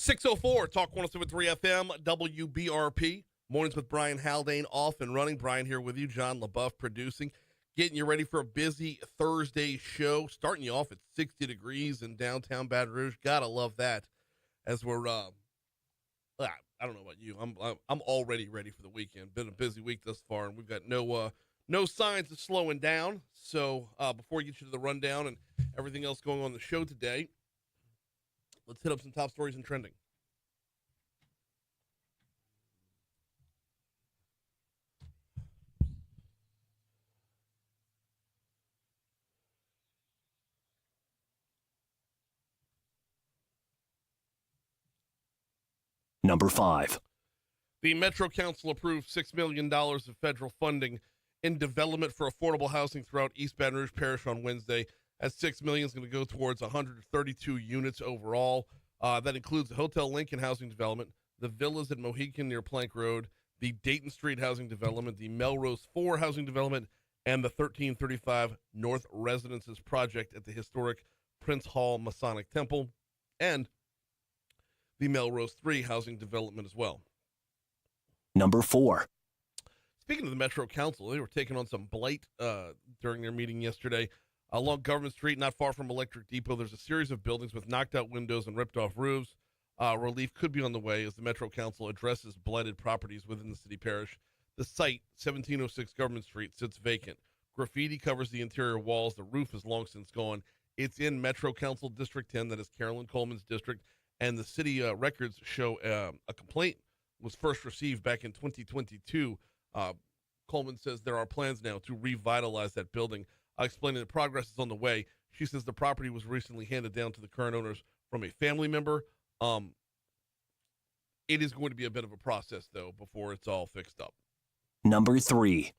6:04, Talk 107.3 FM, WBRP. Mornings with Brian Haldane off and running. Brian here with you, John LaBeouf producing. Getting you ready for a busy Thursday show. Starting you off at 60 degrees in downtown Baton Rouge. Gotta love that. As we're, I don't know about you. I'm already ready for the weekend. Been a busy week thus far, and we've got no signs of slowing down. So before we get you to the rundown and everything else going on the show today, let's hit up some top stories and trending. Number 5. The Metro Council approved $6 million of federal funding in development for affordable housing throughout East Baton Rouge Parish on Wednesday. That $6 million is going to go towards 132 units overall. That includes the Hotel Lincoln housing development, the villas at Mohican near Plank Road, the Dayton Street housing development, the Melrose 4 housing development, and the 1335 North Residences project at the historic Prince Hall Masonic Temple, and the Melrose 3 housing development as well. Number 4. Speaking of the Metro Council, they were taking on some blight during their meeting yesterday. Along Government Street, not far from Electric Depot, there's a series of buildings with knocked-out windows and ripped-off roofs. Relief could be on the way as the Metro Council addresses blighted properties within the city parish. The site, 1706 Government Street, sits vacant. Graffiti covers the interior walls. The roof is long since gone. It's in Metro Council District 10, that is Carolyn Coleman's district, and the city records show a complaint was first received back in 2022. Coleman says there are plans now to revitalize that building. Explaining the progress is on the way. She says the property was recently handed down to the current owners from a family member. It is going to be a bit of a process, though, before it's all fixed up. Number 3.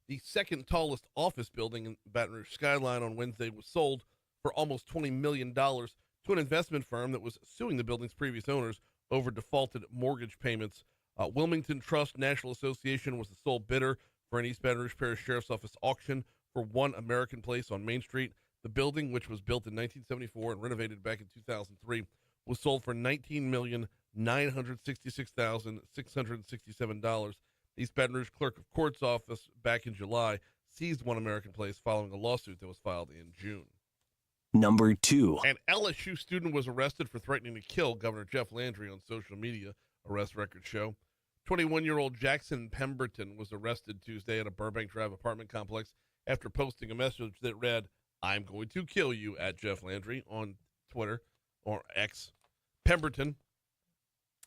The second tallest office building in Baton Rouge Skyline on Wednesday was sold for almost $20 million to an investment firm that was suing the building's previous owners over defaulted mortgage payments. Wilmington Trust National Association was the sole bidder for an East Baton Rouge Parish Sheriff's Office auction for One American Place on Main Street. The building, which was built in 1974 and renovated back in 2003, was sold for $19,966,667. The East Baton Rouge Clerk of Court's office back in July seized One American Place following a lawsuit that was filed in June. Number 2. An LSU student was arrested for threatening to kill Governor Jeff Landry on social media, arrest records show. 21-year-old Jackson Pemberton was arrested Tuesday at a Burbank Drive apartment complex after posting a message that read, "I'm going to kill you," at Jeff Landry on Twitter or X. Pemberton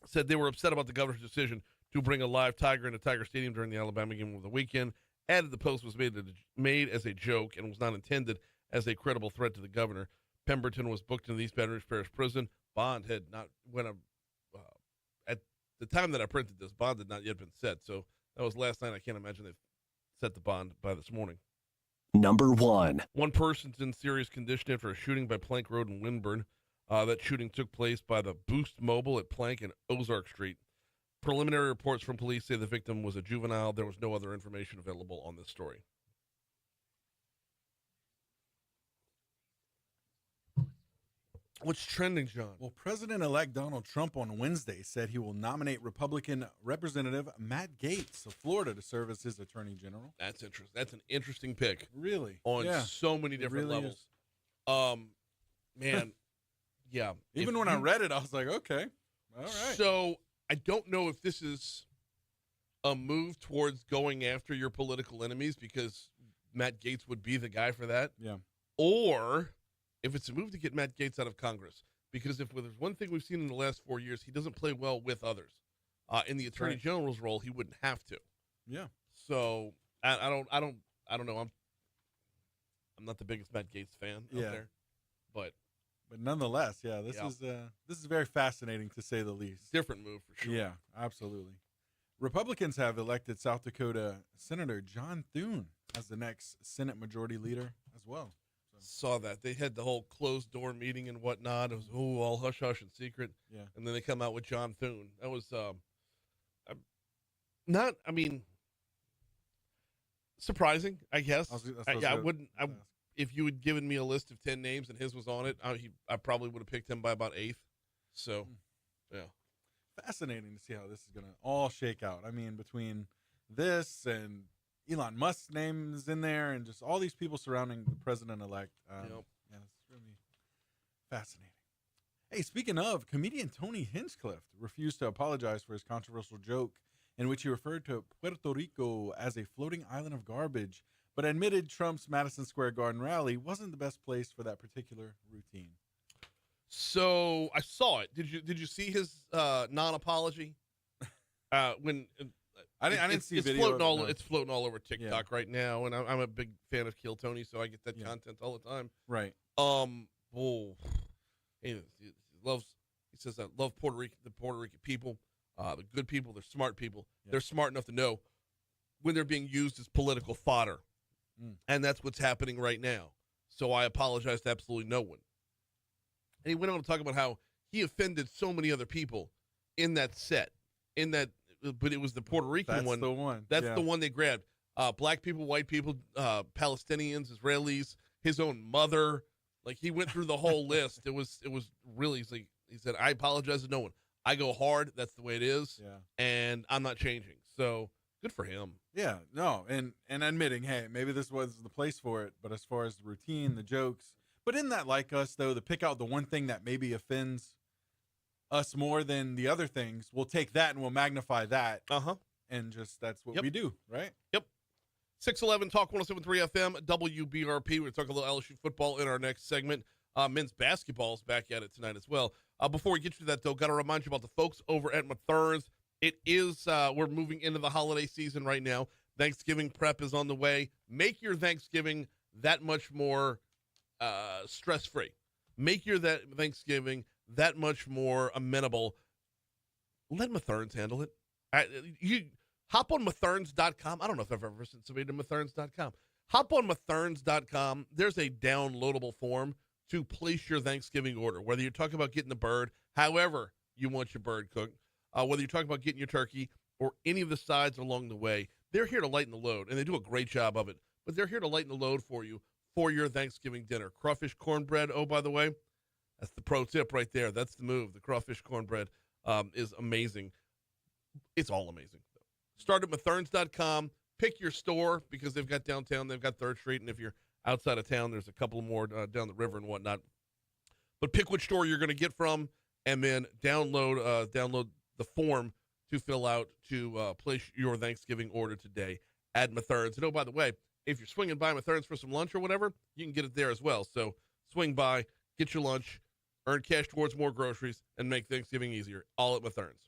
said they were upset about the governor's decision to bring a live tiger into Tiger Stadium during the Alabama game over the weekend. Added the post was made as a joke and was not intended as a credible threat to the governor. Pemberton was booked into the East Baton Rouge Parish Prison. Bond had not at the time that I printed this, bond had not yet been set. So that was last night. I can't imagine they've set the bond by this morning. Number 1. One person's in serious condition after a shooting by Plank Road in Winburn. That shooting took place by the Boost Mobile at Plank and Ozark Street. Preliminary reports from police say the victim was a juvenile. There was no other information available on this story. What's trending, John? Well, President-elect Donald Trump on Wednesday said he will nominate Republican Representative Matt Gaetz of Florida to serve as his Attorney General. That's interesting. That's an interesting pick. Really? On so many different levels. Man, yeah. Even when I read it, I was like, okay, all right. So I don't know if this is a move towards going after your political enemies because Matt Gaetz would be the guy for that. Yeah. Or if it's a move to get Matt Gaetz out of Congress, because if there's one thing we've seen in the last 4 years, he doesn't play well with others. In the Attorney General's role, he wouldn't have to. Yeah. So I don't know. I'm not the biggest Matt Gaetz fan out there, but nonetheless, this is very fascinating to say the least. Different move for sure. Yeah, absolutely. Republicans have elected South Dakota Senator John Thune as the next Senate Majority Leader as well. Saw that. They had the whole closed door meeting and whatnot. It was all hush hush and secret. Yeah. And then they come out with John Thune. That was surprising, I guess. If you had given me a list of 10 names and his was on it, I probably would have picked him by about 8th. So Yeah. Fascinating to see how this is going to all shake out. I mean, between this and Elon Musk's name is in there and just all these people surrounding the president-elect. Yep. Yeah, it's really fascinating. Hey, speaking of, comedian Tony Hinchcliffe refused to apologize for his controversial joke in which he referred to Puerto Rico as a floating island of garbage, but admitted Trump's Madison Square Garden rally wasn't the best place for that particular routine. So I saw it. Did you see his non-apology? When I didn't see it's video. It's floating all over TikTok right now, and I'm a big fan of Kill Tony, so I get that content all the time. Right. He says I love Puerto Rican, the Puerto Rican people, the good people, they're smart people. Yeah. They're smart enough to know when they're being used as political fodder, and that's what's happening right now. So I apologize to absolutely no one. And he went on to talk about how he offended so many other people in that set, but it was the Puerto Rican one. That's the one. That's the one they grabbed. Black people, white people, Palestinians, Israelis, his own mother. Like, he went through the whole list. It was really, he said, I apologize to no one. I go hard. That's the way it is. Yeah. And I'm not changing. So good for him. Yeah, no, and admitting, hey, maybe this was the place for it, but as far as the routine, the jokes, but isn't that like us, though, to pick out the one thing that maybe offends us more than the other things? We'll take that and we'll magnify that. And just, that's what we do, right? Yep. 611 Talk 107.3 FM, WBRP. We're going to talk a little LSU football in our next segment. Men's basketball is back at it tonight as well. Before we get to that, though, got to remind you about the folks over at Mathers. It is, we're moving into the holiday season right now. Thanksgiving prep is on the way. Make your Thanksgiving that much more stress-free. Make your Thanksgiving that much more amenable. Let Mathers handle it. You hop on Mathers.com. I don't know if I've ever sent somebody to Mathers.com. Hop on Mathers.com. There's a downloadable form to place your Thanksgiving order, whether you're talking about getting the bird, however you want your bird cooked, whether you're talking about getting your turkey or any of the sides along the way. They're here to lighten the load, and they do a great job of it, but they're here to lighten the load for you for your Thanksgiving dinner. Crawfish cornbread, oh, by the way, that's the pro tip right there. That's the move. The crawfish cornbread is amazing. It's all amazing. Start at Mathers.com. Pick your store because they've got downtown, they've got 3rd Street, and if you're outside of town, there's a couple more down the river and whatnot. But pick which store you're going to get from, and then download the form to fill out to place your Thanksgiving order today at Mathers. And oh, by the way, if you're swinging by Mathers for some lunch or whatever, you can get it there as well. So swing by, get your lunch, earn cash towards more groceries, and make Thanksgiving easier, all at Mathers.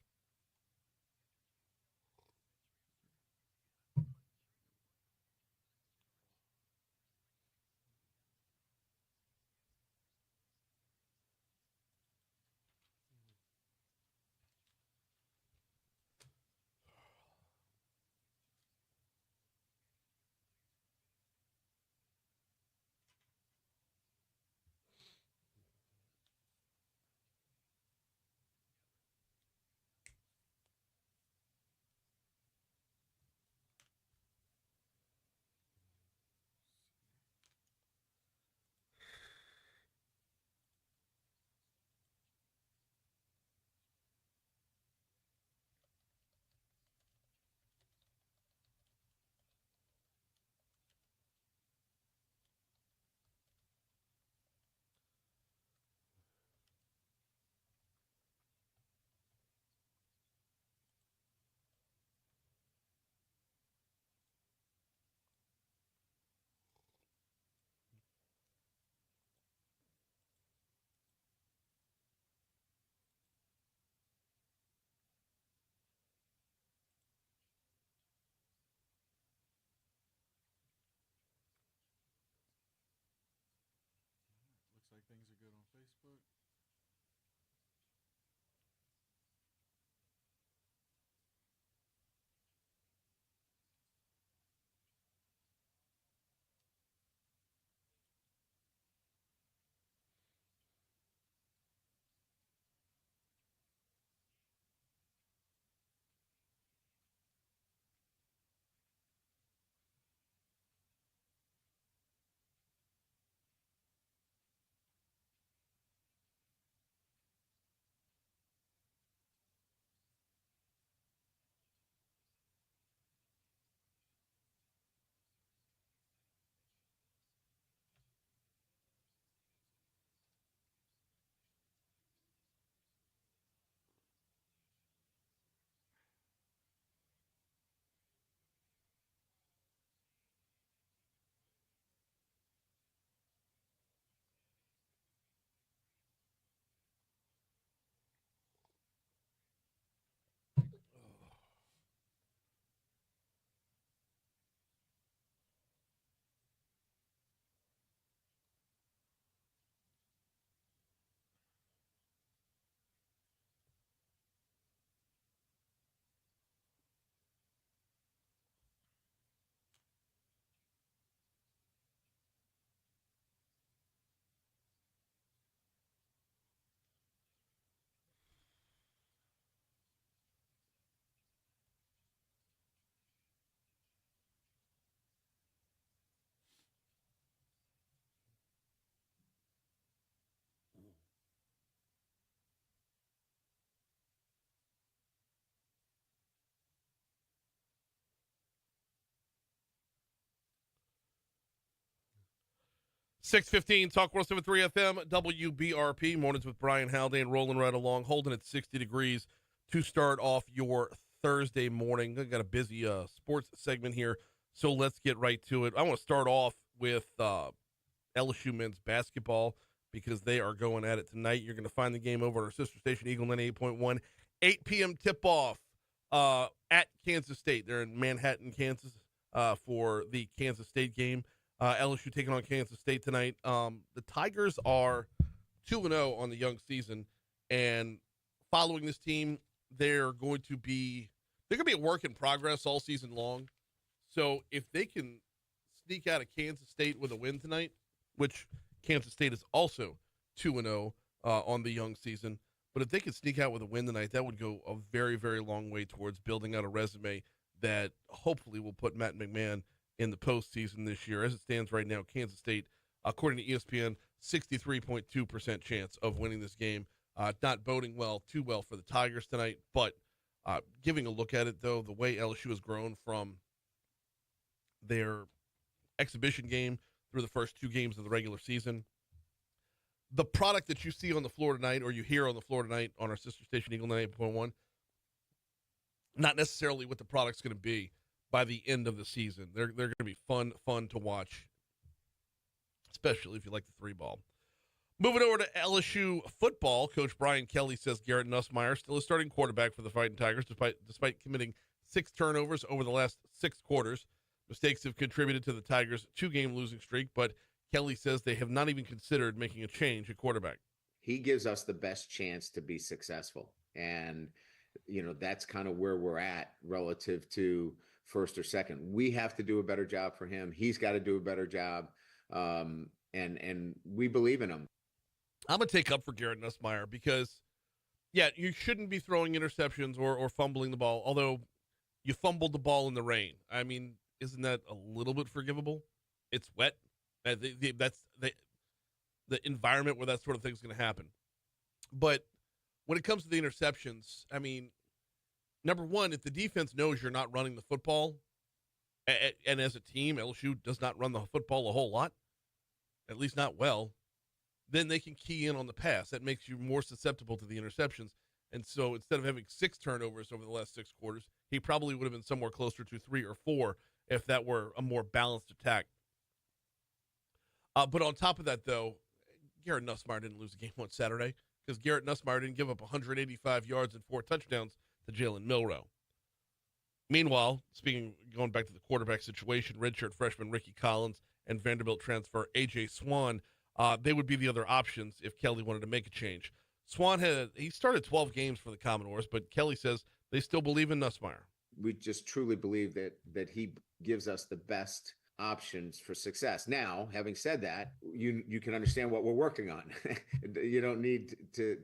Looks like things are good on Facebook. 6:15, Talk 107.3 FM, WBRP. Mornings with Brian Haldane, rolling right along, holding at 60 degrees to start off your Thursday morning. I've got a busy sports segment here, so let's get right to it. I want to start off with LSU men's basketball because they are going at it tonight. You're going to find the game over at our sister station, Eagle 98.1, 8 p.m. tip-off at Kansas State. They're in Manhattan, Kansas for the Kansas State game. LSU taking on Kansas State tonight. The Tigers are 2-0 on the young season, and following this team, they're going to be a work in progress all season long. So if they can sneak out of Kansas State with a win tonight, which Kansas State is also 2-0 on the young season, but if they could sneak out with a win tonight, that would go a very, very long way towards building out a resume that hopefully will put Matt McMahon in the postseason this year. As it stands right now, Kansas State, according to ESPN, 63.2% chance of winning this game. Not boding too well for the Tigers tonight, but giving a look at it, though, the way LSU has grown from their exhibition game through the first two games of the regular season, the product that you see on the floor tonight, or you hear on the floor tonight on our sister station, Eagle 98.1, not necessarily what the product's going to be by the end of the season. They're going to be fun to watch, especially if you like the three ball. Moving over to LSU football, Coach Brian Kelly says Garrett Nussmeier still a starting quarterback for the Fighting Tigers, despite committing 6 turnovers over the last 6 quarters. Mistakes have contributed to the Tigers' 2-game losing streak, but Kelly says they have not even considered making a change at quarterback. He gives us the best chance to be successful, and that's kind of where we're at relative to first or second. We have to do a better job for him. He's got to do a better job, and we believe in him. I'm going to take up for Garrett Nussmeier because, yeah, you shouldn't be throwing interceptions or fumbling the ball, although you fumbled the ball in the rain. I mean, isn't that a little bit forgivable? It's wet. That's the environment where that sort of thing is going to happen. But when it comes to the interceptions, I mean, number one, if the defense knows you're not running the football, and as a team, LSU does not run the football a whole lot, at least not well, then they can key in on the pass. That makes you more susceptible to the interceptions. And so instead of having 6 turnovers over the last 6 quarters, he probably would have been somewhere closer to 3 or 4 if that were a more balanced attack. But on top of that, though, Garrett Nussmeier didn't lose the game on Saturday because Garrett Nussmeier didn't give up 185 yards and 4 touchdowns to Jalen Milroe. Meanwhile, going back to the quarterback situation, redshirt freshman Ricky Collins and Vanderbilt transfer A.J. Swan, they would be the other options if Kelly wanted to make a change. Swan he started 12 games for the Commodores, but Kelly says they still believe in Nussmeier. We just truly believe that he gives us the best options for success. Now, having said that, you can understand what we're working on. You don't need to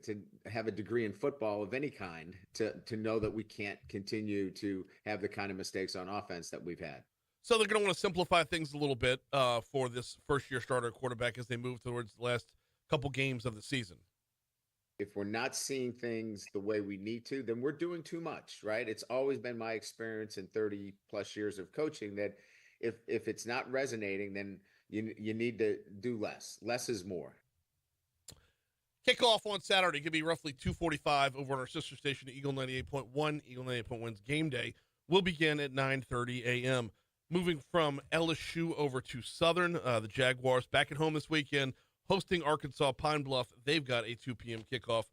have a degree in football of any kind to know that we can't continue to have the kind of mistakes on offense that we've had. So they're going to want to simplify things a little bit for this first-year starter quarterback as they move towards the last couple games of the season. If we're not seeing things the way we need to, then we're doing too much, right? It's always been my experience in 30-plus years of coaching that if it's not resonating, then you need to do less. Less is more. Kickoff on Saturday could be roughly 2:45 over on our sister station, Eagle 98.1. Eagle 98.1's game day will begin at 9:30 a.m. Moving from LSU over to Southern, the Jaguars back at home this weekend, hosting Arkansas Pine Bluff. They've got a 2 p.m. kickoff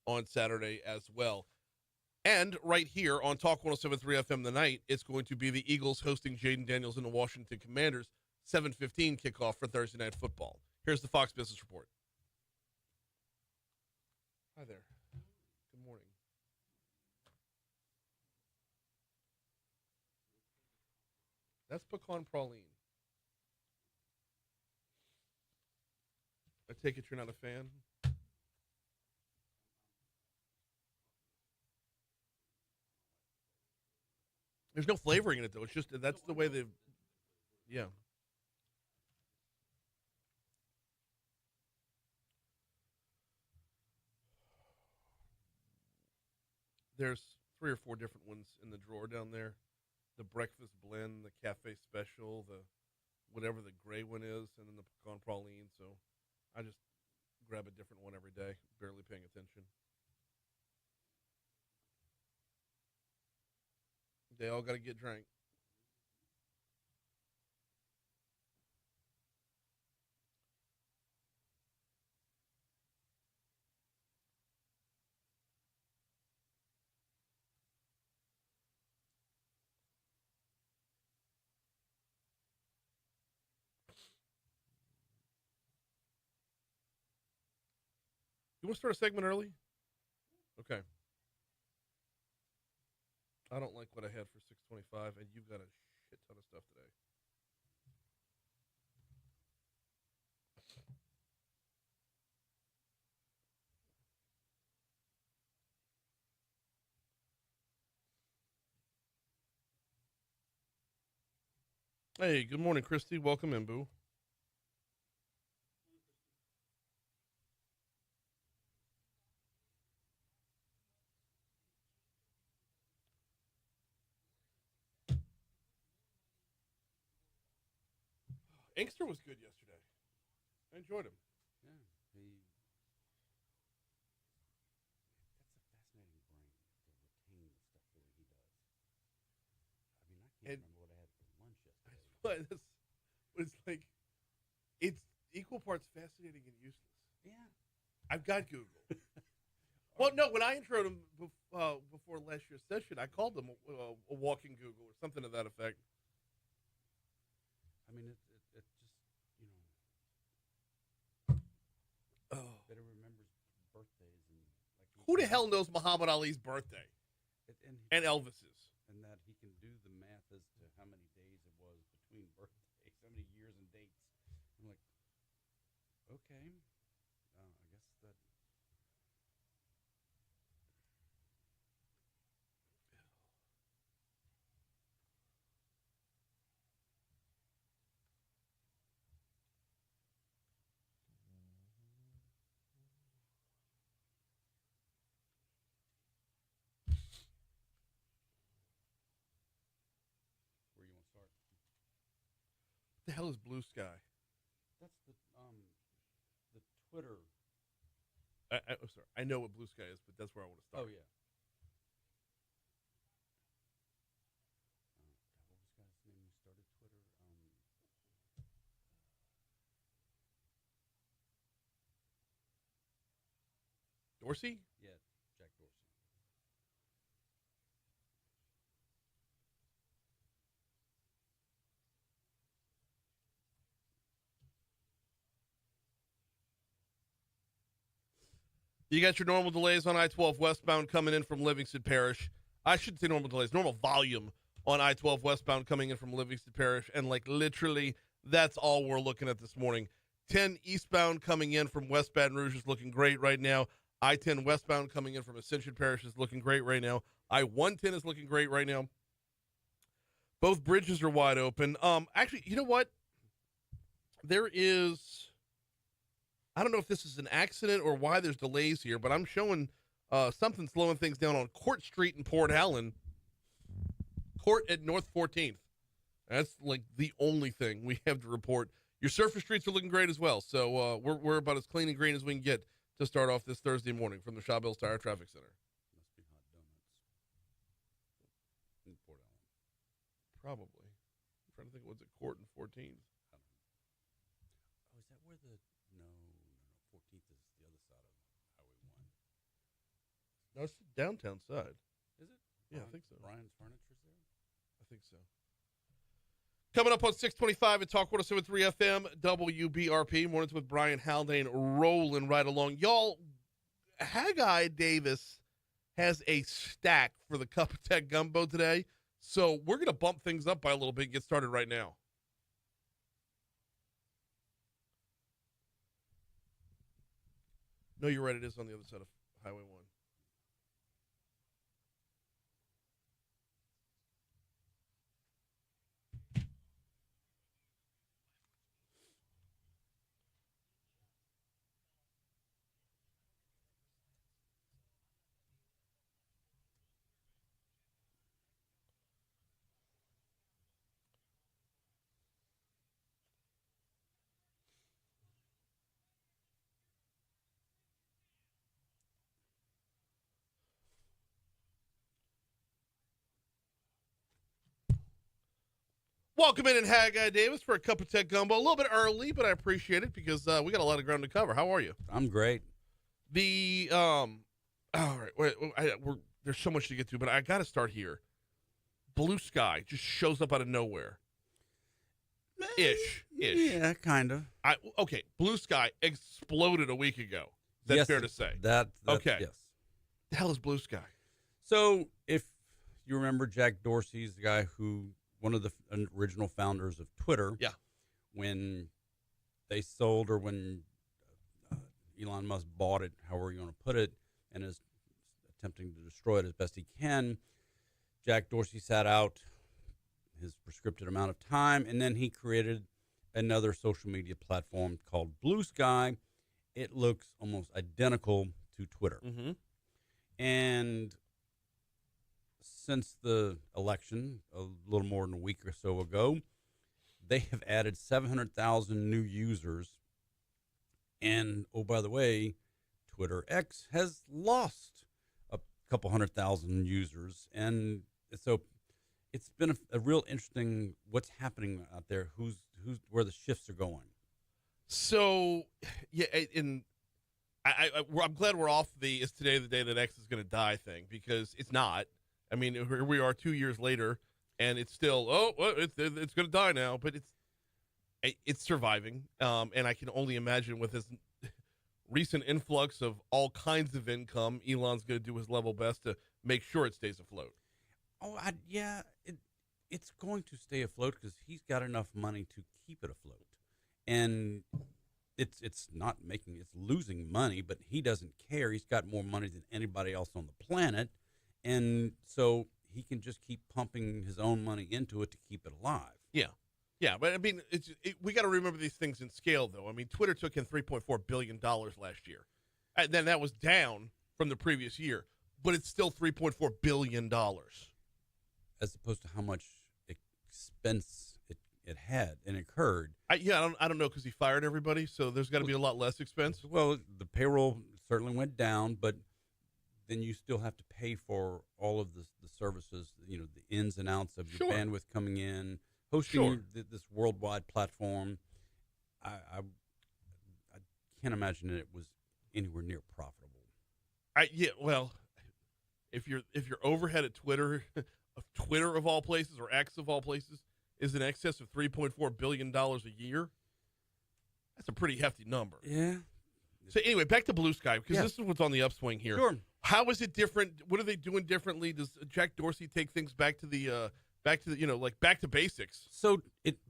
on Saturday as well. And right here on Talk 107.3 FM tonight, it's going to be the Eagles hosting Jaden Daniels and the Washington Commanders, 7:15 kickoff for Thursday Night Football. Here's the Fox Business Report. Hi there. Good morning. That's pecan praline. I take it you're not a fan? There's no flavoring in it, though. It's just, that's the way they've, yeah. There's 3 or 4 different ones in the drawer down there. The breakfast blend, the cafe special, the whatever the gray one is, and then the pecan praline. So I just grab a different one every day, barely paying attention. They all got to get drank. You want to start a segment early? Okay. I don't like what I had for 625, and you've got a shit ton of stuff today. Hey, good morning, Christy. Welcome in, boo. Inkster was good yesterday. I enjoyed him. Yeah, that's a fascinating brain to retain the stuff the way he does. I mean, I can't And remember what I had for lunch yesterday. but it's like it's equal parts fascinating and useless. Yeah. I've got Google. Well, no, when I introed him before last year's session, I called him a walking Google or something to that effect. I mean, it just, Oh. better remembers birthdays and like Who the hell knows Muhammad Ali's birthday and Elvis's? and that he can do the math as to how many days it was between birthdays, how many years and dates. I'm like, okay, I guess that. Where you want to start? What the hell is Blue Sky? That's the Twitter. I'm sorry. I know what Blue Sky is, but that's where I want to start. Oh yeah. God, what was the guy's name who started Twitter? Dorsey? Yeah, Jack Dorsey. You got your normal delays on I-12 westbound coming in from Livingston Parish. I shouldn't say normal delays, normal volume on I-12 westbound coming in from Livingston Parish. And, like, literally, that's all we're looking at this morning. 10 eastbound coming in from West Baton Rouge is looking great right now. I-10 westbound coming in from Ascension Parish is looking great right now. I-110 is looking great right now. Both bridges are wide open. Actually, you know what? There is... I don't know if this is an accident or why there's delays here, but I'm showing something slowing things down on Court Street in Port Helen. Court at North 14th. That's like the only thing we have to report. Your surface streets are looking great as well, so we're about as clean and green as we can get to start off this Thursday morning from the Shaw Bills Tire Traffic Center. Must be hot donuts in Port Allen. Probably. I'm trying to think, was it Court and 14th? I don't know. Oh, is that where the no 14th is the other side of Highway 1? No, it's the downtown side. Is it? Yeah, I think so. Brian's Furniture's there? I think so. Coming up on 625 at Talk 107.3 FM, WBRP. Mornings with Brian Haldane rolling right along. Y'all, Haggai Davis has a stack for the Cup of Tech Gumbo today. So we're going to bump things up by a little bit and get started right now. No, you're right. It is on the other side of Highway 1. Welcome in Haggai Davis for a cup of tech gumbo. A little bit early, but I appreciate it because we got a lot of ground to cover. How are you? I'm great. All right, there's so much to get to, but I got to start here. Blue Sky just shows up out of nowhere. Ish. Yeah, kind of. Okay, Blue Sky exploded a week ago. Is that fair to say? That Okay. Yes. The hell is Blue Sky? So, if you remember, Jack Dorsey's the guy one of the original founders of Twitter. Yeah. When they sold, or when Elon Musk bought it, however you want to put it, and is attempting to destroy it as best he can, Jack Dorsey sat out his prescripted amount of time, and then he created another social media platform called Blue Sky. It looks almost identical to Twitter. Mm-hmm. And since the election, a little more than a week or so ago, they have added 700,000 new users. And, oh, by the way, Twitter X has lost a couple 100,000 users. And so it's been a real interesting what's happening out there, where the shifts are going. So, yeah, and I'm glad we're off the "is today the day that X is going to die" thing, because it's not. I mean, here we are 2 years later, and it's still it's going to die now, but it's surviving. And I can only imagine with this recent influx of all kinds of income, Elon's going to do his level best to make sure it stays afloat. Oh, it's going to stay afloat because he's got enough money to keep it afloat, and it's losing money, but he doesn't care. He's got more money than anybody else on the planet, and so he can just keep pumping his own money into it to keep it alive. Yeah, but I mean, we got to remember these things in scale, though. I mean, Twitter took in $3.4 billion last year, and then that was down from the previous year, but it's still $3.4 billion. As opposed to how much expense it had and incurred. I don't know, because he fired everybody, so there's got to be a lot less expense. Well, the payroll certainly went down, but then you still have to pay for all of the services, the ins and outs of your bandwidth coming in, hosting this worldwide platform. I can't imagine that it was anywhere near profitable. Well, if your overhead at Twitter of all places, or X of all places, is in excess of $3.4 billion a year, that's a pretty hefty number. Yeah. So anyway, back to Blue Sky, because this is what's on the upswing here. Sure. How is it different? What are they doing differently? Does Jack Dorsey take things back to back to basics? So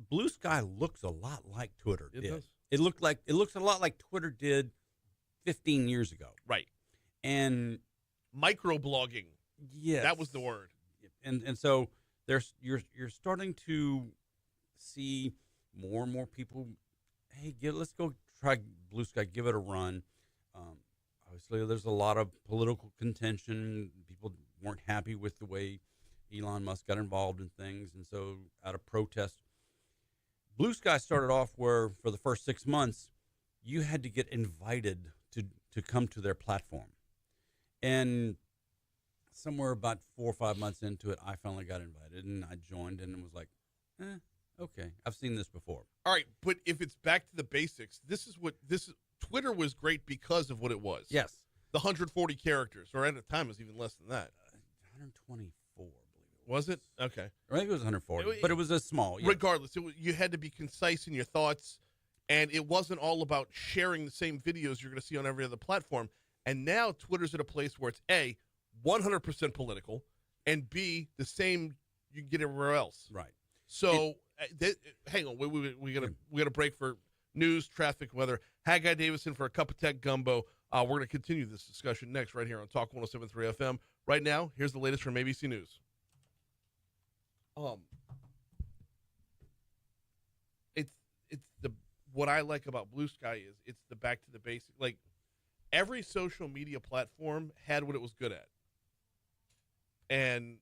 Blue Sky looks a lot like Twitter did. Does. It looks a lot like Twitter did 15 years ago. Right. And microblogging. Yes. That was the word. And so you're starting to see more and more people, hey, let's go try Blue Sky, give it a run. Obviously, there's a lot of political contention. People weren't happy with the way Elon Musk got involved in things, and so out of protest, Blue Sky started off where for the first 6 months, you had to get invited to come to their platform. And somewhere about 4 or 5 months into it, I finally got invited, and I joined, and it was like, okay, I've seen this before. All right, but if it's back to the basics, Twitter was great because of what it was. Yes. The 140 characters, or at the time it was even less than that. 124, I believe it was. it? Okay. I think it was 140, but it was a small. Yes. Regardless, you had to be concise in your thoughts, and it wasn't all about sharing the same videos you're going to see on every other platform. And now Twitter's at a place where it's A, 100% political, and B, the same you can get everywhere else. Right. So, hang on. We got to break for news, traffic, weather. Haggai Davison for a cup of tech gumbo. We're going to continue this discussion next right here on Talk 107.3 FM. Right now, here's the latest from ABC News. What I like about Blue Sky is it's the back to the basic. Like, every social media platform had what it was good at, and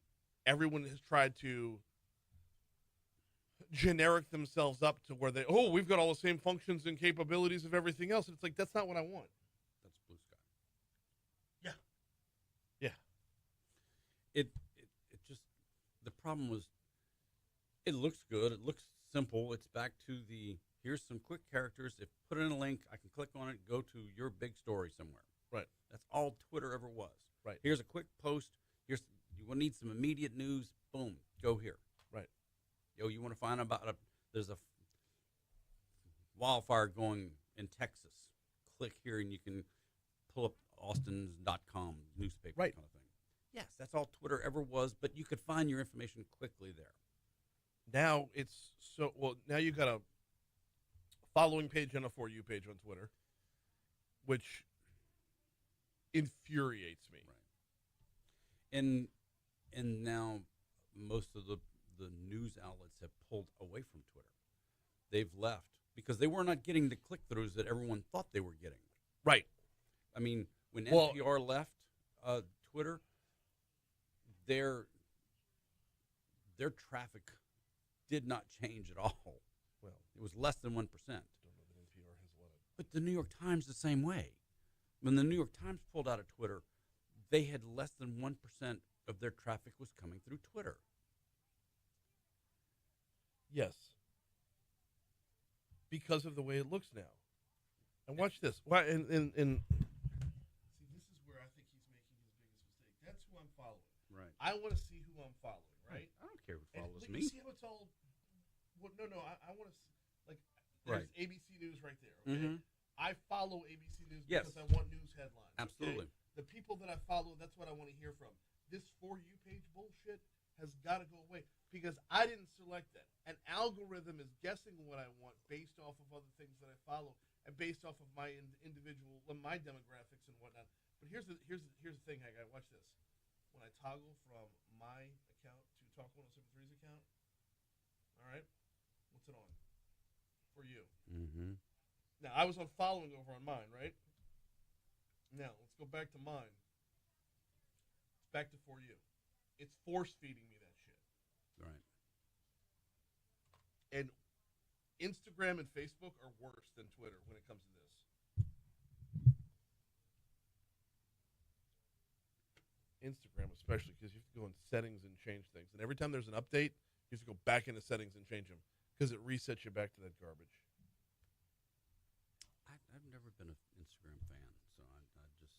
everyone has tried to generic themselves up to where we've got all the same functions and capabilities of everything else. And it's like, that's not what I want. That's Blue Sky. Yeah. It just, the problem was, It looks good. It looks simple. It's back to the here's some quick characters. If put in a link, I can click on it, go to your big story somewhere. Right. That's all Twitter ever was. Right. Here's a quick post. Here's you will need some immediate news. Boom. Go here. Right. Yo, you want to find about there's a wildfire going in Texas. Click here and you can pull up Austins.com newspaper Right. kind of thing. Yes, that's all Twitter ever was, but you could find your information quickly there. Now it's so well. Now you got a following page and a For You page on Twitter, which infuriates me. Right. And now most of the news outlets have pulled away from Twitter. They've left because they were not getting the click-throughs that everyone thought they were getting. Right. I mean, when Well- NPR left Twitter, their traffic did not change at all. Well, It was less than 1%. don't know that NPR has a lot of. But the New York Times the same way. When the New York Times pulled out of Twitter, they had less than 1% of their traffic was coming through Twitter. Yes. Because of the way it looks now. And watch this. Why? And see, this is where I think he's making his biggest mistake. That's who I'm following. Right. I want to see who I'm following. Right. I don't care who And follows look, me. You see how it's all? Well, no. I want to see. Like, there's Right. ABC News right there. Okay. Mhm. I follow ABC News Yes. because I want news headlines. okay? Absolutely. The people that I follow, that's what I want to hear from. This For You page bullshit has got to go away because I didn't select that. An algorithm is guessing what I want based off of other things that I follow and based off of my individual, my demographics and whatnot. But here's the thing, Haggai. Watch this. When I toggle from my account to Talk 1073's account, all right, what's it on? For You. Mm-hmm. Now, I was on following over on mine, right? Now, let's go back to mine. It's back to For You. It's force feeding me that shit. Right. And Instagram and Facebook are worse than Twitter when it comes to this. Instagram especially, because you have to go in settings and change things. And every time there's an update, you have to go back into settings and change them because it resets you back to that garbage. I've never been an Instagram fan, so I just.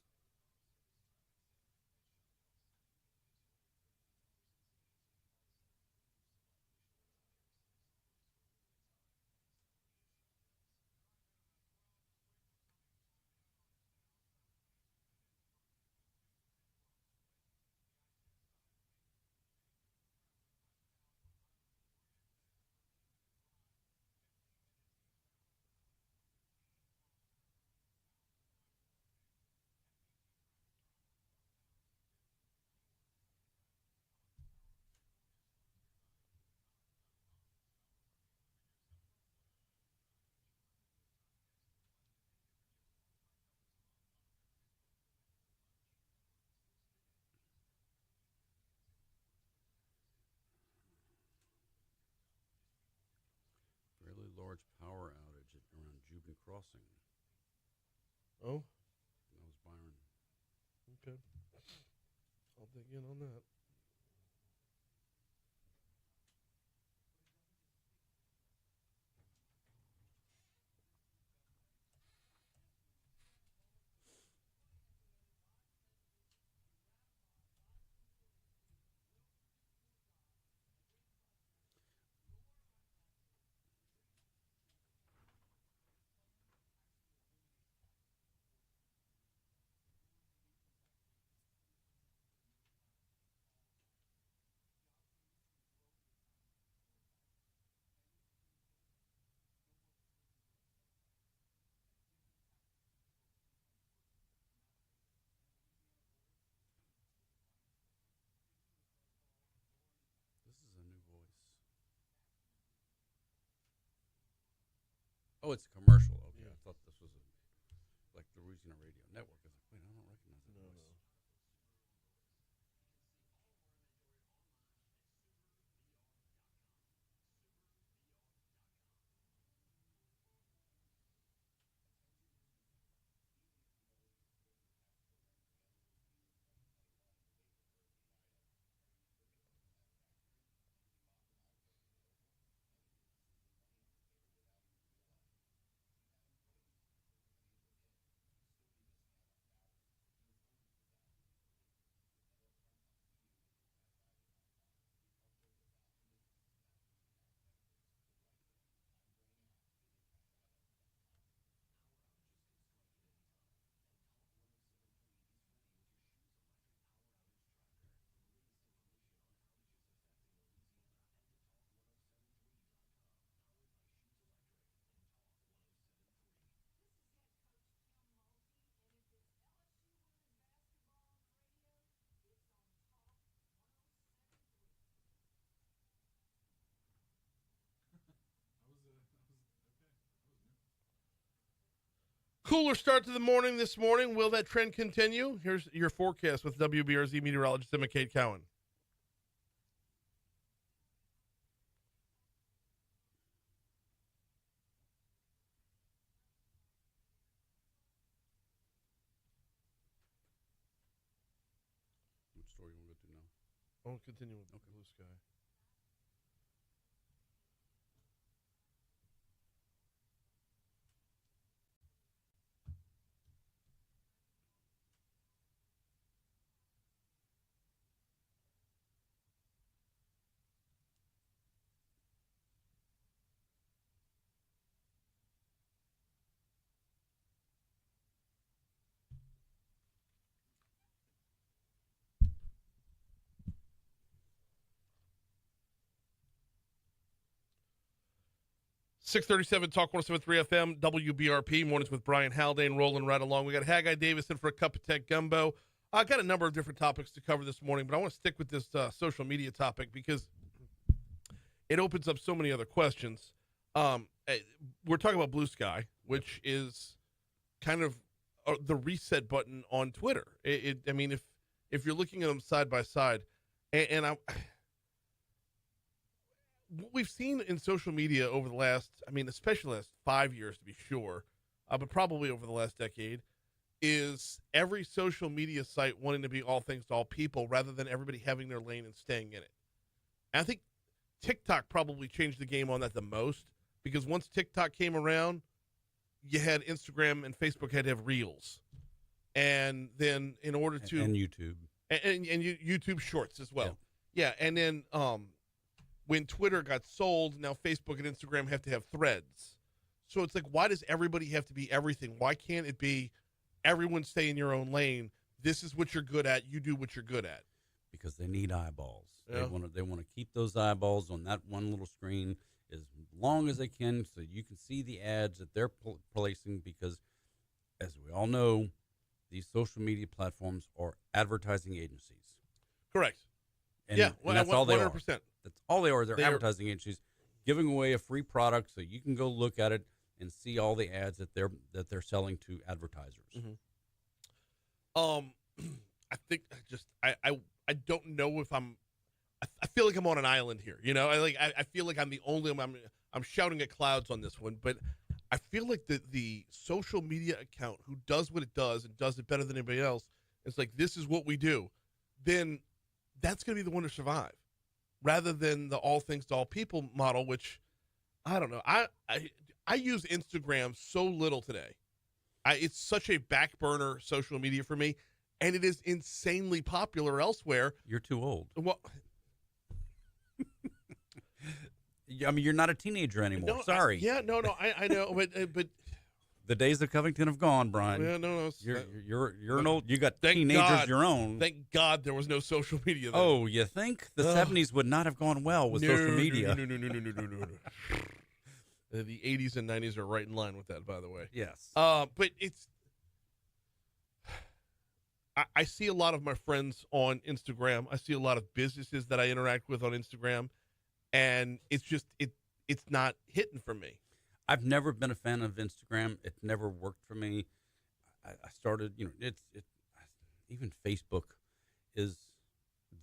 Fairly large power outage around Jubin Crossing. Oh, That was Byron. okay. I'll dig in on that. This is a new voice. Oh, it's a commercial. Okay, Yeah. I thought this was like the Louisiana Radio Network. I was like, wait, I don't recognize that No, voice. no. Cooler start to the morning this morning. Will that trend continue? Here's your forecast with WBRZ meteorologist McCade Cowan. What story you want to go to now? I'll continue with blue sky. .637 Talk 107.3 FM, WBRP, mornings with Brian Haldane rolling right along. We got Haggai Davis in for a cup of tech gumbo. I got a number of different topics to cover this morning, but I want to stick with this social media topic because it opens up so many other questions. We're talking about Blue Sky, which is kind of the reset button on Twitter. I mean, if you're looking at them side by side, and what we've seen in social media over the last, I mean, especially the last 5 years to be sure, but probably over the last decade, is every social media site wanting to be all things to all people rather than everybody having their lane and staying in it. And I think TikTok probably changed the game on that the most, because once TikTok came around, you had Instagram and Facebook had to have Reels. And then in order to... And YouTube. And YouTube Shorts as well. Yeah, and then... when Twitter got sold, now Facebook and Instagram have to have threads. So it's like, why does everybody have to be everything? Why can't it be everyone stay in your own lane? This is what you're good at. You do what you're good at. Because they need eyeballs. Yeah. They want to keep those eyeballs on that one little screen as long as they can, so you can see the ads that they're placing. Because, as we all know, these social media platforms are advertising agencies. Correct. And, yeah, and that's all they 100%. are. That's all they are. They're advertising agencies giving away a free product so you can go look at it and see all the ads that they're selling to advertisers. Mm-hmm. I think I don't know if I feel like I'm on an island here. You know, I feel like I'm the only I'm shouting at clouds on this one, but I feel like the social media account who does what it does and does it better than anybody else, it's like, this is what we do, then that's going to be the one to survive, rather than the all things to all people model, which I don't know. I use Instagram so little today. It's such a back burner social media for me, and it is insanely popular elsewhere. You're too old. Well, I mean, you're not a teenager anymore. no, Sorry. I know, but the days of Covington have gone, Brian. yeah, no, You're an old. You got Thank teenagers God. Your own. Thank God there was no social media then. Oh, you think the '70s would not have gone well with social media? No. The 80s and 90s are right in line with that, by the way. Yes. But it's... I see a lot of my friends on Instagram. I see a lot of businesses that I interact with on Instagram, and it's just, it's not hitting for me. I've never been a fan of Instagram. It never worked for me. I started, even Facebook is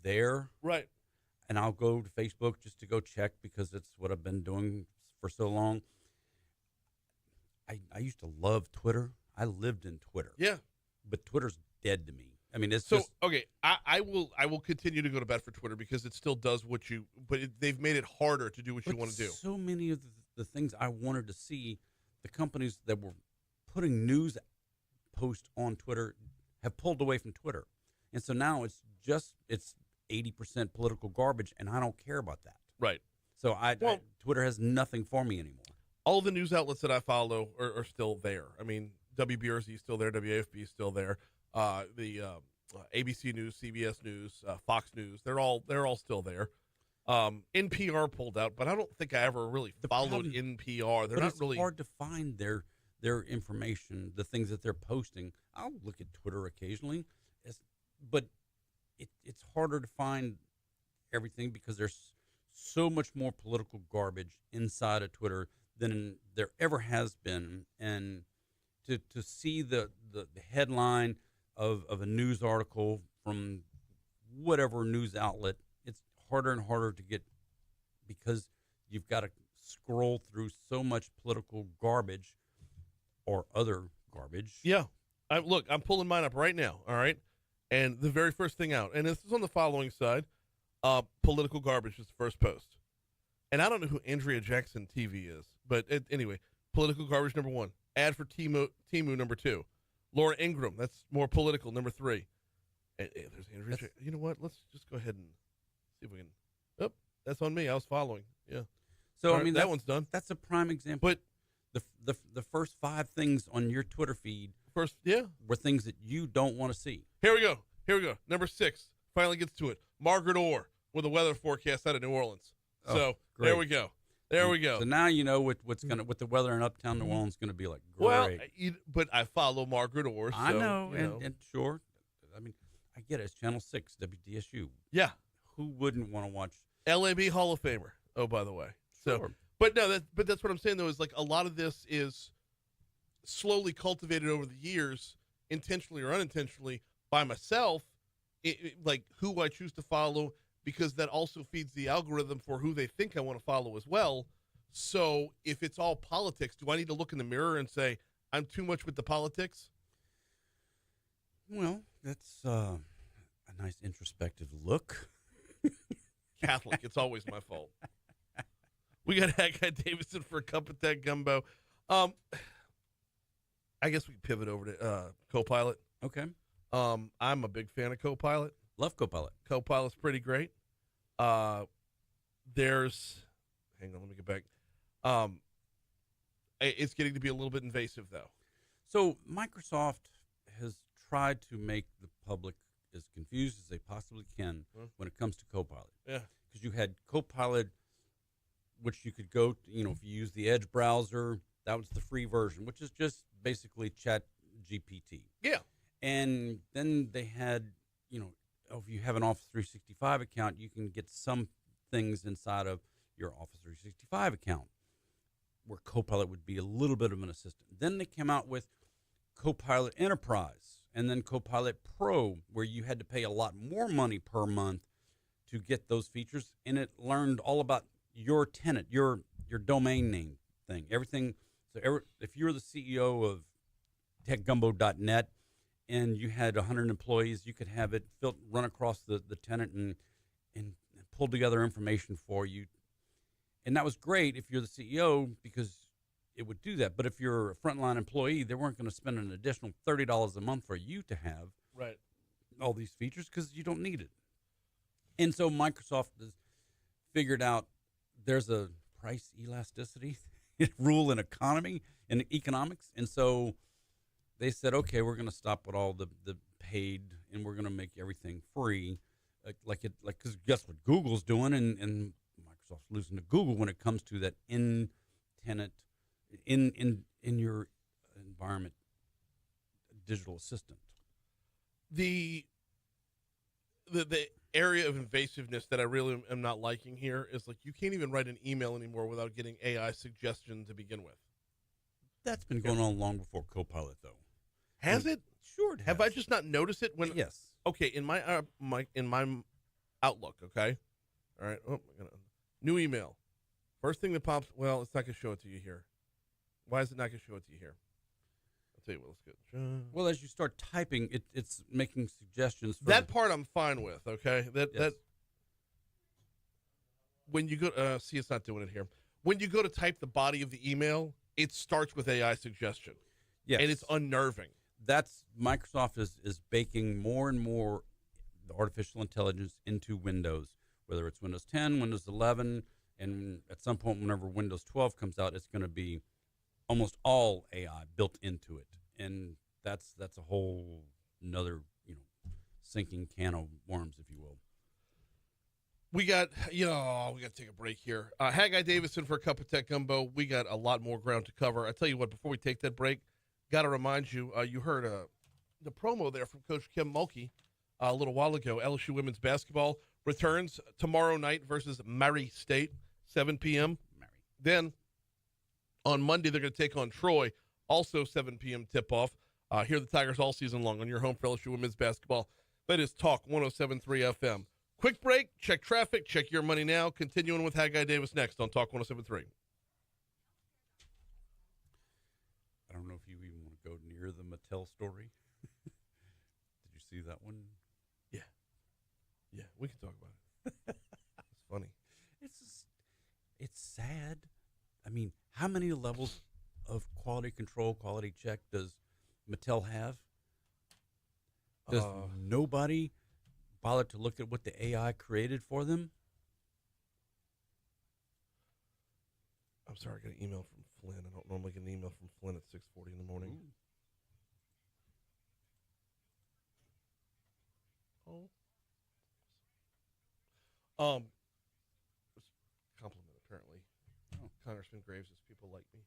there. Right. And I'll go to Facebook just to go check because it's what I've been doing for so long. I used to love Twitter. I lived in Twitter. Yeah. But Twitter's dead to me. I mean, it's so just... okay. I will continue to go to bat for Twitter because it still does what you. But they've made it harder to do what you want to do. So many of the things I wanted to see, the companies that were putting news posts on Twitter have pulled away from Twitter, and so now it's 80% political garbage, and I don't care about that. Right. So Twitter has nothing for me anymore. All the news outlets that I follow are still there. I mean, WBRZ is still there, WAFB is still there. The ABC News, CBS News, Fox News, they're all still there. NPR pulled out, but I don't think I ever really followed NPR. They're not really... It's hard to find their information, the things that they're posting. I'll look at Twitter occasionally, but it's harder to find everything because there's so much more political garbage inside of Twitter than there ever has been. And to see the headline of a news article from whatever news outlet, it's harder and harder to get, because you've got to scroll through so much political garbage or other garbage. Yeah. I'm pulling mine up right now, all right? And the very first thing out, and this is on the following side, political garbage is the first post. And I don't know who Andrea Jackson TV is, but anyway, political garbage number 1. Ad for Timu number 2. Laura Ingraham, that's more political, number 3. And there's Andrea Jackson. You know what? Let's just go ahead and see if we can. Oh, that's on me. I was following. Yeah. So, All I right, mean, that one's done. That's a prime example. But the first 5 things on your Twitter feed first, yeah. were things that you don't want to see. Here we go. Number 6 finally gets to it. Margaret Orr with a weather forecast out of New Orleans. So great. there we go. There we go. So now you know what the weather in uptown New Orleans going to be like. Great. Well, but I follow Margaret Orr. So, I know, you know. and sure, I mean, I get it. It's Channel 6, WDSU. Yeah. Who wouldn't want to watch? LAB Hall of Famer. Oh, by the way. So, Sure. but no, that's what I'm saying though, is like a lot of this is slowly cultivated over the years, intentionally or unintentionally, by myself, like who I choose to follow, because that also feeds the algorithm for who they think I want to follow as well. So if it's all politics, do I need to look in the mirror and say, I'm too much with the politics? Well, that's a nice introspective look. Catholic, it's always my fault. We got Haggai Davison for a cup of that gumbo. I guess we can pivot over to Copilot. Okay. I'm a big fan of Copilot. Love Copilot. Copilot's pretty great. Hang on, let me get back. It's getting to be a little bit invasive, though. So Microsoft has tried to make the public as confused as they possibly can when it comes to Copilot. Yeah. Because you had Copilot, which you could go to, if you use the Edge browser, that was the free version, which is just basically Chat GPT. Yeah. And then they had, if you have an Office 365 account, you can get some things inside of your Office 365 account where Copilot would be a little bit of an assistant. Then they came out with Copilot Enterprise and then Copilot Pro, where you had to pay a lot more money per month to get those features. And it learned all about your tenant, your domain name thing, everything. So if you're the CEO of techgumbo.net and you had 100 employees, you could have it run across the tenant and pull together information for you. And that was great if you're the CEO, because it would do that. But if you're a frontline employee, they weren't going to spend an additional $30 a month for you to have Right. all these features, because you don't need it. And so Microsoft has figured out there's a price elasticity rule in economics. And so they said, okay, we're going to stop with all the paid, and we're going to make everything free. Because guess what Google's doing, and Microsoft's losing to Google when it comes to that in-tenant, in your environment, digital assistant. The area of invasiveness that I really am not liking here is, like, you can't even write an email anymore without getting AI suggestion to begin with. That's been going on long before Copilot, though. Has it? Sure it has. Have I just not noticed it when? Yes. Okay, in my Outlook. Okay. All right. Oh, new email. First thing that pops. Well, it's not gonna show it to you here. Why is it not gonna show it to you here? I'll tell you what. Let's go. Well, as you start typing, it's making suggestions. For That part I'm fine with. Okay. Yes. That when you go, see, it's not doing it here. When you go to type the body of the email, it starts with AI suggestion. Yes. And it's unnerving. That's Microsoft is baking more and more the artificial intelligence into Windows, whether it's Windows 10, Windows 11, and at some point, whenever Windows 12 comes out, it's going to be almost all AI built into it, and that's a whole another sinking can of worms, if you will. We got to take a break here. Haggai Davison for a cup of tech gumbo. We got a lot more ground to cover. I tell you what, before we take that break, got to remind you, you heard the promo there from Coach Kim Mulkey a little while ago. LSU women's basketball returns tomorrow night versus Murray State, 7 p.m. Then on Monday, they're going to take on Troy. Also 7 p.m. tip-off. Hear the Tigers all season long on your home for LSU women's basketball. That is Talk 107.3 FM. Quick break, check traffic, check your money now. Continuing with Haggai Davis next on Talk 107.3. I don't know if you even want to go near the Mattel story. Did you see that one? Yeah, we can talk about it. It's funny. It's sad. I mean, how many levels of quality control, quality check does Mattel have? Does nobody bother to look at what the AI created for them? I'm sorry, I got an email from Flynn. I don't normally get an email from Flynn at 6:40 in the morning. Ooh. Compliment apparently. Oh. Congressman Graves says people like me.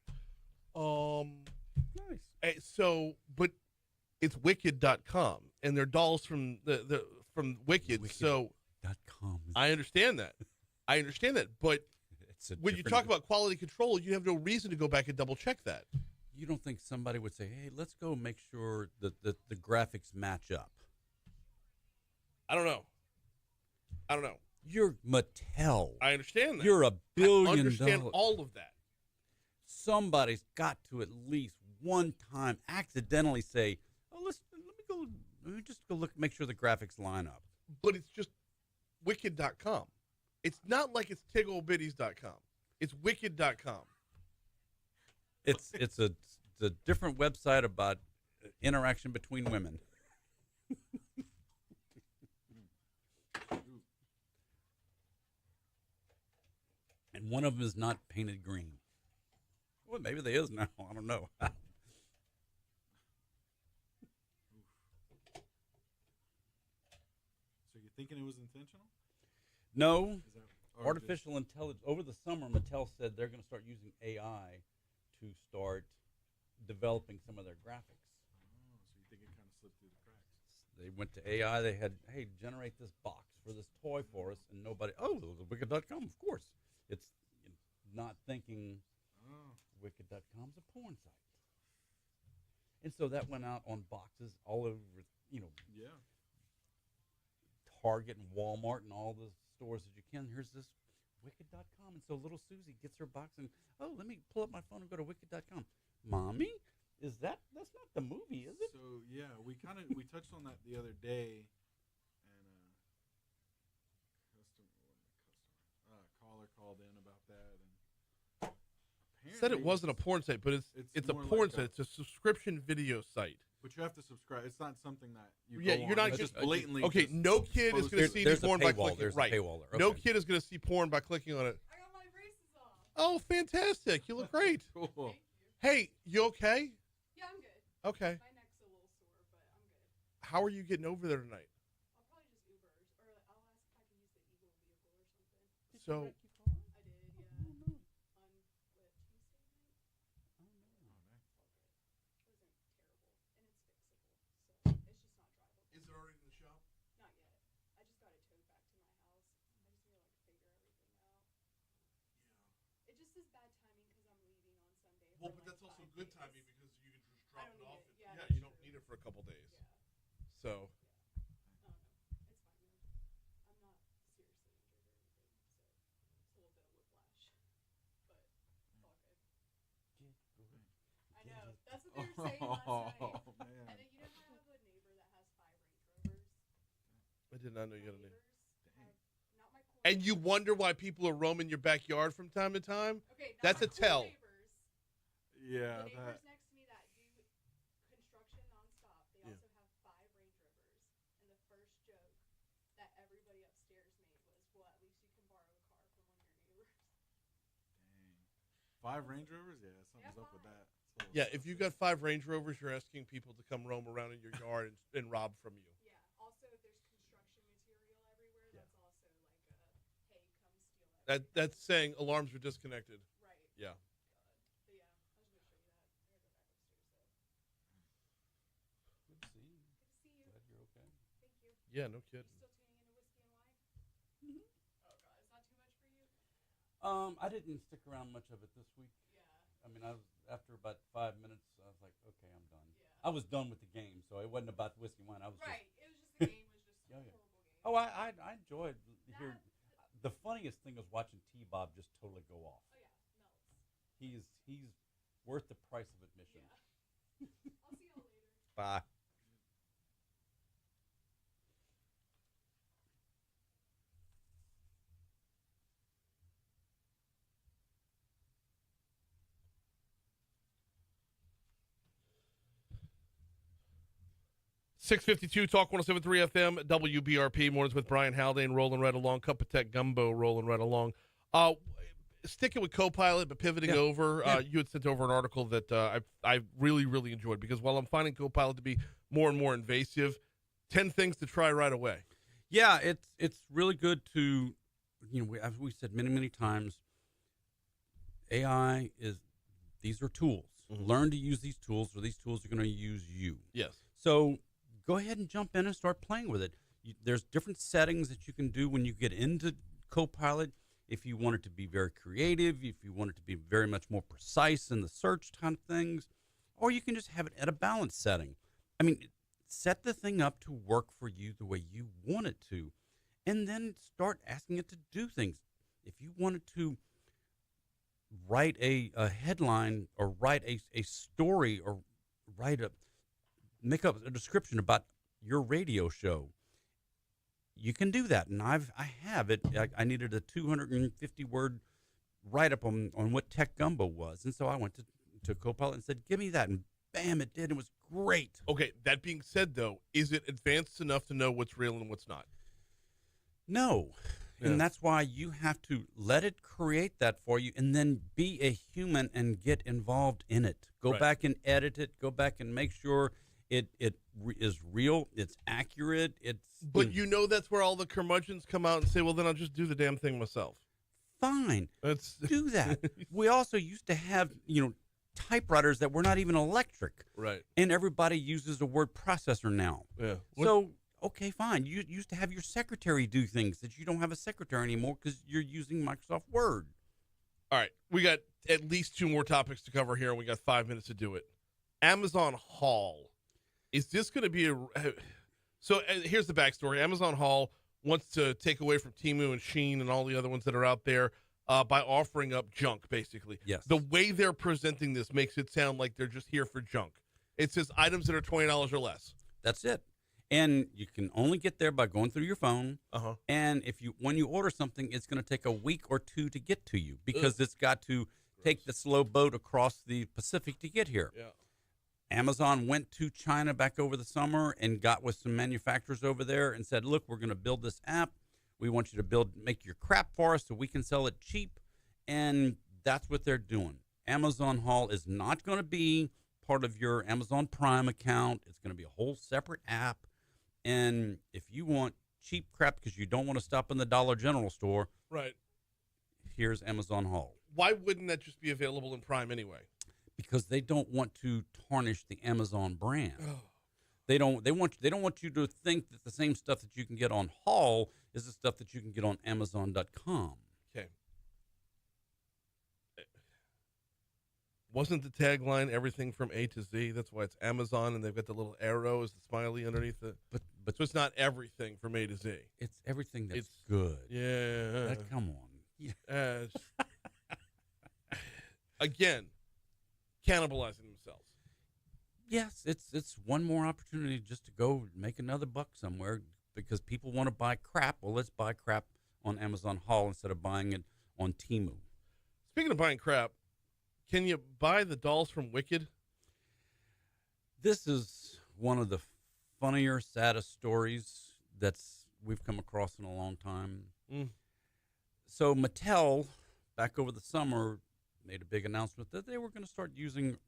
Nice. But it's wicked.com and they're dolls from from Wicked. So .com. I understand that. But It's a when you different- talk about quality control, you have no reason to go back and double check that. you don't think somebody would say, "Hey, let's go make sure that the graphics match up"? I don't know. You're Mattel. I understand that. You're $1 billion. I understand all of that. Somebody's got to at least one time accidentally say, "Oh, let me just go look, make sure the graphics line up." But it's just wicked.com. It's not like it's tigglebitties.com. It's wicked.com. It's a different website about interaction between women. And one of them is not painted green. Well, maybe they is now. I don't know. So you're thinking it was intentional? No. Is that or Artificial intelligence. Over the summer, Mattel said they're going to start using AI to start developing some of their graphics. so you think it kind of slipped through the cracks? They went to AI. They had, hey, generate this box for this toy for us, and nobody. Oh, the Wicked.com, of course. It's not thinking Wicked.com's a porn site, and so that went out on boxes all over. Yeah. Target and Walmart and all the stores that you can. Here's this Wicked.com, and so little Susie gets her box and let me pull up my phone and go to Wicked.com. Mommy, that's not the movie, is it? So yeah, we touched on that the other day, and caller called in about that, and Said it wasn't a porn site, but it's a more porn like site. It's a subscription video site. But you have to subscribe. It's not something that you. Yeah, go you're on. not It's just- just blatantly. Okay, just no kid is going to posted. see There's a porn by paywall. clicking. There's a Right. paywall there. No Okay. kid is going to see porn by clicking on it. I got my braces off. Oh, fantastic. You look great. Cool. Thank you. Hey, you okay? Yeah, I'm good. Okay. My neck's a little sore, but I'm good. How are you getting over there tonight? I'll probably just Ubers, or I'll ask if I can use the Eagle vehicle or something. So, I did, yeah. On what, Tuesday night? Oh, nice. It wasn't terrible, and it's fixable, so it's just not drivable. is it already in the shop? Not yet. I just got it towed back to my house. I just need to figure everything out. It just is bad timing because I'm leaving on Sunday. Well, for but that's also 5 good days. timing because you can just I drop don't it off. need it. and- Yeah, yeah, that's you don't true. need it for a couple days. Yeah. So, I don't know. It's fine though. I'm not seriously injured or anything, so it's a little bit of whiplash, but it's all good. I know. That's what they were saying last night. Oh And man. then you know how I have a neighbor that has 5 Range Rovers? I did not know you My had a name. neighbors have not my core And you neighbors. wonder why people are roaming your backyard from time to time? Okay, not That's my a core tell. Neighbors, Yeah. the neighbors That. next to me that do construction nonstop, they Yeah. also have 5 Range Rovers. And the first joke that everybody upstairs made was, well, at least you can borrow a car from one of your neighbors. Dang. 5 Range Rovers? Yeah, something's Yeah, up with 5. that. It's a little Yeah, if you got suspect. 5 Range Rovers, you're asking people to come roam around in your yard and rob from you. Yeah. Also, if there's construction material everywhere, Yeah. that's also like a, hey, come steal everything. That's saying alarms are disconnected. Right. Yeah. But yeah, I was going to show you that. I gotta go back upstairs though. Good to see you. Good to see you. Glad you're okay. Thank you. Yeah, no You kidding. still tuning into Whiskey and Wine? Mhm. Oh god, is that too much for you? I didn't stick around much of it this week. Yeah. I mean, I was after about 5 minutes, I was like, okay, I'm done. Yeah. I was done with the game, so it wasn't about whiskey and wine. I was Right. It was just the game was just Yeah, a yeah. horrible game. Oh, I enjoyed hearing. The funniest thing was watching T-Bob just totally go off. Oh yeah, melts. He's worth the price of admission. Yeah. I'll see y'all later. Bye. .652 Talk 107.3 FM WBRP mornings with Brian Haldane rolling right along. Cup of Tech Gumbo rolling right along. Sticking with Copilot but pivoting over. You had sent over an article that I really really enjoyed because while I'm finding Copilot to be more and more invasive, 10 things to try right away. Yeah, it's really good to, as we said many times, AI these are tools. Mhm. Learn to use these tools, or these tools are going to use you. Yes. So go ahead and jump in and start playing with it. There's different settings that you can do when you get into Copilot. If you want it to be very creative, if you want it to be very much more precise in the search kind of things, or you can just have it at a balanced setting. I mean, set the thing up to work for you the way you want it to, and then start asking it to do things. If you wanted to write a headline or write a story or make up a description about your radio show, you can do that. And I have it. I needed a 250 word write up on what Tech Gumbo was. And so I went to Copilot and said, give me that. And bam, it did. It was great. Okay, that being said, though, is it advanced enough to know what's real and what's not? No. Yeah. And that's why you have to let it create that for you and then be a human and get involved in it. Go Right. back and edit it. Go back and make sure it is real. It's accurate. But you know that's where all the curmudgeons come out and say, well, then I'll just do the damn thing myself. Fine. That's Do that. We also used to have, typewriters that were not even electric. right. And everybody uses a word processor now. Yeah. So, okay, fine. You used to have your secretary do things that you don't have a secretary anymore because you're using Microsoft Word. All right, we got at least 2 more topics to cover here, and we got 5 minutes to do it. Amazon Haul. Is this going to be So here's the backstory. Amazon Haul wants to take away from Temu and Shein and all the other ones that are out there by offering up junk, basically. Yes. The way they're presenting this makes it sound like they're just here for junk. It says items that are $20 or less. That's it. And you can only get there by going through your phone. Uh-huh. And when you order something, it's going to take a week or 2 to get to you because it's got to take the slow boat across the Pacific to get here. Yeah. Amazon went to China back over the summer and got with some manufacturers over there and said, look, we're going to build this app. We want you to make your crap for us so we can sell it cheap. And that's what they're doing. Amazon Haul is not going to be part of your Amazon Prime account. It's going to be a whole separate app. And if you want cheap crap because you don't want to stop in the Dollar General store, Right. here's Amazon Haul. Why wouldn't that just be available in Prime anyway? Because they don't want to tarnish the Amazon brand. They don't want you to think that the same stuff that you can get on Haul is the stuff that you can get on Amazon.com. Okay. Wasn't the tagline everything from A to Z? That's why it's Amazon, and they've got the little arrows, the smiley underneath it. But So it's not everything from A to Z. it's everything that's It's- good. Yeah. Come on. Again, cannibalizing themselves. Yes, it's one more opportunity just to go make another buck somewhere because people want to buy crap. Well, let's buy crap on Amazon Haul instead of buying it on Temu. Speaking of buying crap, can you buy the dolls from Wicked? This is one of the funnier, saddest stories we've come across in a long time. Mm. So Mattel, back over the summer, made a big announcement that they were going to start using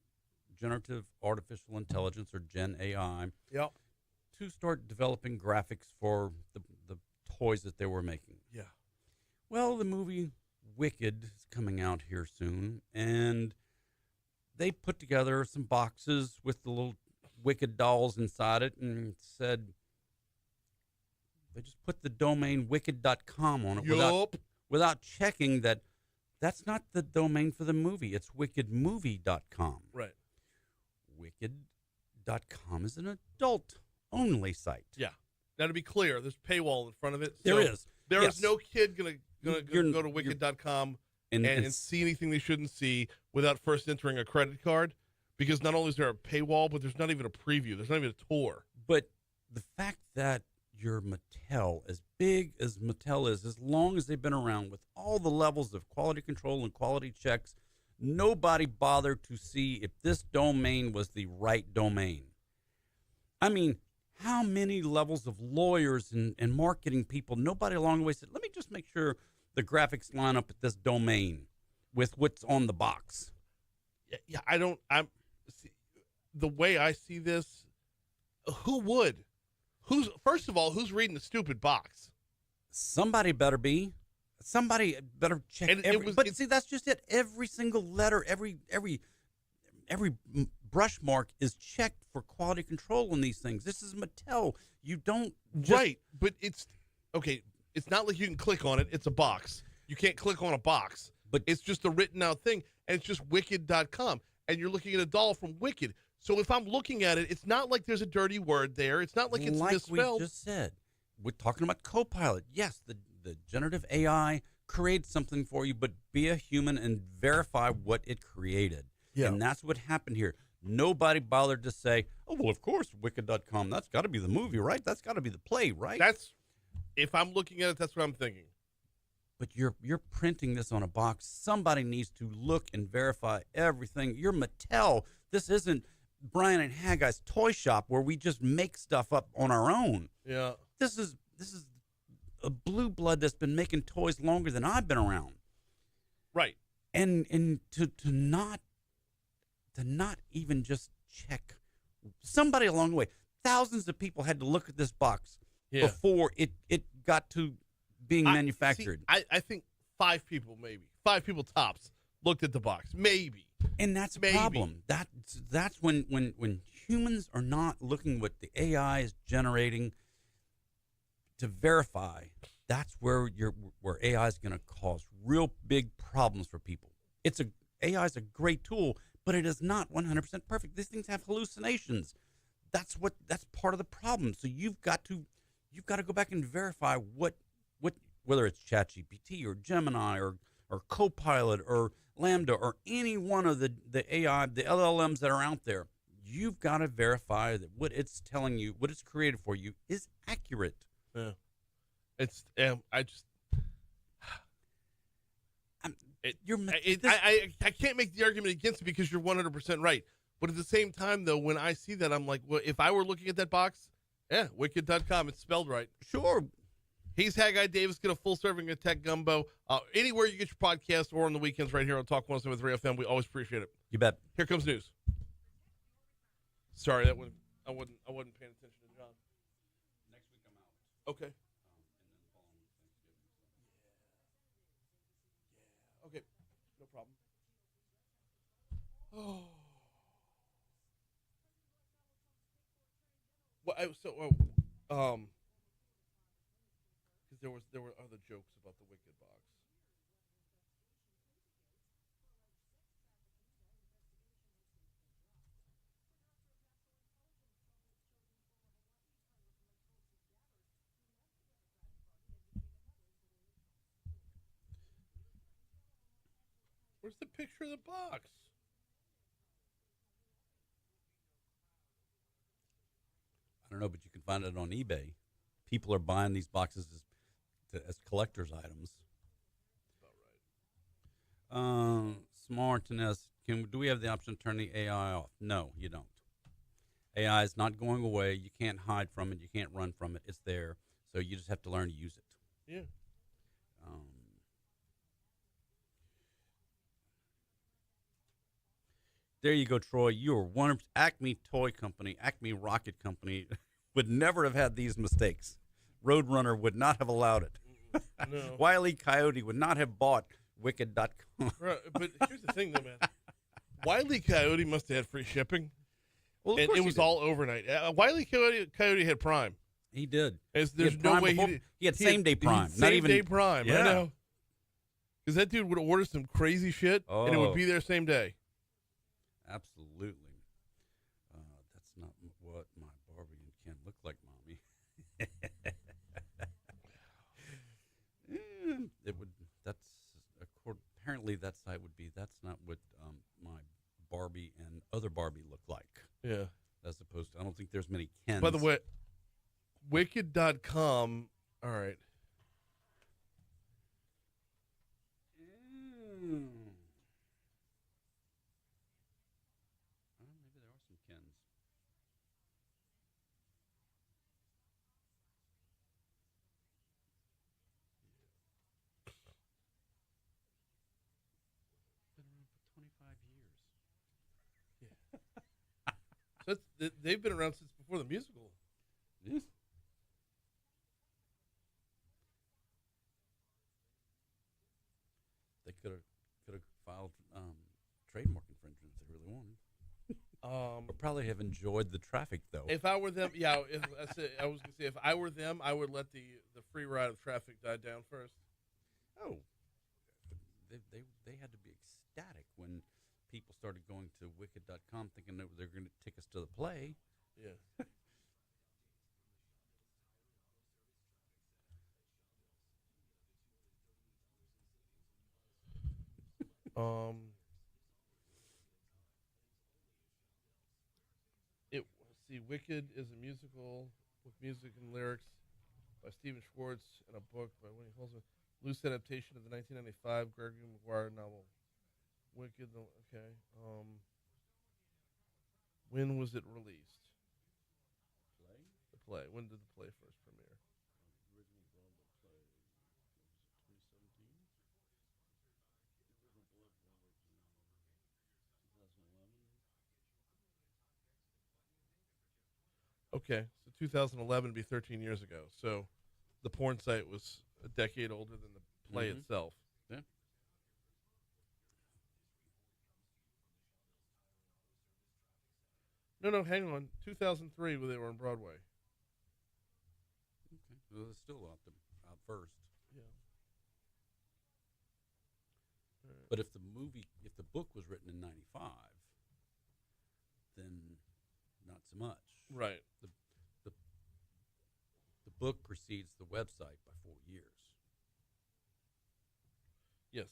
generative artificial intelligence, or Gen AI, Yep. to start developing graphics for the toys that they were making. Yeah. Well, the movie Wicked is coming out here soon, and they put together some boxes with the little Wicked dolls inside it and said they just put the domain wicked.com on it Yup. without checking that That's not the domain for the movie. It's wickedmovie.com. Right. Wicked.com is an adult-only site. Yeah. Now, to be clear, there's paywall in front of it. There is. There Yes. is no kid gonna You're- go to wicked.com And, and see anything they shouldn't see without first entering a credit card, because not only is there a paywall, but there's not even a preview. There's not even a tour. But the fact that your Mattel, as big as Mattel is, as long as they've been around with all the levels of quality control and quality checks, nobody bothered to see if this domain was the right domain. I mean, how many levels of lawyers and marketing people, nobody along the way said, let me just make sure the graphics line up at this domain with what's on the box. Yeah, the way I see this, who would? First of all, who's reading the stupid box? Somebody better be. Somebody better check. And see, that's just it. Every single letter, every brush mark is checked for quality control on these things. This is Mattel. You don't Right, but it's okay. It's not like you can click on it. It's a box. You can't click on a box. But it's just a written out thing, and it's just wicked.com. And you're looking at a doll from Wicked. So if I'm looking at it, it's not like there's a dirty word there. It's not like it's misspelled. We just said, we're talking about Copilot. Yes, the generative AI creates something for you, but be a human and verify what it created. Yeah. And that's what happened here. Nobody bothered to say, oh, well, of course, wicked.com, that's got to be the movie, right? That's got to be the play, right? If I'm looking at it, that's what I'm thinking. But you're printing this on a box. Somebody needs to look and verify everything. You're Mattel. This isn't Brian and Haggai's toy shop where we just make stuff up on our own. Yeah. This is a blue blood that's been making toys longer than I've been around. Right. And to not even just check somebody along the way. Thousands of people had to look at this box before it got to being manufactured. I think 5 people, maybe 5 people tops, looked at the box, maybe. And that's a problem. That's when humans are not looking what the AI is generating to verify. That's where AI is going to cause real big problems for people. AI is a great tool, but it is not 100% perfect. These things have hallucinations. That's part of the problem. So you've got to go back and verify what whether it's ChatGPT or Gemini or Copilot or Lambda or any one of the AI, the LLMs that are out there. You've got to verify that what it's telling you, what it's created for you, is accurate. Yeah. I can't make the argument against it because you're 100% right. But at the same time, though, when I see that, I'm like, well, if I were looking at that box, wicked.com, it's spelled right. Sure. He's Haggai Davis, get a full serving of Tech Gumbo. Anywhere you get your podcast or on the weekends right here on Talk 107.3 FM. We always appreciate it. You bet. Here comes news. Sorry, I wasn't paying attention to John. Next week I'm out. Okay. Okay, no problem. Oh. Well, because there were other jokes about the Wicked box. Where's the picture of the box? I don't know, but you can find it on eBay. People are buying these boxes as collector's items. About right. Smartness. Do we have the option to turn the AI off? No, you don't. AI is not going away. You can't hide from it. You can't run from it. It's there. So you just have to learn to use it. Yeah. There you go, Troy. You are one of Acme Toy Company, Acme Rocket Company would never have had these mistakes. Roadrunner would not have allowed it. No. Wile E. Coyote would not have bought Wicked.com. Right, but here's the thing, though, man. Wile E. Coyote must have had free shipping. Well, and it was all overnight. Wile E. Coyote had Prime. He did. There's no way he had same-day Prime. Same-day Prime, Yeah. I know. Because that dude would order some crazy shit, and it would be there same day. Absolutely. That's not what my Barbie and Ken look like, Mommy. It would. Apparently that site would be. That's not what my Barbie and other Barbie look like. Yeah. As opposed to, I don't think there's many Kens. By the way, Wicked.com. All right. Well, maybe there are some Kens. Been around for 25 years. So they've been around since before the musical. Yes. They could have filed trademark infringement if they really wanted. Would probably have enjoyed the traffic though. If I were them, yeah. I was gonna say if I were them, I would let the free ride of traffic die down first. Oh, they had to be ecstatic when people started going to Wicked.com thinking that they're going to take us to the play. Yeah. Let's see, Wicked is a musical with music and lyrics by Stephen Schwartz and a book by Winnie Holzman. Loose adaptation of the 1995 Gregory Maguire novel. Wicked, okay. When was it released? Play? The play. When did the play first premiere? Original Broadway play. Was it 2017? 2011? Okay, so 2011 would be 13 years ago. So the porn site was a decade older than the play itself. Yeah. No, hang on. 2003 when they were on Broadway. Okay. Well, it's still out first. Yeah. But if the book was written in 95, then not so much. Right. The book precedes the website by 4 years. Yes.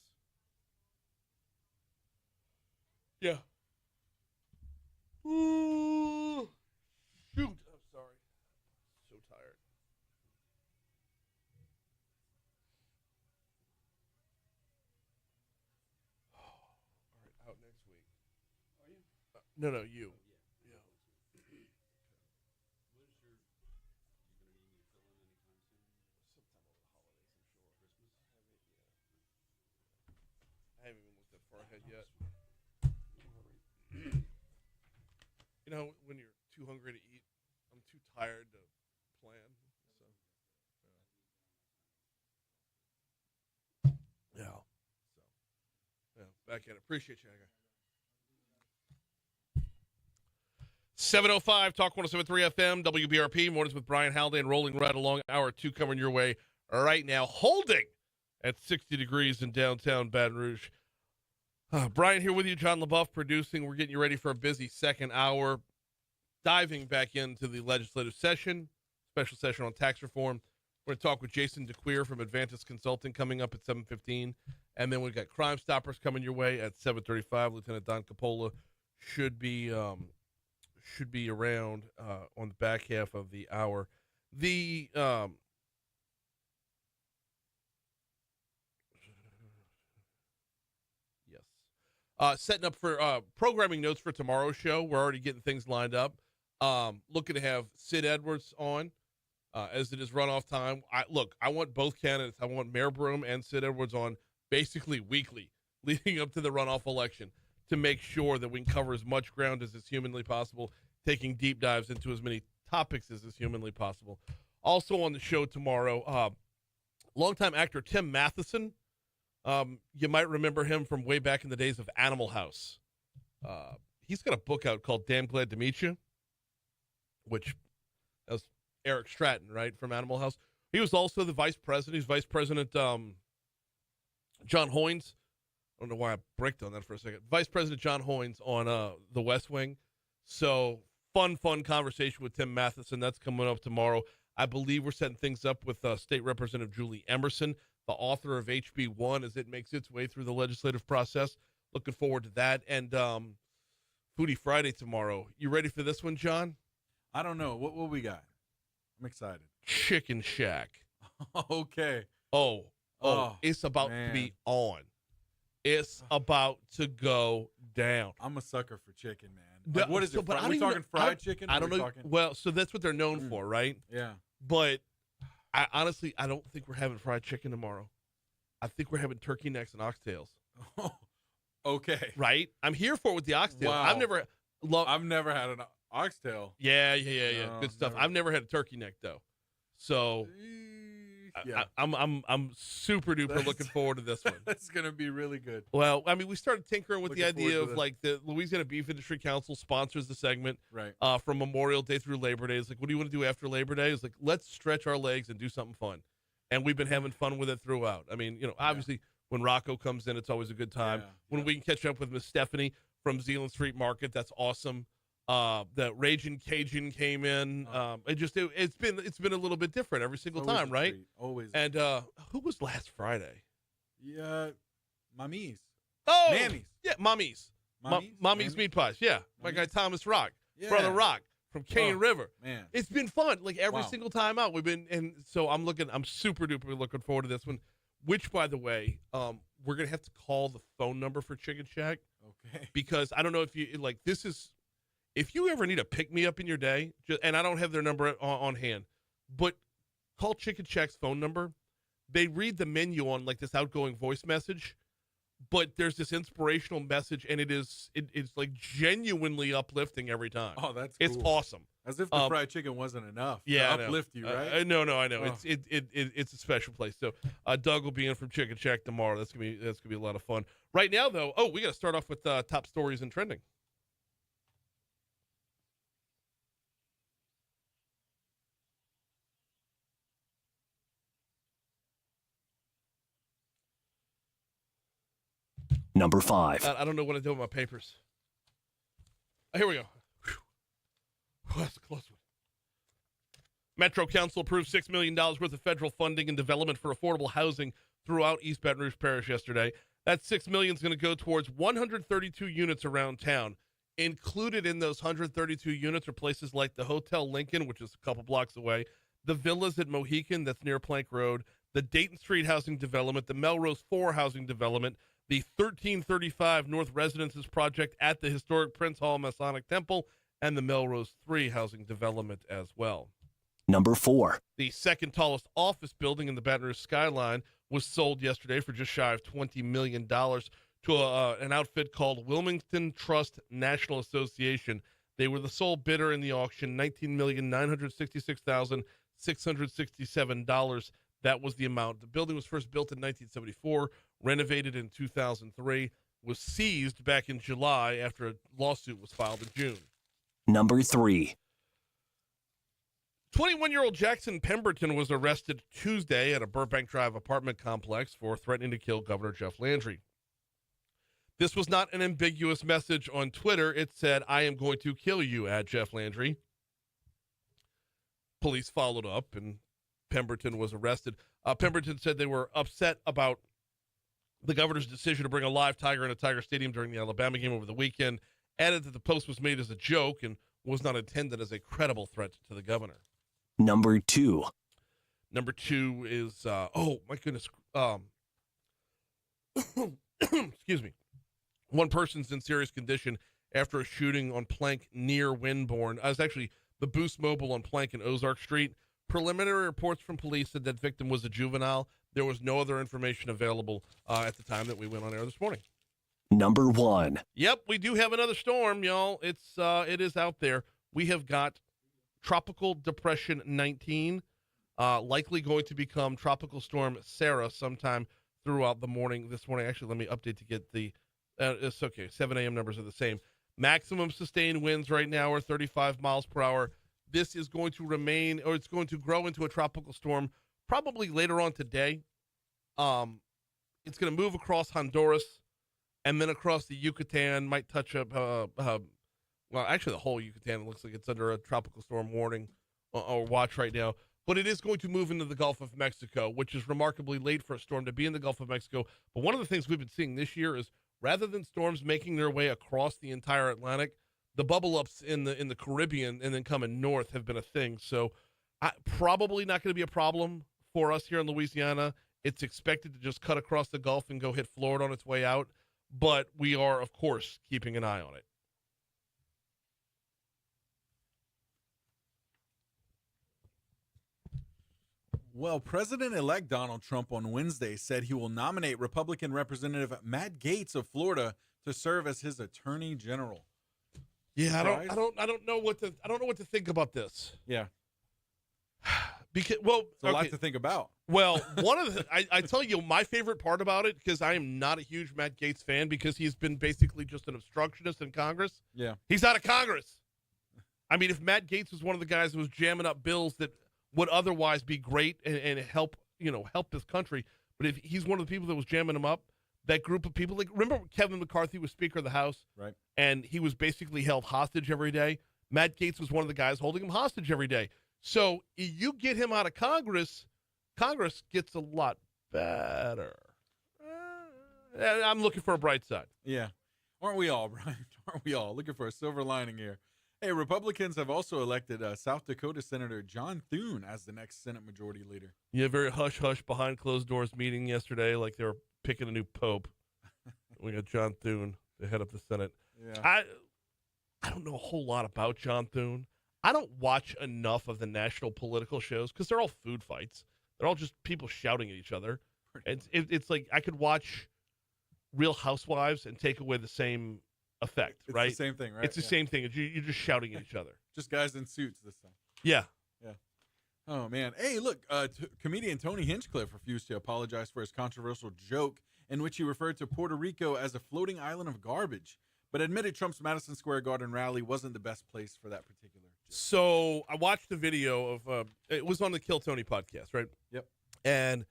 Yeah. Ooh. Shoot. I'm sorry. So tired. All right, out next week. Are you? No, you. Yeah. I haven't even looked that far ahead yet. You know, when you're too hungry to eat, I'm too tired to plan. So, yeah. So, back at it. Appreciate you, Haggai. 7:05 Talk 107.3 FM WBRP mornings with Brian Haldane rolling right along. Hour 2 coming your way right now. Holding at 60 degrees in downtown Baton Rouge. Brian here with you, John LaBeouf producing. We're getting you ready for a busy second hour. Diving back into the legislative session, special session on tax reform. We're going to talk with Jason DeCuir from Advantis Consulting coming up at 7:15. And then we've got Crimestoppers coming your way at 7:35. Lieutenant Don Coppola should be around on the back half of the hour. The setting up for programming notes for tomorrow's show. We're already getting things lined up. Looking to have Sid Edwards on as it is runoff time. I want both candidates. I want Mayor Broom and Sid Edwards on basically weekly leading up to the runoff election to make sure that we can cover as much ground as is humanly possible, taking deep dives into as many topics as is humanly possible. Also on the show tomorrow, longtime actor Tim Matheson. You might remember him from way back in the days of Animal House. He's got a book out called Damn Glad to Meet You, which was Eric Stratton, right, from Animal House. He was also the vice president. He's vice president John Hoynes. I don't know why I bricked on that for a second. Vice President John Hoynes on the West Wing. So fun conversation with Tim Matheson. That's coming up tomorrow. I believe we're setting things up with State Representative Julie Emerson, the author of HB 1, as it makes its way through the legislative process. Looking forward to that. And Foodie Friday tomorrow. You ready for this one, John? I don't know. What we got? I'm excited. Chicken Shack. Okay. Oh, it's about man. to be on. It's about to go down. I'm a sucker for chicken, man. Like, what is So, it? but I Are don't we even talking know- fried chicken? I don't know. Well, so that's what they're known for, right? Yeah. But I honestly don't think we're having fried chicken tomorrow. I think we're having turkey necks and oxtails. Okay. Right? I'm here for it with the oxtail. Wow. I've never had an oxtail. Yeah. No, Good stuff. never. I've never had a turkey neck though. So Yeah. I'm super duper looking forward to this one. That's gonna be really good. Well, I mean, we started tinkering with the Looking idea forward of to this. like the Louisiana Beef Industry Council sponsors the segment Right. from Memorial Day through Labor Day. It's like, what do you want to do after Labor Day? It's like, let's stretch our legs and do something fun. And we've been having fun with it throughout. I mean, obviously when Rocco comes in, it's always a good time. Yeah, When we can catch up with Miss Stephanie from Zealand Street Market, that's awesome. The Raging Cajun came in. It's been a little bit different every single Always time, a right? treat. Always. And who was last Friday? Yeah. Mommies. Oh, Mammies. Yeah, Mommy's. Mommy's Mammies? Meat Pies. Yeah, my guy Mommy's? Thomas Rock, Yeah. Brother Rock from Cane Oh. River. Man. It's been fun, like every Wow. single time out. And so I'm super duper looking forward to this one. Which, by the way, we're gonna have to call the phone number for Chicken Shack Okay. because I don't know if you like this is. If you ever need a pick me up in your day, and I don't have their number on hand, but call Chicken Shack's phone number. They read the menu on like this outgoing voice message, but there's this inspirational message, and it's like genuinely uplifting every time. Oh, that's It's cool. awesome. As if the fried chicken wasn't enough. Yeah, I To know. uplift you, right? No, I know. Oh. It's a special place. So Doug will be in from Chicken Shack tomorrow. That's gonna be a lot of fun. Right now, though, we got to start off with top stories and trending. Number 5. I don't know what I do with my papers. Here we go. Whew. That's a close one. Metro Council approved $6 million worth of federal funding and development for affordable housing throughout East Baton Rouge Parish yesterday. That $6 million is going to go towards 132 units around town. Included in those 132 units are places like the Hotel Lincoln, which is a couple blocks away, the Villas at Mohican, that's near Plank Road, the Dayton Street housing development, the Melrose 4 housing development, the 1335 North Residences project at the historic Prince Hall Masonic Temple, and the Melrose 3 housing development as well. Number 4. The second tallest office building in the Baton Rouge skyline was sold yesterday for just shy of $20 million to an outfit called Wilmington Trust National Association. They were the sole bidder in the auction, $19,966,667. That was the amount. The building was first built in 1974, renovated in 2003, was seized back in July after a lawsuit was filed in June. Number 3. 21-year-old Jackson Pemberton was arrested Tuesday at a Burbank Drive apartment complex for threatening to kill Governor Jeff Landry. This was not an ambiguous message on Twitter. It said, "I am going to kill you," at Jeff Landry. Police followed up, and Pemberton was arrested. Pemberton said they were upset about the governor's decision to bring a live tiger in a Tiger Stadium during the Alabama game over the weekend, added that the post was made as a joke and was not intended as a credible threat to the governor. Number 2. Number 2 is, oh, my goodness. Excuse me. One person's in serious condition after a shooting on Plank near Winborn. It's actually the Boost Mobile on Plank and Ozark Street. Preliminary reports from police said that victim was a juvenile. There was no other information available at the time that we went on air this morning. Number 1. Yep, we do have another storm, y'all. It is out there. We have got Tropical Depression 19, likely going to become Tropical Storm Sarah sometime throughout the morning this morning. Actually, let me update to get the, it's okay, 7 a.m. numbers are the same. Maximum sustained winds right now are 35 miles per hour. This is going to remain, or it's going to grow into a tropical storm probably later on today. It's going to move across Honduras and then across the Yucatan, might touch up, well, actually the whole Yucatan. It looks like it's under a tropical storm warning or watch right now. But it is going to move into the Gulf of Mexico, which is remarkably late for a storm to be in the Gulf of Mexico. But one of the things we've been seeing this year is rather than storms making their way across the entire Atlantic, the bubble ups in the Caribbean and then coming north have been a thing. So probably not going to be a problem for us here in Louisiana. It's expected to just cut across the Gulf and go hit Florida on its way out. But we are, of course, keeping an eye on it. Well, President-elect Donald Trump on Wednesday said he will nominate Republican Representative Matt Gaetz of Florida to serve as his Attorney General. Yeah, I don't know what to think about this. Yeah, because well, it's a lot to think about. Well, one of the I tell you my favorite part about it, because I am not a huge Matt Gaetz fan because he's been basically just an obstructionist in Congress. Yeah, he's out of Congress. I mean, if Matt Gaetz was one of the guys who was jamming up bills that would otherwise be great and help this country, but if he's one of the people that was jamming them up, that group of people, like, remember Kevin McCarthy was Speaker of the House, right? And he was basically held hostage every day. Matt Gaetz was one of the guys holding him hostage every day. So you get him out of Congress, Congress gets a lot better. I'm looking for a bright side. Yeah, aren't we all, Brian? Aren't we all looking for a silver lining here? Hey, Republicans have also elected South Dakota Senator John Thune as the next Senate Majority Leader. Yeah, very hush-hush behind closed doors meeting yesterday, like they were picking a new pope. We got John Thune to head up the Senate. Yeah. I don't know a whole lot about John Thune. I don't watch enough of the national political shows because they're all food fights. They're all just people shouting at each other. It's like I could watch Real Housewives and take away the same effect, right? It's the same thing, right? It's the same thing. You're just shouting at each other. Just guys in suits this time. Yeah. Yeah. Oh, man. Hey, look, comedian Tony Hinchcliffe refused to apologize for his controversial joke in which he referred to Puerto Rico as a floating island of garbage, but admitted Trump's Madison Square Garden rally wasn't the best place for that particular joke. So I watched the video of it was on the Kill Tony podcast, right? Yep. And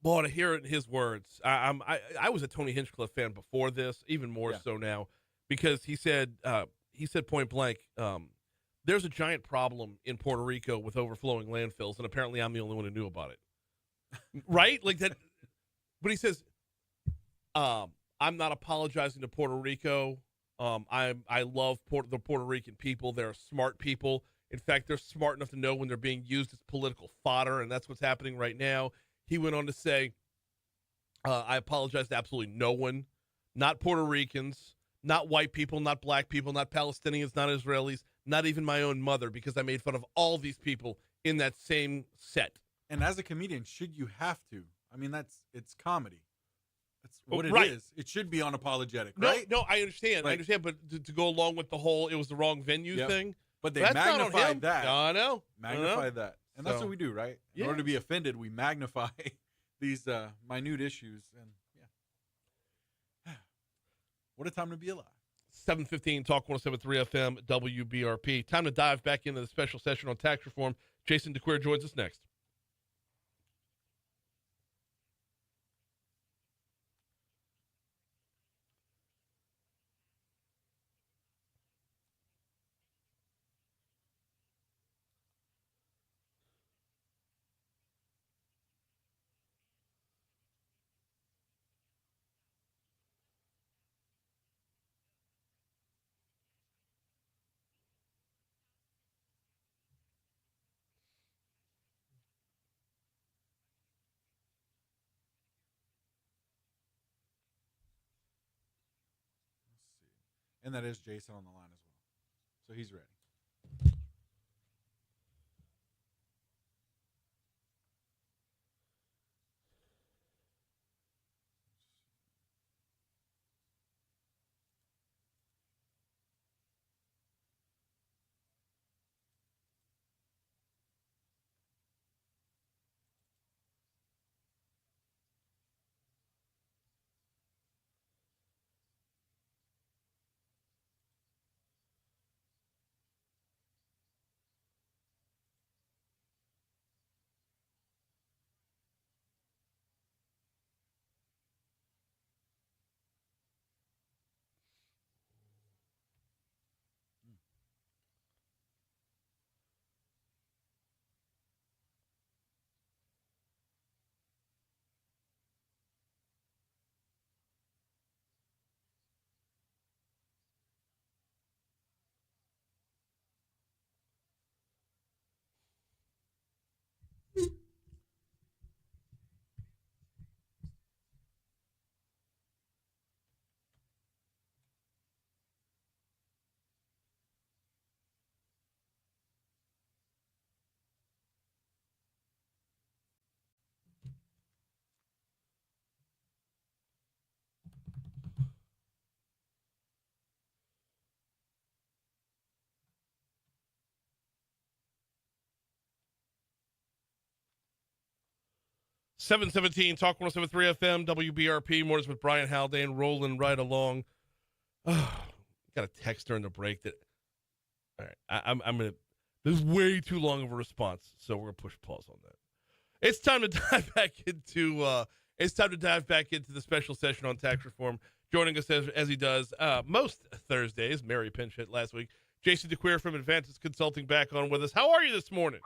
boy, to hear it in his words, I was a Tony Hinchcliffe fan before this, even more so now, because he said point blank, there's a giant problem in Puerto Rico with overflowing landfills, and apparently I'm the only one who knew about it. Right? Like that. But he says, I'm not apologizing to Puerto Rico. I love the Puerto Rican people. They're smart people. In fact, they're smart enough to know when they're being used as political fodder, and that's what's happening right now. He went on to say, I apologize to absolutely no one, not Puerto Ricans, not white people, not black people, not Palestinians, not Israelis, not even my own mother, because I made fun of all these people in that same set. And as a comedian, should you have to? I mean, it's comedy. That's what it right. is. It should be unapologetic, No, right? no, I understand. Like, I understand, but to go along with the whole it was the wrong venue thing. But they that's not on magnified him. that. I know. Magnify that. And that's So, what we do, right? In yeah. order to be offended, we magnify these minute issues. And yeah. What a time to be alive. 7:15 Talk 107.3 FM WBRP. Time to dive back into the special session on tax reform. Jason DeCuir joins us next. Let's see. And that is Jason on the line as well. So he's ready. 717 Talk 107.3 FM, WBRP. Mornings with Brian Haldane, rolling right along. Got a text during the break that. All right, I'm gonna. This is way too long of a response, so we're gonna push pause on that. It's time to dive back into. It's time to dive back into the special session on tax reform. Joining us as he does most Thursdays, Mary pinch hit last week. Jason DeCuir from Advantage Consulting back on with us. How are you this morning?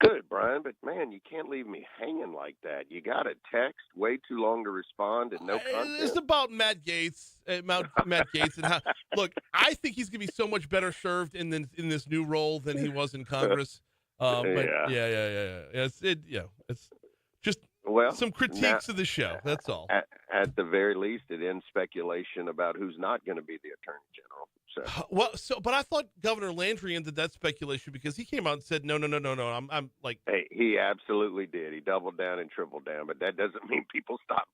Good, Brian, but man, you can't leave me hanging like that. You got a text way too long to respond and no content. It's about Matt Gaetz. Matt Gaetz and how. Look, I think he's gonna be so much better served in this new role than he was in Congress. But yeah. It's just some critiques of the show. That's all. At the very least, it ends speculation about who's not going to be the Attorney General. But I thought Governor Landry ended that speculation because he came out and said, no. I'm like, hey, he absolutely did. He doubled down and tripled down, but that doesn't mean people stop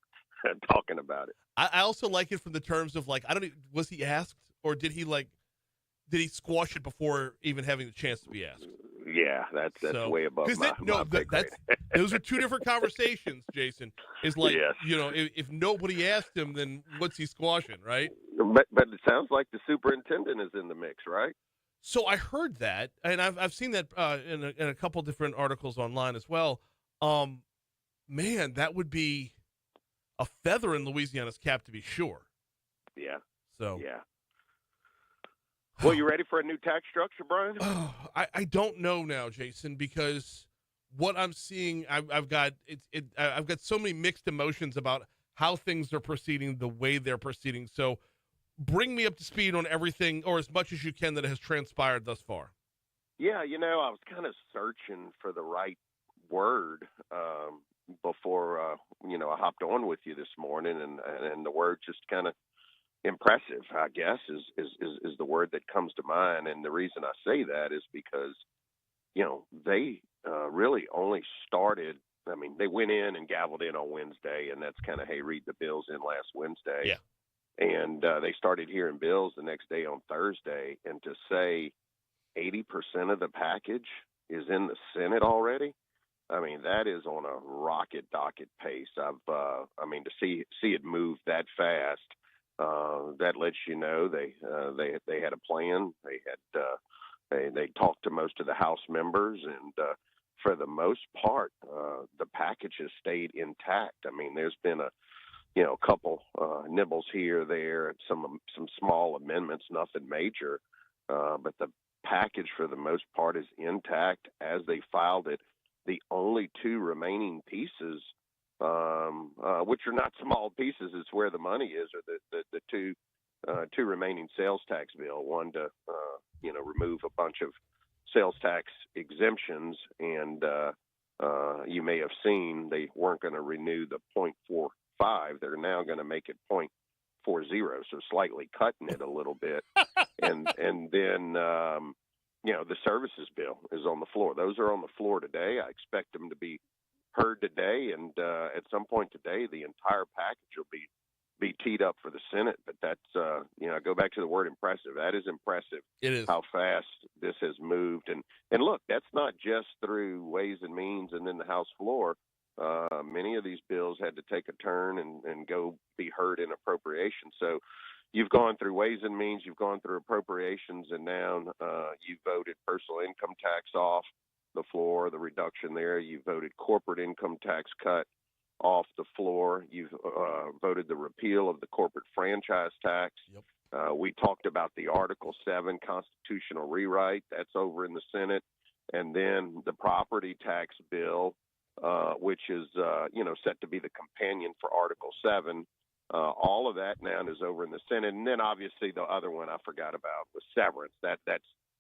talking about it. I also like it from the terms of like, was he asked or did he squash it before even having the chance to be asked? Yeah, that's way above my pay grade. Those are two different conversations, Jason. Is like, yes. If nobody asked him, then what's he squashing, right? But it sounds like the superintendent is in the mix, right? So I heard that, and I've seen that in a couple different articles online as well. Man, that would be a feather in Louisiana's cap to be sure. Yeah. So yeah. Well, you ready for a new tax structure, Brian? I don't know now, Jason, because what I'm seeing, I've got so many mixed emotions about how things are proceeding, the way they're proceeding. So bring me up to speed on everything, or as much as you can, that has transpired thus far. Yeah, I was kind of searching for the right word before I hopped on with you this morning, and the word just kind of impressive, I guess, is the word that comes to mind. And the reason I say that is because, they really only started. I mean, they went in and gavelled in on Wednesday, and that's kind of, hey, read the bills in last Wednesday. Yeah. And they started hearing bills the next day on Thursday. And to say 80% of the package is in the Senate already, I mean, that is on a rocket docket pace. To see it move that fast. That lets you know they had a plan. They talked to most of the House members, and for the most part, the package has stayed intact. I mean, there's been a couple nibbles here or there, some small amendments, nothing major, but the package for the most part is intact as they filed it. The only two remaining pieces, which are not small pieces, it's where the money is, or the two remaining sales tax bill. One to remove a bunch of sales tax exemptions, and you may have seen they weren't going to renew the 0.45. They're now going to make it 0.40, so slightly cutting it a little bit. and then the services bill is on the floor. Those are on the floor today. I expect them to be heard today, and at some point today, the entire package will be teed up for the Senate. But that's go back to the word impressive. That is impressive. It is how fast this has moved, and look, that's not just through Ways and Means and then the House floor. Many of these bills had to take a turn and go be heard in appropriations. So you've gone through Ways and Means, you've gone through appropriations, and now you voted personal income tax off the floor, the reduction there. You voted corporate income tax cut off the floor. You've voted the repeal of the corporate franchise tax. Yep. We talked about the Article 7 constitutional rewrite. That's over in the Senate. And then the property tax bill, which is, set to be the companion for Article 7. All of that now is over in the Senate. And then obviously the other one I forgot about was severance.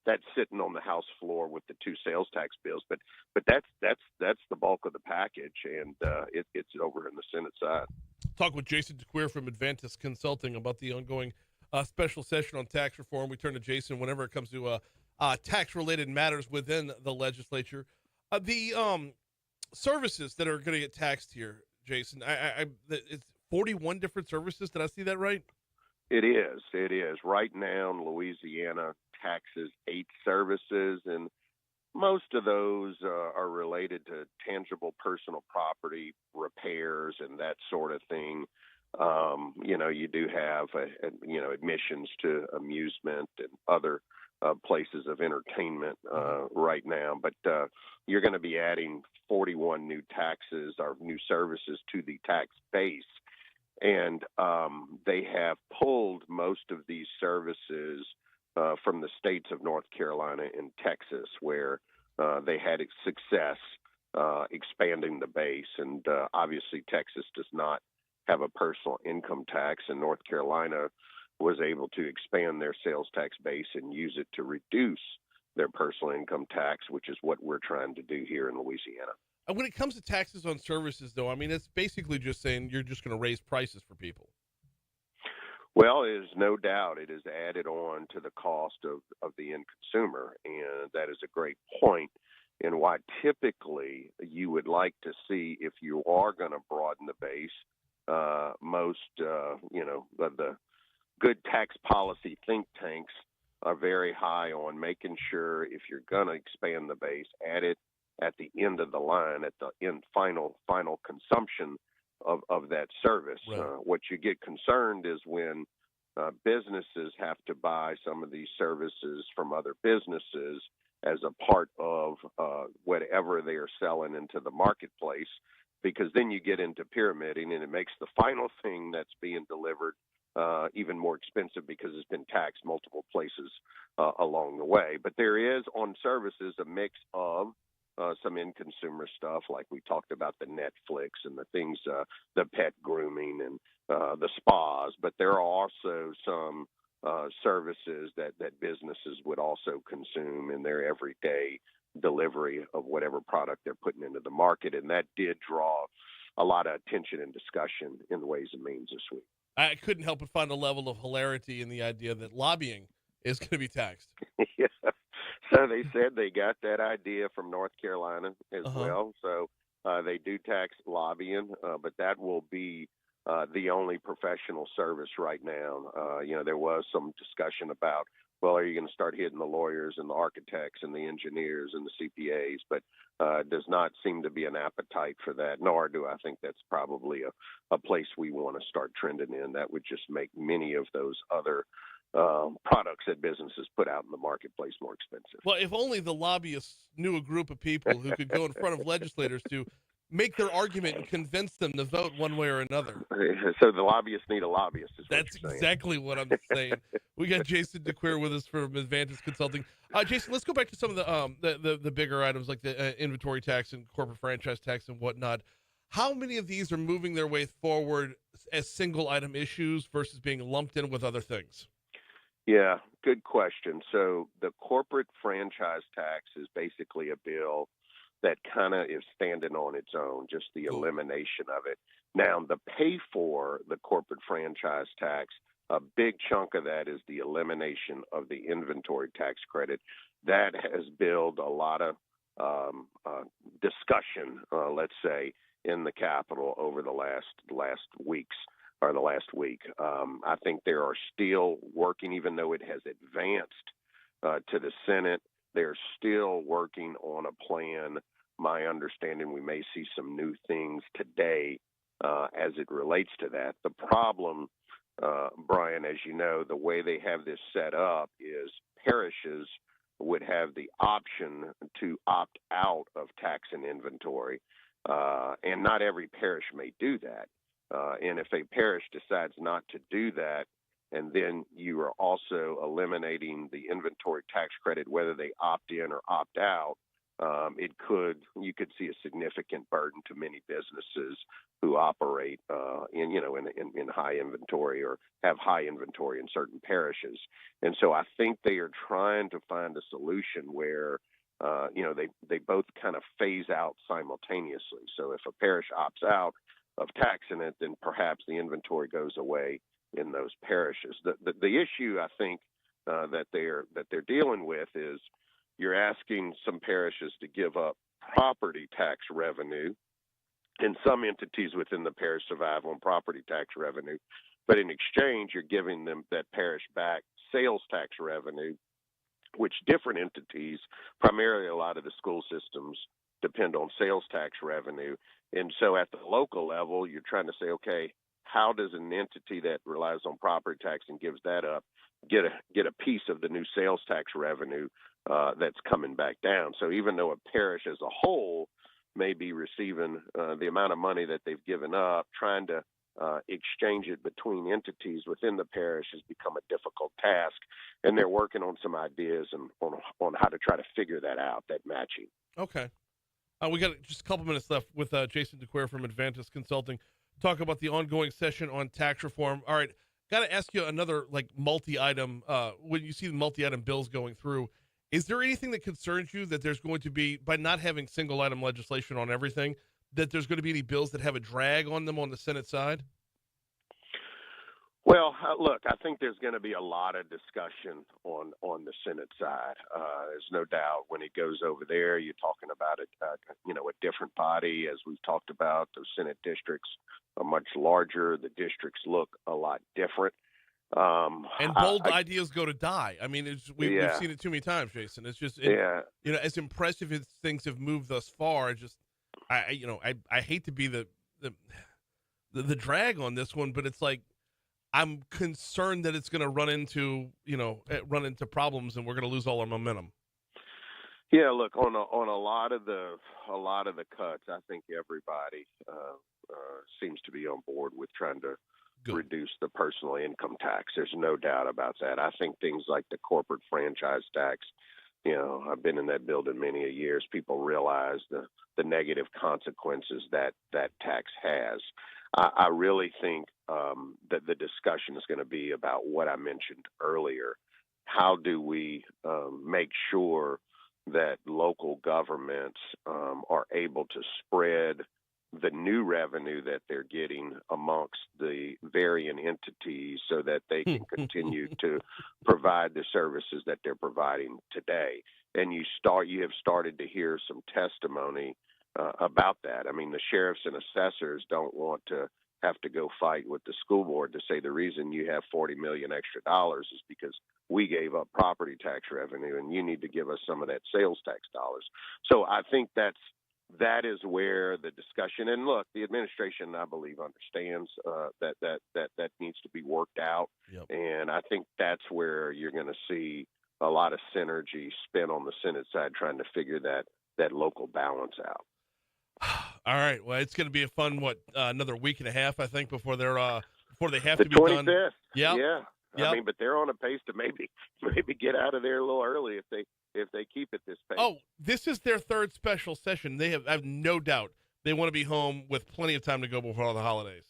That's sitting on the House floor with the two sales tax bills, but that's the bulk of the package, and it's over in the Senate side. Talk with Jason DeCuir from Advantage Consulting about the ongoing special session on tax reform. We turn to Jason whenever it comes to tax-related matters within the legislature. The services that are going to get taxed here, Jason, it's 41 different services. Did I see that right? It is. Right now, Louisiana taxes 8 services, and most of those are related to tangible personal property repairs and that sort of thing. You do have, admissions to amusement and other places of entertainment right now, but you're going to be adding 41 new taxes or new services to the tax base. And they have pulled most of these services from the states of North Carolina and Texas, where they had success expanding the base. And obviously, Texas does not have a personal income tax, and North Carolina was able to expand their sales tax base and use it to reduce their personal income tax, which is what we're trying to do here in Louisiana. And when it comes to taxes on services, though, I mean, it's basically just saying you're just going to raise prices for people. Well, it is no doubt it is added on to the cost of the end consumer, and that is a great point. And why typically you would like to see, if you are going to broaden the base, most, the good tax policy think tanks are very high on making sure if you're going to expand the base, add it at the end of the line, at the end final consumption of that service. Right. What you get concerned is when businesses have to buy some of these services from other businesses as a part of whatever they are selling into the marketplace, because then you get into pyramiding and it makes the final thing that's being delivered even more expensive because it's been taxed multiple places along the way. But there is on services a mix of some end consumer stuff, like we talked about the Netflix and the things, the pet grooming and the spas. But there are also some services that businesses would also consume in their everyday delivery of whatever product they're putting into the market. And that did draw a lot of attention and discussion in the Ways and Means this week. I couldn't help but find a level of hilarity in the idea that lobbying is going to be taxed. Yeah. So they said they got that idea from North Carolina as well. So they do tax lobbying, but that will be the only professional service right now. There was some discussion about, well, are you going to start hitting the lawyers and the architects and the engineers and the CPAs? But does not seem to be an appetite for that, nor do I think that's probably a place we want to start trending in. That would just make many of those other products that businesses put out in the marketplace more expensive. Well, if only the lobbyists knew a group of people who could go in front of legislators to make their argument and convince them to vote one way or another. So the lobbyists need a lobbyist. That's exactly what I'm saying. We got Jason DeCuir with us from Advantage Consulting. Jason, let's go back to some of the bigger items like the inventory tax and corporate franchise tax and whatnot. How many of these are moving their way forward as single item issues versus being lumped in with other things? Yeah, good question. So the corporate franchise tax is basically a bill that kind of is standing on its own, just the elimination of it. Now, the pay for the corporate franchise tax, a big chunk of that is the elimination of the inventory tax credit. That has built a lot of discussion, let's say, in the Capitol over the last weeks. Or the last week. I think they are still working, even though it has advanced to the Senate, they're still working on a plan. My understanding, we may see some new things today as it relates to that. The problem, Brian, as you know, the way they have this set up is parishes would have the option to opt out of tax and inventory, and not every parish may do that. And if a parish decides not to do that, and then you are also eliminating the inventory tax credit, whether they opt in or opt out, you could see a significant burden to many businesses who operate in high inventory or have high inventory in certain parishes. And so I think they are trying to find a solution where they both kind of phase out simultaneously. So if a parish opts out of taxing it, then perhaps the inventory goes away in those parishes. The issue I think that they're dealing with is you're asking some parishes to give up property tax revenue, and some entities within the parish survive on property tax revenue, but in exchange you're giving them that parish back sales tax revenue which different entities, primarily a lot of the school systems, depend on sales tax revenue. And so at the local level, you're trying to say, okay, how does an entity that relies on property tax and gives that up get a piece of the new sales tax revenue that's coming back down? So even though a parish as a whole may be receiving the amount of money that they've given up, trying to exchange it between entities within the parish has become a difficult task, and they're working on some ideas and on how to try to figure that out, that matching. Okay. We got just a couple minutes left with Jason DeCuir from Advantis Consulting. Talk about the ongoing session on tax reform. All right, got to ask you another multi-item. When you see the multi-item bills going through, is there anything that concerns you that there's going to be, by not having single-item legislation on everything, that there's going to be any bills that have a drag on them on the Senate side? Well, look, I think there's going to be a lot of discussion on the Senate side. There's no doubt when it goes over there, you're talking about a different body. As we've talked about, the Senate districts are much larger. The districts look a lot different. And bold ideas go to die. I mean, we've seen it too many times, Jason. It's just, as impressive as things have moved thus far, I hate to be the drag on this one, but it's like, I'm concerned that it's going to run into problems and we're going to lose all our momentum. Yeah, look, on a lot of the cuts, I think everybody seems to be on board with trying to reduce the personal income tax. There's no doubt about that. I think things like the corporate franchise tax, I've been in that building many a years. People realize the negative consequences that tax has. I really think that the discussion is going to be about what I mentioned earlier. How do we make sure that local governments are able to spread the new revenue that they're getting amongst the varying entities so that they can continue to provide the services that they're providing today? And you have started to hear some testimony about that. I mean, the sheriffs and assessors don't want to have to go fight with the school board to say the reason you have $40 million extra dollars is because we gave up property tax revenue and you need to give us some of that sales tax dollars. So I think that is where the discussion, and look, the administration, I believe, understands that needs to be worked out. Yep. And I think that's where you're going to see a lot of synergy spent on the Senate side trying to figure that local balance out. All right. Well, it's going to be a fun, another week and a half, I think, before they have the to be 25th. done. Yeah. Yep. I mean, but they're on a pace to maybe get out of there a little early if they keep it this pace. Oh, this is their third special session. I have no doubt they want to be home with plenty of time to go before the holidays.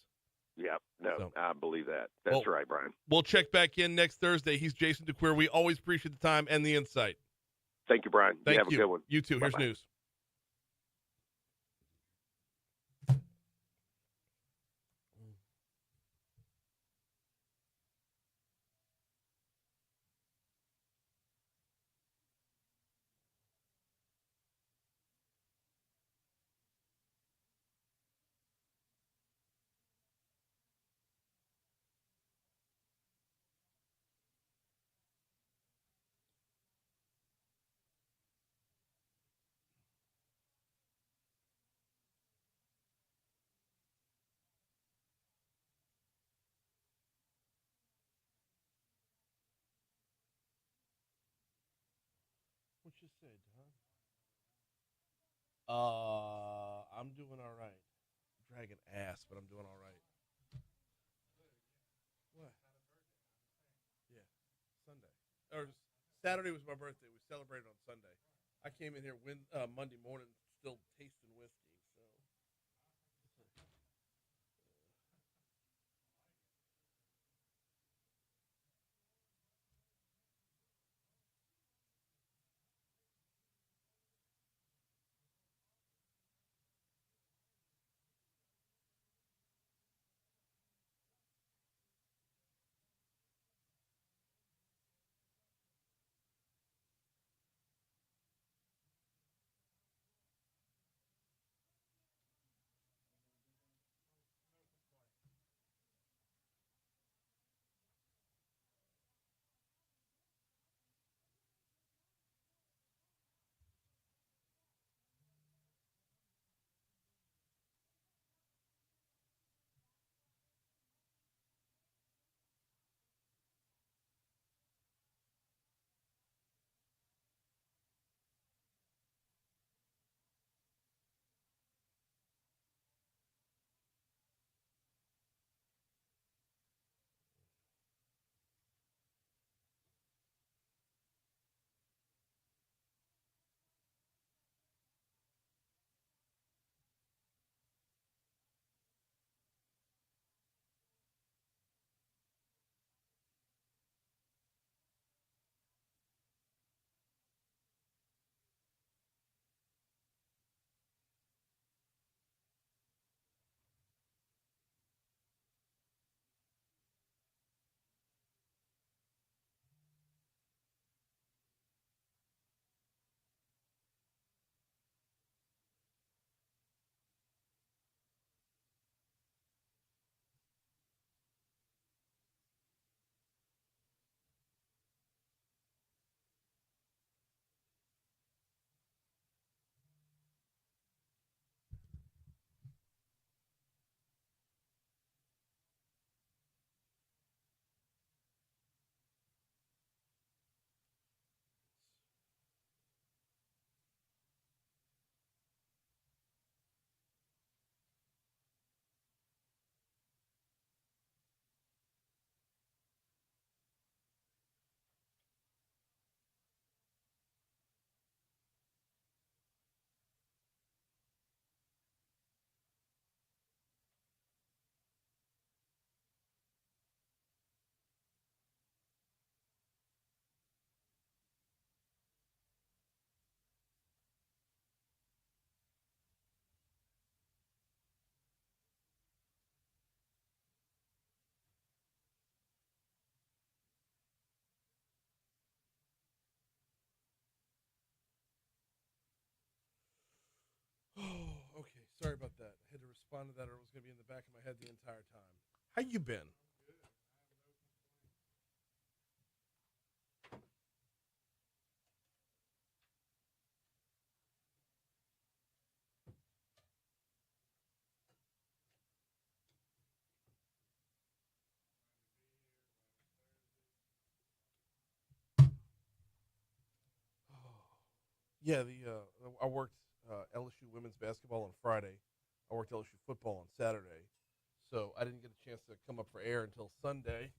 Yep. No, I believe that. That's right, Brian. We'll check back in next Thursday. He's Jason DeCuir. We always appreciate the time and the insight. Thank you, Brian. Thank you. Have a good one. You too. Bye-bye. Here's news. What you say, Don? I'm doing all right. Dragging ass, but I'm doing all right. What? Yeah, Sunday or Saturday was my birthday. We celebrated on Sunday. I came in here Monday morning, still tasting whiskey. So. respond to that, or it was going to be in the back of my head the entire time. How you been? Yeah, I worked LSU women's basketball on Friday. I worked LSU football on Saturday, so I didn't get a chance to come up for air until Sunday.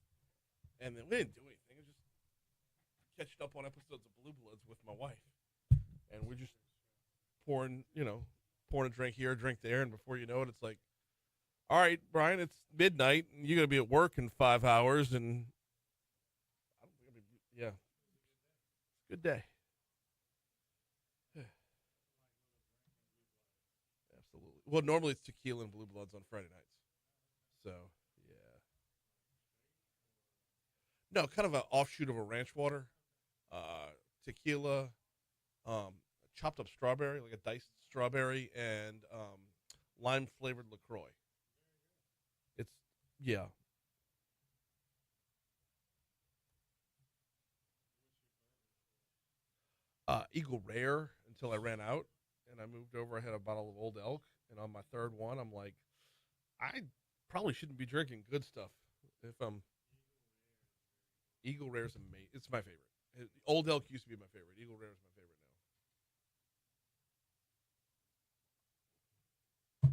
And then we didn't do anything. I just catched up on episodes of Blue Bloods with my wife, and we're just pouring a drink here, a drink there, and before you know it, it's like, all right, Brian, it's midnight, and you're gonna be at work in 5 hours, and yeah, it's a good day. Absolutely. Well, normally it's tequila and Blue Bloods on Friday nights. So, yeah. No, kind of an offshoot of a ranch water. Tequila, chopped up strawberry, like a diced strawberry, and lime flavored LaCroix. It's, yeah. Eagle Rare until I ran out, and I moved over. I had a bottle of Old Elk, and on my third one, I'm like, I probably shouldn't be drinking good stuff. If I'm Eagle Rare's amazing. It's my favorite. Old Elk used to be my favorite. Eagle Rare is my favorite now.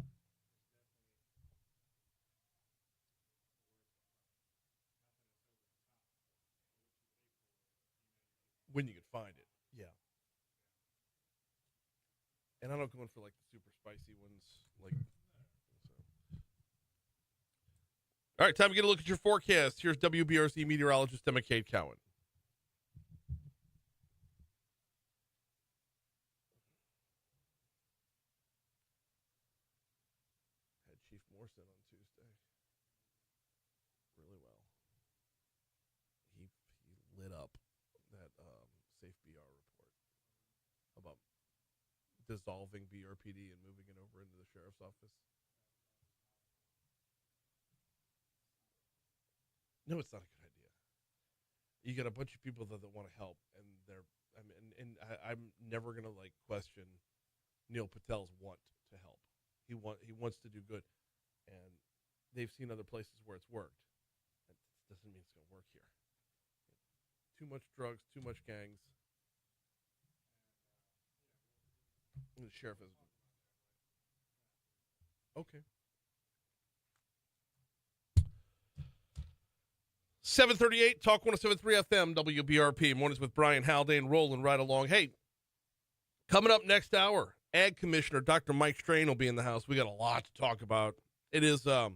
When you can find it, yeah. And I'm not going for like the super spicy ones, like. So. All right, time to get a look at your forecast. Here's WBRC meteorologist Emma Kate Cowan. Had Chief Morrison on Tuesday. Really well. He lit up that Safe BR report about dissolving BRPD and moving it over into the sheriff's office. No, it's not a good idea. You got a bunch of people that want to help, and I'm never gonna like question Neil Patel's want to help. He wants to do good, and they've seen other places where it's worked. That doesn't mean it's gonna work here. Too much drugs, too much gangs. And the sheriff is okay. 738 Talk 107.3 FM WBRP. Mornings with Brian Haldane rolling right along. Hey, coming up next hour, Ag Commissioner Dr. Mike Strain will be in the house. We got a lot to talk about. It is Dr.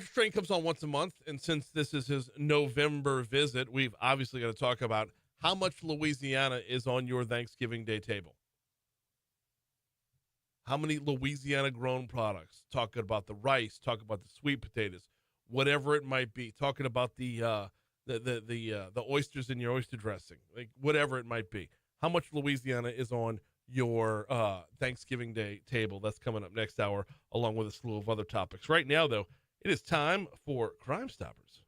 Strain comes on once a month, and since this is his November visit, we've obviously got to talk about how much Louisiana is on your Thanksgiving Day table. How many Louisiana-grown products? Talking about the rice, talking about the sweet potatoes, whatever it might be. Talking about the oysters in your oyster dressing, like whatever it might be. How much Louisiana is on your Thanksgiving Day table? That's coming up next hour, along with a slew of other topics. Right now, though, it is time for Crimestoppers.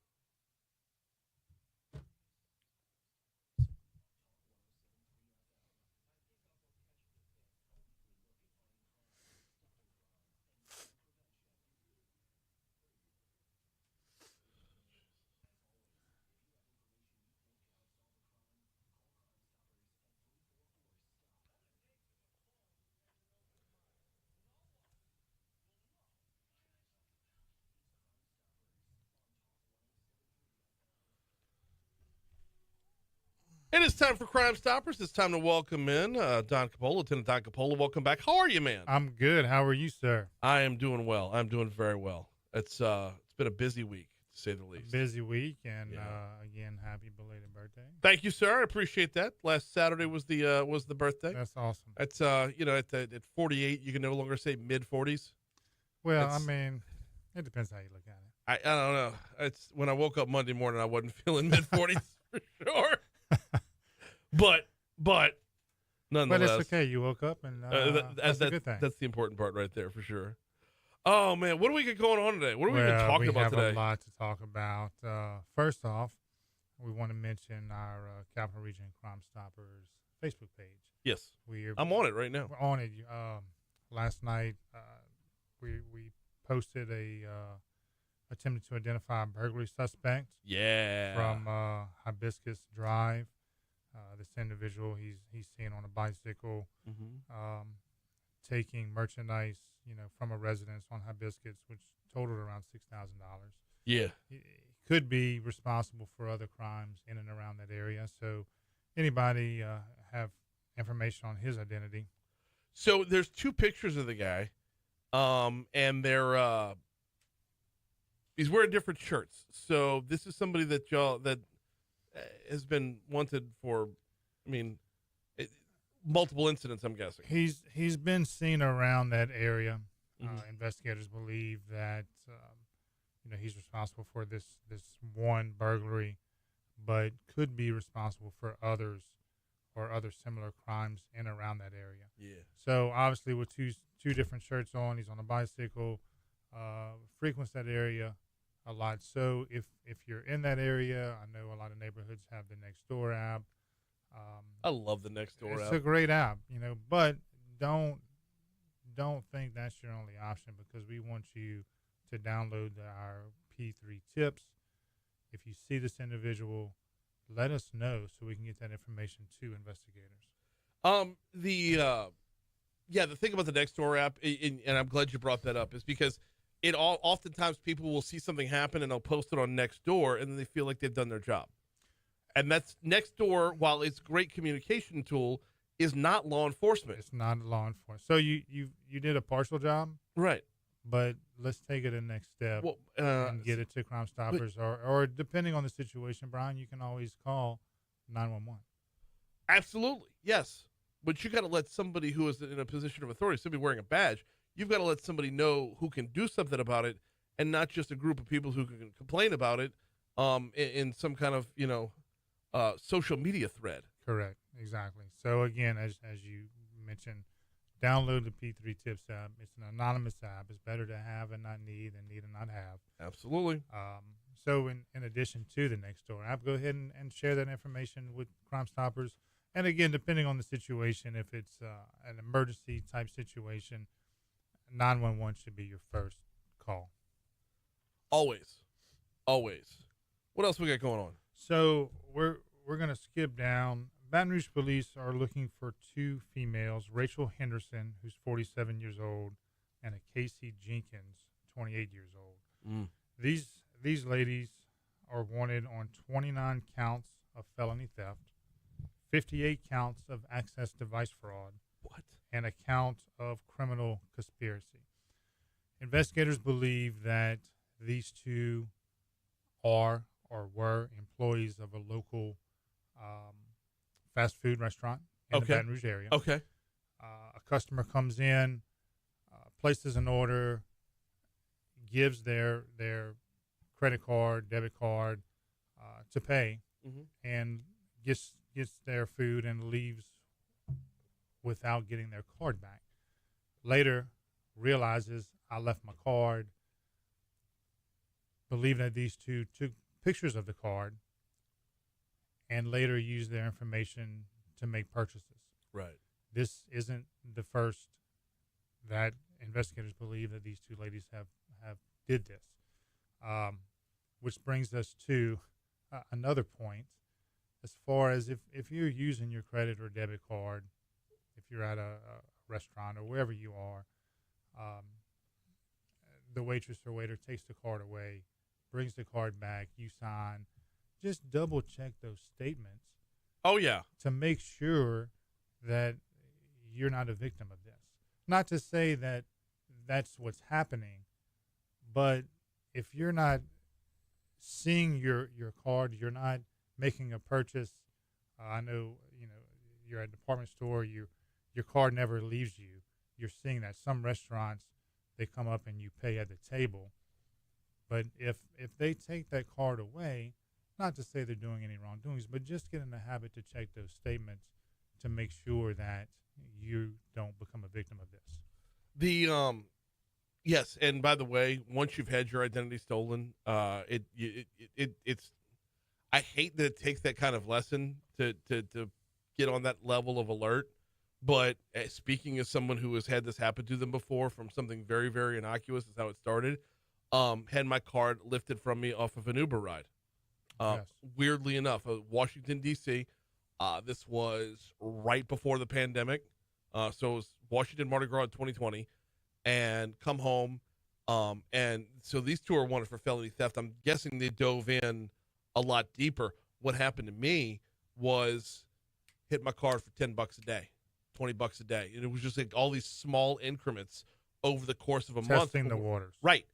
It is time for Crimestoppers. It's time to welcome in Don Capola, Lieutenant Don Capola. Welcome back. How are you, man? I'm good. How are you, sir? I am doing well. I'm doing very well. It's been a busy week, to say the least. Busy week, and Yeah. Again, happy belated birthday. Thank you, sir. I appreciate that. Last Saturday was the birthday. That's awesome. It's at 48, you can no longer say mid 40s. Well, it's- I mean, it depends how you look at it. I don't know. It's when I woke up Monday morning, I wasn't feeling mid 40s for sure. But Nonetheless, But it's okay. You woke up, and that's a good thing. That's the important part right there for sure. Oh man, what do we get going on today? What are we even talking about today? We have a lot to talk about. First off, we want to mention our Capital Region Crimestoppers Facebook page. Yes, We're I'm on it right now. We're on it. Last night, we posted a attempted to identify a burglary suspect. Yeah. From Hibiscus Drive. This individual, he's seen on a bicycle, taking merchandise, from a residence on Hibiscus, which totaled around $6,000. Yeah. He could be responsible for other crimes in and around that area. So, anybody have information on his identity? So there's two pictures of the guy, and they're he's wearing different shirts. So this is somebody that has been wanted for, multiple incidents, I'm guessing. He's been seen around that area. Investigators believe that he's responsible for this one burglary, but could be responsible for others or other similar crimes in and around that area. Yeah. So obviously with two different shirts on, he's on a bicycle, frequents that area a lot. So if you're in that area, I know a lot of neighborhoods have the Nextdoor app. I love the Nextdoor app. It's a great app, but don't think that's your only option, because we want you to download our P3 tips. If you see this individual, let us know so we can get that information to investigators. The thing about the Nextdoor app, and I'm glad you brought that up, is because oftentimes people will see something happen and they'll post it on Nextdoor and then they feel like they've done their job. And that's Nextdoor, while it's a great communication tool, is not law enforcement. It's not law enforcement. So you did a partial job, right? But let's take it the next step and get it to Crimestoppers, or depending on the situation, Brian, you can always call 911. Absolutely, yes. But you got to let somebody who is in a position of authority, somebody wearing a badge, you've got to let somebody know who can do something about it, and not just a group of people who can complain about it in some kind of social media thread. Correct. Exactly. So again, as you mentioned, download the P3 Tips app. It's an anonymous app. It's better to have and not need than need and not have. Absolutely. So in addition to the Nextdoor app, go ahead and share that information with Crimestoppers. And again, depending on the situation, if it's an emergency type situation, 911 should be your first call. Always. What else we got going on? So we're going to skip down. Baton Rouge police are looking for two females, Rachel Henderson, who's 47 years old, and a Casey Jenkins, 28 years old. These ladies are wanted on 29 counts of felony theft, 58 counts of access device fraud, and a count of criminal conspiracy. Investigators believe that these two are or were employees of a local fast food restaurant in the Baton Rouge area. Okay. A customer comes in, places an order, gives their credit card, debit card to pay, and gets their food and leaves without getting their card back. Later, realizes, I left my card. Believe that these two took pictures of the card and later use their information to make purchases. Right. This isn't the first that investigators believe that these two ladies have did this, which brings us to another point. As far as if you're using your credit or debit card, if you're at a restaurant or wherever you are, the waitress or waiter takes the card away, brings the card back, you sign. Just double check those statements. Oh, yeah. To make sure that you're not a victim of this. Not to say that that's what's happening, but if you're not seeing your card, you're not making a purchase. I know, you're at a department store, your card never leaves you. You're seeing that some restaurants, they come up and you pay at the table. But if they take that card away, not to say they're doing any wrongdoings, but just get in the habit to check those statements to make sure that you don't become a victim of this. The yes, and by the way, once you've had your identity stolen, it's I hate that it takes that kind of lesson to get on that level of alert. But speaking as someone who has had this happen to them before from something very, very innocuous, is how it started. Had my card lifted from me off of an Uber ride. Yes. Weirdly enough, Washington, D.C. This was right before the pandemic. So it was Washington Mardi Gras in 2020. And come home. And so these two are wanted for felony theft. I'm guessing they dove in a lot deeper. What happened to me was hit my card for $10 a day, $20 a day. And it was just like all these small increments over the course of a month. Testing the waters. Right.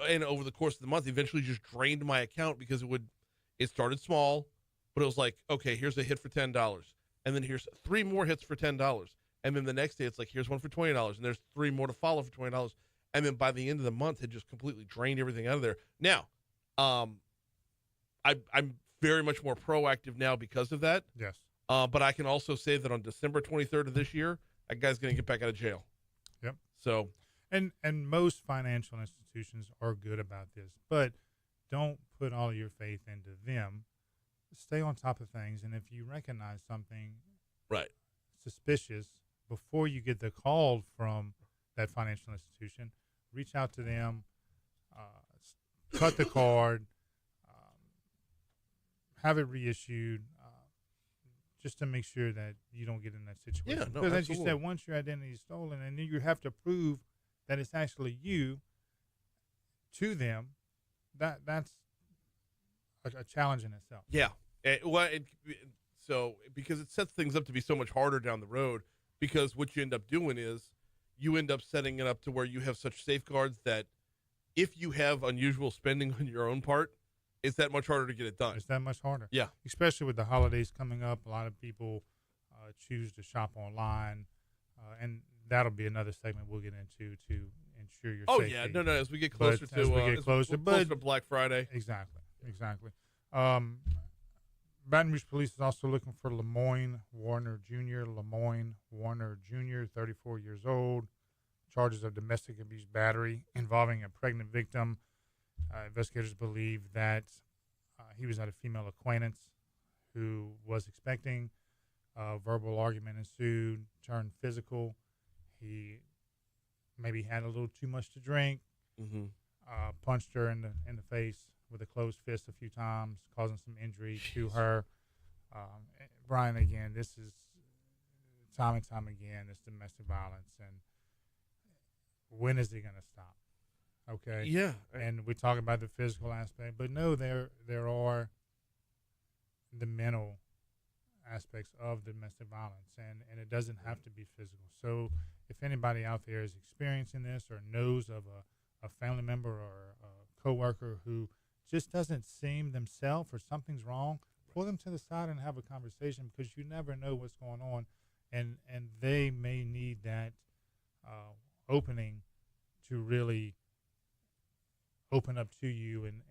And over the course of the month, eventually just drained my account because it started small, but it was like, okay, here's a hit for $10. And then here's 3 more hits for $10. And then the next day it's like, here's one for $20. And there's 3 more to follow for $20. And then by the end of the month, it just completely drained everything out of there. Now, I'm very much more proactive now because of that. Yes. But I can also say that on December 23rd of this year, that guy's going to get back out of jail. Yep. So, and most financial institutions are good about this, but don't put all your faith into them. Stay on top of things, and if you recognize something right, suspicious before you get the call from that financial institution, reach out to them, cut the card, have it reissued, just to make sure that you don't get in that situation. Yeah, no, because as absolutely. you said, once your identity is stolen, and then you have to prove that it's actually you to them, that's a challenge in itself. Yeah. So because it sets things up to be so much harder down the road, because what you end up doing is you end up setting it up to where you have such safeguards that if you have unusual spending on your own part, it's that much harder to get it done. It's that much harder. Yeah. Especially with the holidays coming up, a lot of people choose to shop online, and that'll be another segment we'll get into to ensure your safety. Yeah, no. As we get closer closer to Black Friday, exactly. Baton Rouge Police is also looking for Lemoyne Warner Jr. 34 years old. Charges of domestic abuse battery involving a pregnant victim. Investigators believe that he was at a female acquaintance who was expecting. Verbal argument ensued, turned physical. He maybe had a little too much to drink. mm-hmm. Punched her in the face with a closed fist a few times, causing some injury to her. Brian, again, this is time and time again, this domestic violence, and when is it going to stop? Okay. Yeah. And we talk about the physical aspect, but no, there are the mental aspects of domestic violence, and it doesn't have to be physical. So if anybody out there is experiencing this or knows of a family member or a coworker who just doesn't seem themselves or something's wrong, pull them to the side and have a conversation, because you never know what's going on, and they may need that opening to really open up to you and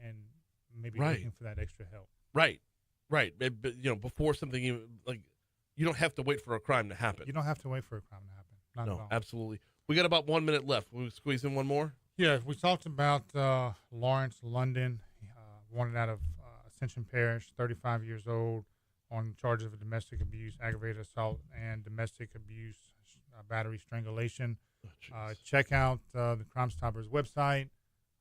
maybe looking for that extra help. Right. But, before something even, like, you don't have to wait for a crime to happen. You don't have to wait for a crime to happen. Not at all. Absolutely. We got about 1 minute left. Will we squeeze in one more? Yeah, we talked about Lawrence London, wanted out of Ascension Parish, 35 years old, on charges of domestic abuse, aggravated assault, and domestic abuse, battery strangulation. Check out the Crimestoppers website,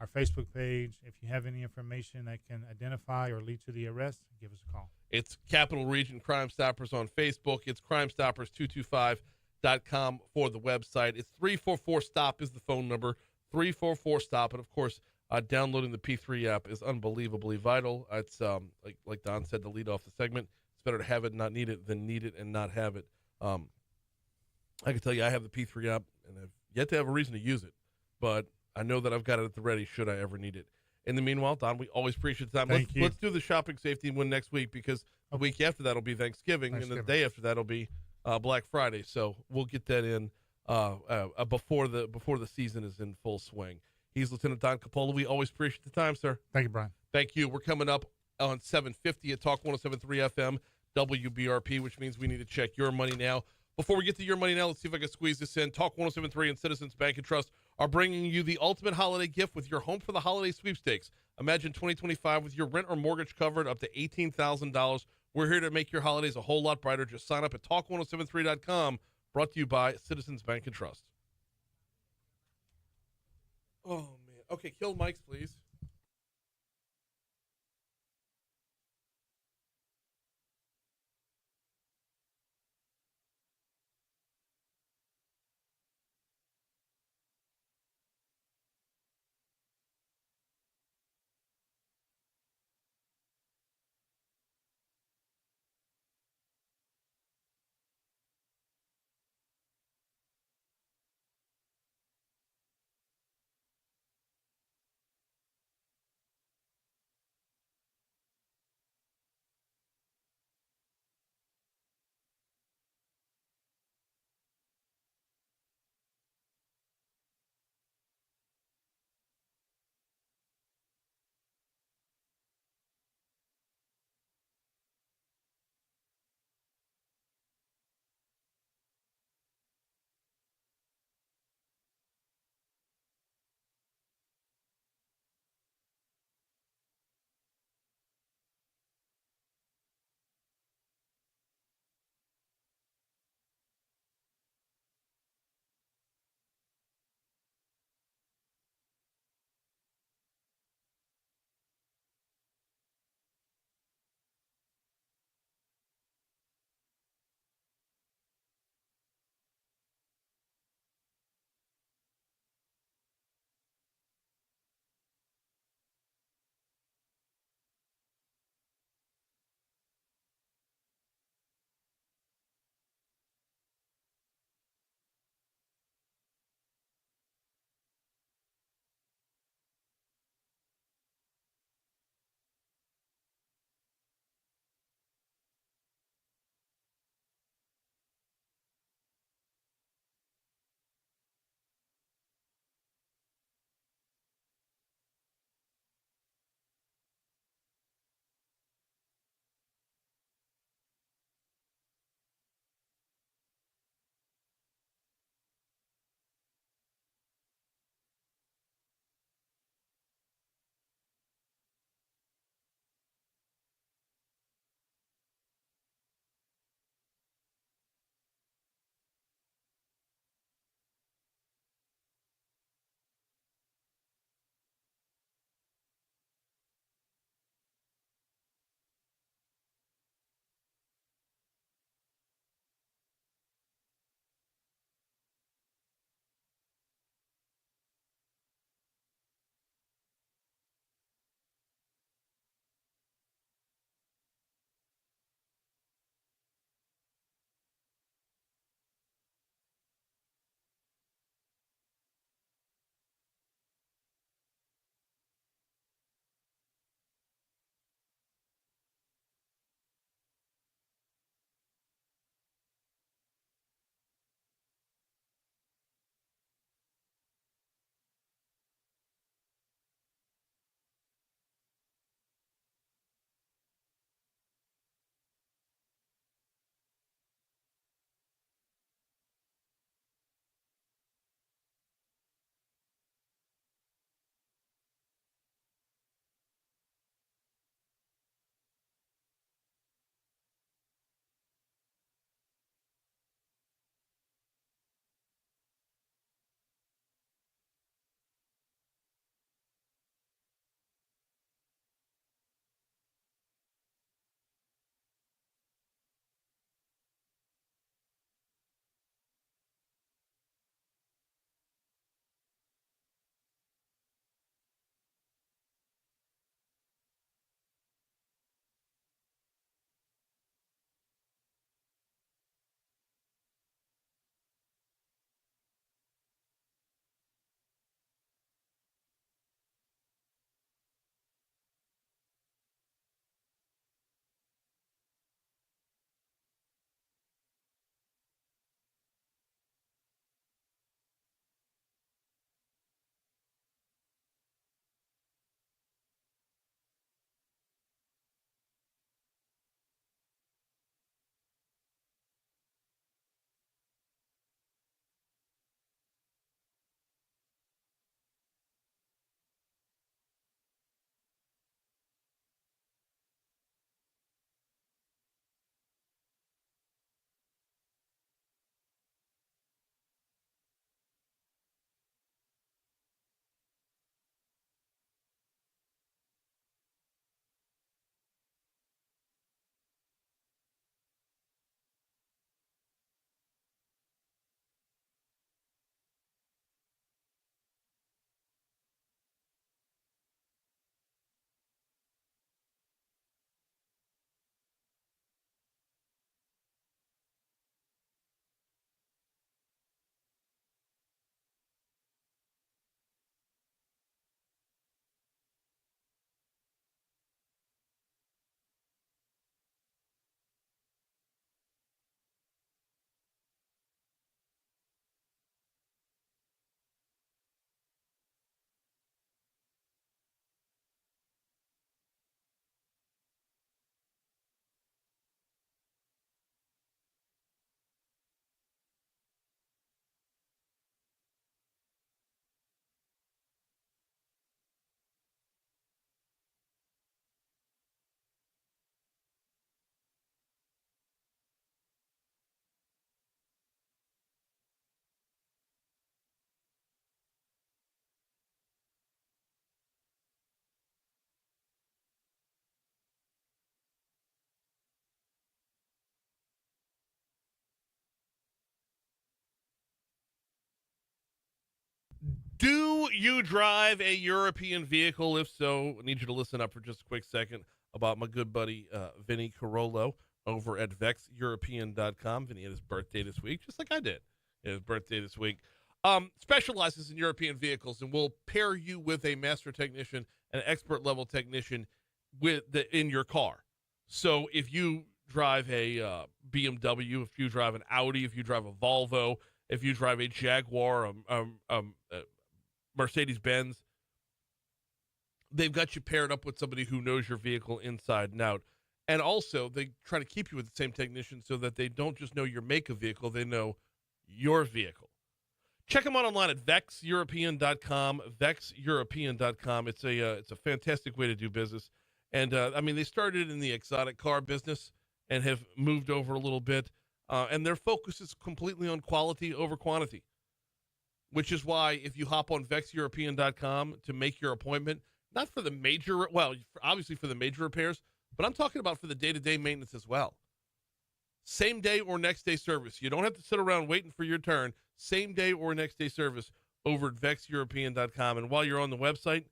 our Facebook page. If you have any information that can identify or lead to the arrest, give us a call. It's Capital Region Crime Stoppers on Facebook. It's crimestoppers225.com for the website. It's 344-STOP is the phone number, 344-STOP. And, of course, downloading the P3 app is unbelievably vital. It's, like Don said to lead off the segment, it's better to have it and not need it than need it and not have it. I can tell you I have the P3 app, and I've yet to have a reason to use it. But I know that I've got it at the ready should I ever need it. In the meanwhile, Don, we always appreciate the time. Let's do the shopping safety win next week, because the week after that will be Thanksgiving, and the day after that will be Black Friday. So we'll get that in before the season is in full swing. He's Lieutenant Don Capola. We always appreciate the time, sir. Thank you, Brian. Thank you. We're coming up on 750 at Talk 107.3 FM. WBRP, which means we need to check your money now. Before we get to your money now, let's see if I can squeeze this in. Talk 1073 and Citizens Bank and Trust are bringing you the ultimate holiday gift with your Home for the Holiday sweepstakes. Imagine 2025 with your rent or mortgage covered up to $18,000. We're here to make your holidays a whole lot brighter. Just sign up at talk1073.com. Brought to you by Citizens Bank and Trust. Oh, man. Okay, kill mics, please. Do you drive a European vehicle? If so, I need you to listen up for just a quick second about my good buddy Vinny Carollo over at VexEuropean.com. Vinny had his birthday this week, just like I did. He had his birthday this week. Specializes in European vehicles and will pair you with a master technician, an expert level technician in your car. So if you drive a BMW, if you drive an Audi, if you drive a Volvo, if you drive a Jaguar, Mercedes-Benz, they've got you paired up with somebody who knows your vehicle inside and out. And also, they try to keep you with the same technician so that they don't just know your make of vehicle, they know your vehicle. Check them out online at VexEuropean.com, VexEuropean.com. It's a fantastic way to do business. And, they started in the exotic car business and have moved over a little bit. And their focus is completely on quality over quantity, which is why if you hop on VexEuropean.com to make your appointment, not for the major, obviously for the major repairs, but I'm talking about for the day-to-day maintenance as well. Same day or next day service. You don't have to sit around waiting for your turn. Same day or next day service over at VexEuropean.com. And while you're on the website,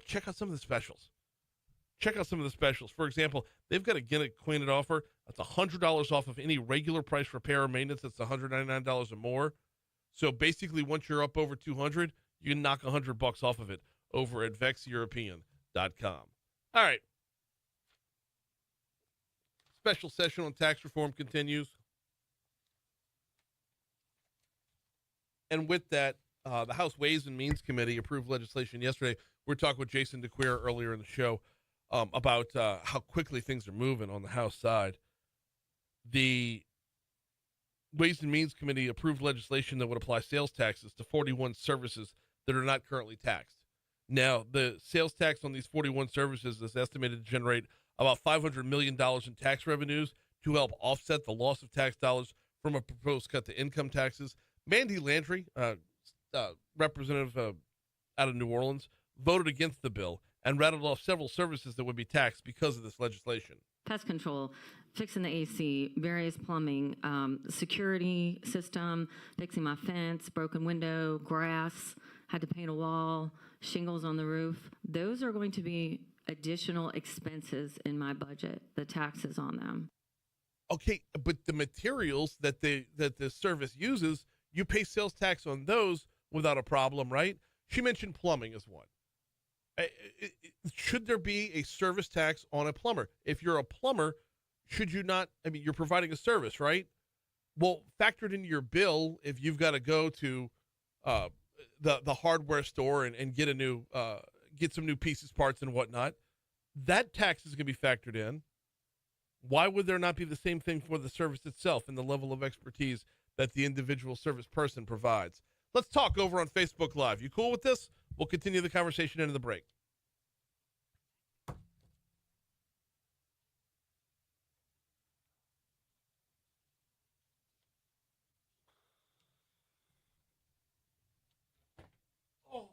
check out some of the specials. For example, they've got a get acquainted offer. That's $100 off of any regular price repair or maintenance. That's $199 or more. So basically, once you're up over $200, you can knock $100 off of it over at VexEuropean.com. All right. Special session on tax reform continues. And with that, the House Ways and Means Committee approved legislation yesterday. We were talking with Jason DeCuir earlier in the show about how quickly things are moving on the House side. The Ways and Means Committee approved legislation that would apply sales taxes to 41 services that are not currently taxed. Now, the sales tax on these 41 services is estimated to generate about $500 million in tax revenues to help offset the loss of tax dollars from a proposed cut to income taxes. Mandy Landry, representative out of New Orleans, voted against the bill and rattled off several services that would be taxed because of this legislation. Pest control, fixing the AC, various plumbing, security system, fixing my fence, broken window, grass, had to paint a wall, shingles on the roof. Those are going to be additional expenses in my budget, the taxes on them. Okay, but the materials that the service uses, you pay sales tax on those without a problem, right? She mentioned plumbing as one. Should there be a service tax on a plumber? If you're a plumber, should you not? I mean, you're providing a service, right? Well, factored into your bill, if you've got to go to the hardware store and get get some new pieces, parts, and whatnot, that tax is going to be factored in. Why would there not be the same thing for the service itself and the level of expertise that the individual service person provides? Let's talk over on Facebook Live. You cool with this? We'll continue the conversation into the break. Oh.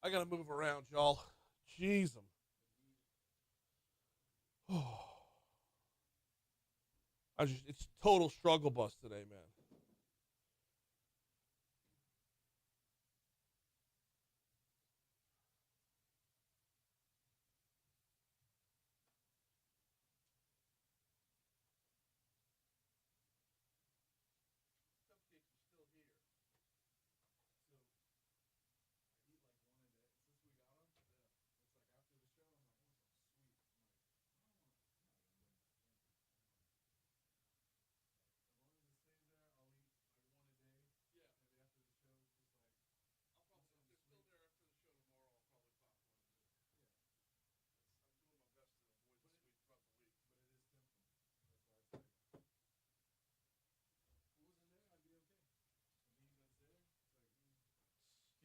I got to move around, y'all. Jeez. Oh. It's total struggle bus today, man.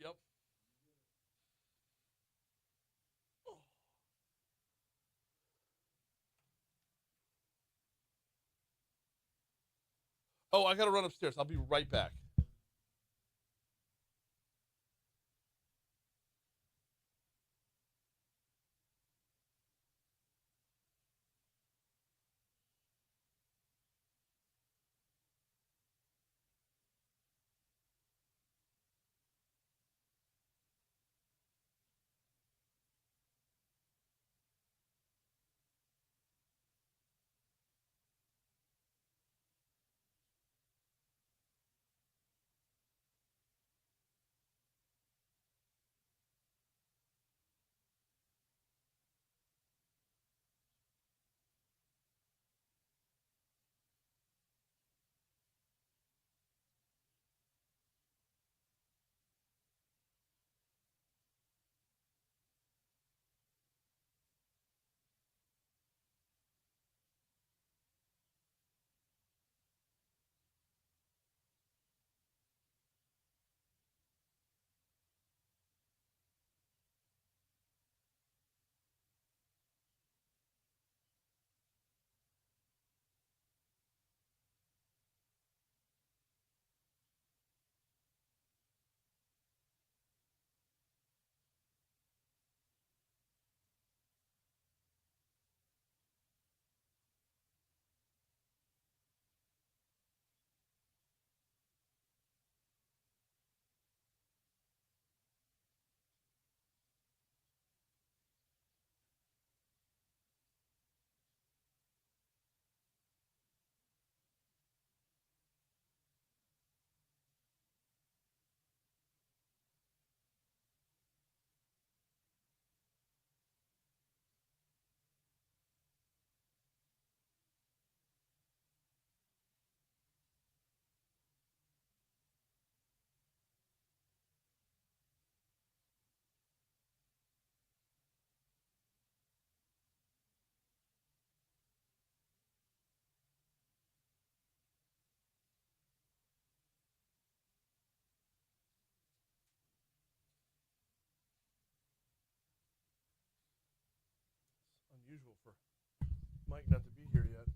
Yep. Oh, I got to run upstairs. I'll be right back. unusual for Mike not to be here yet.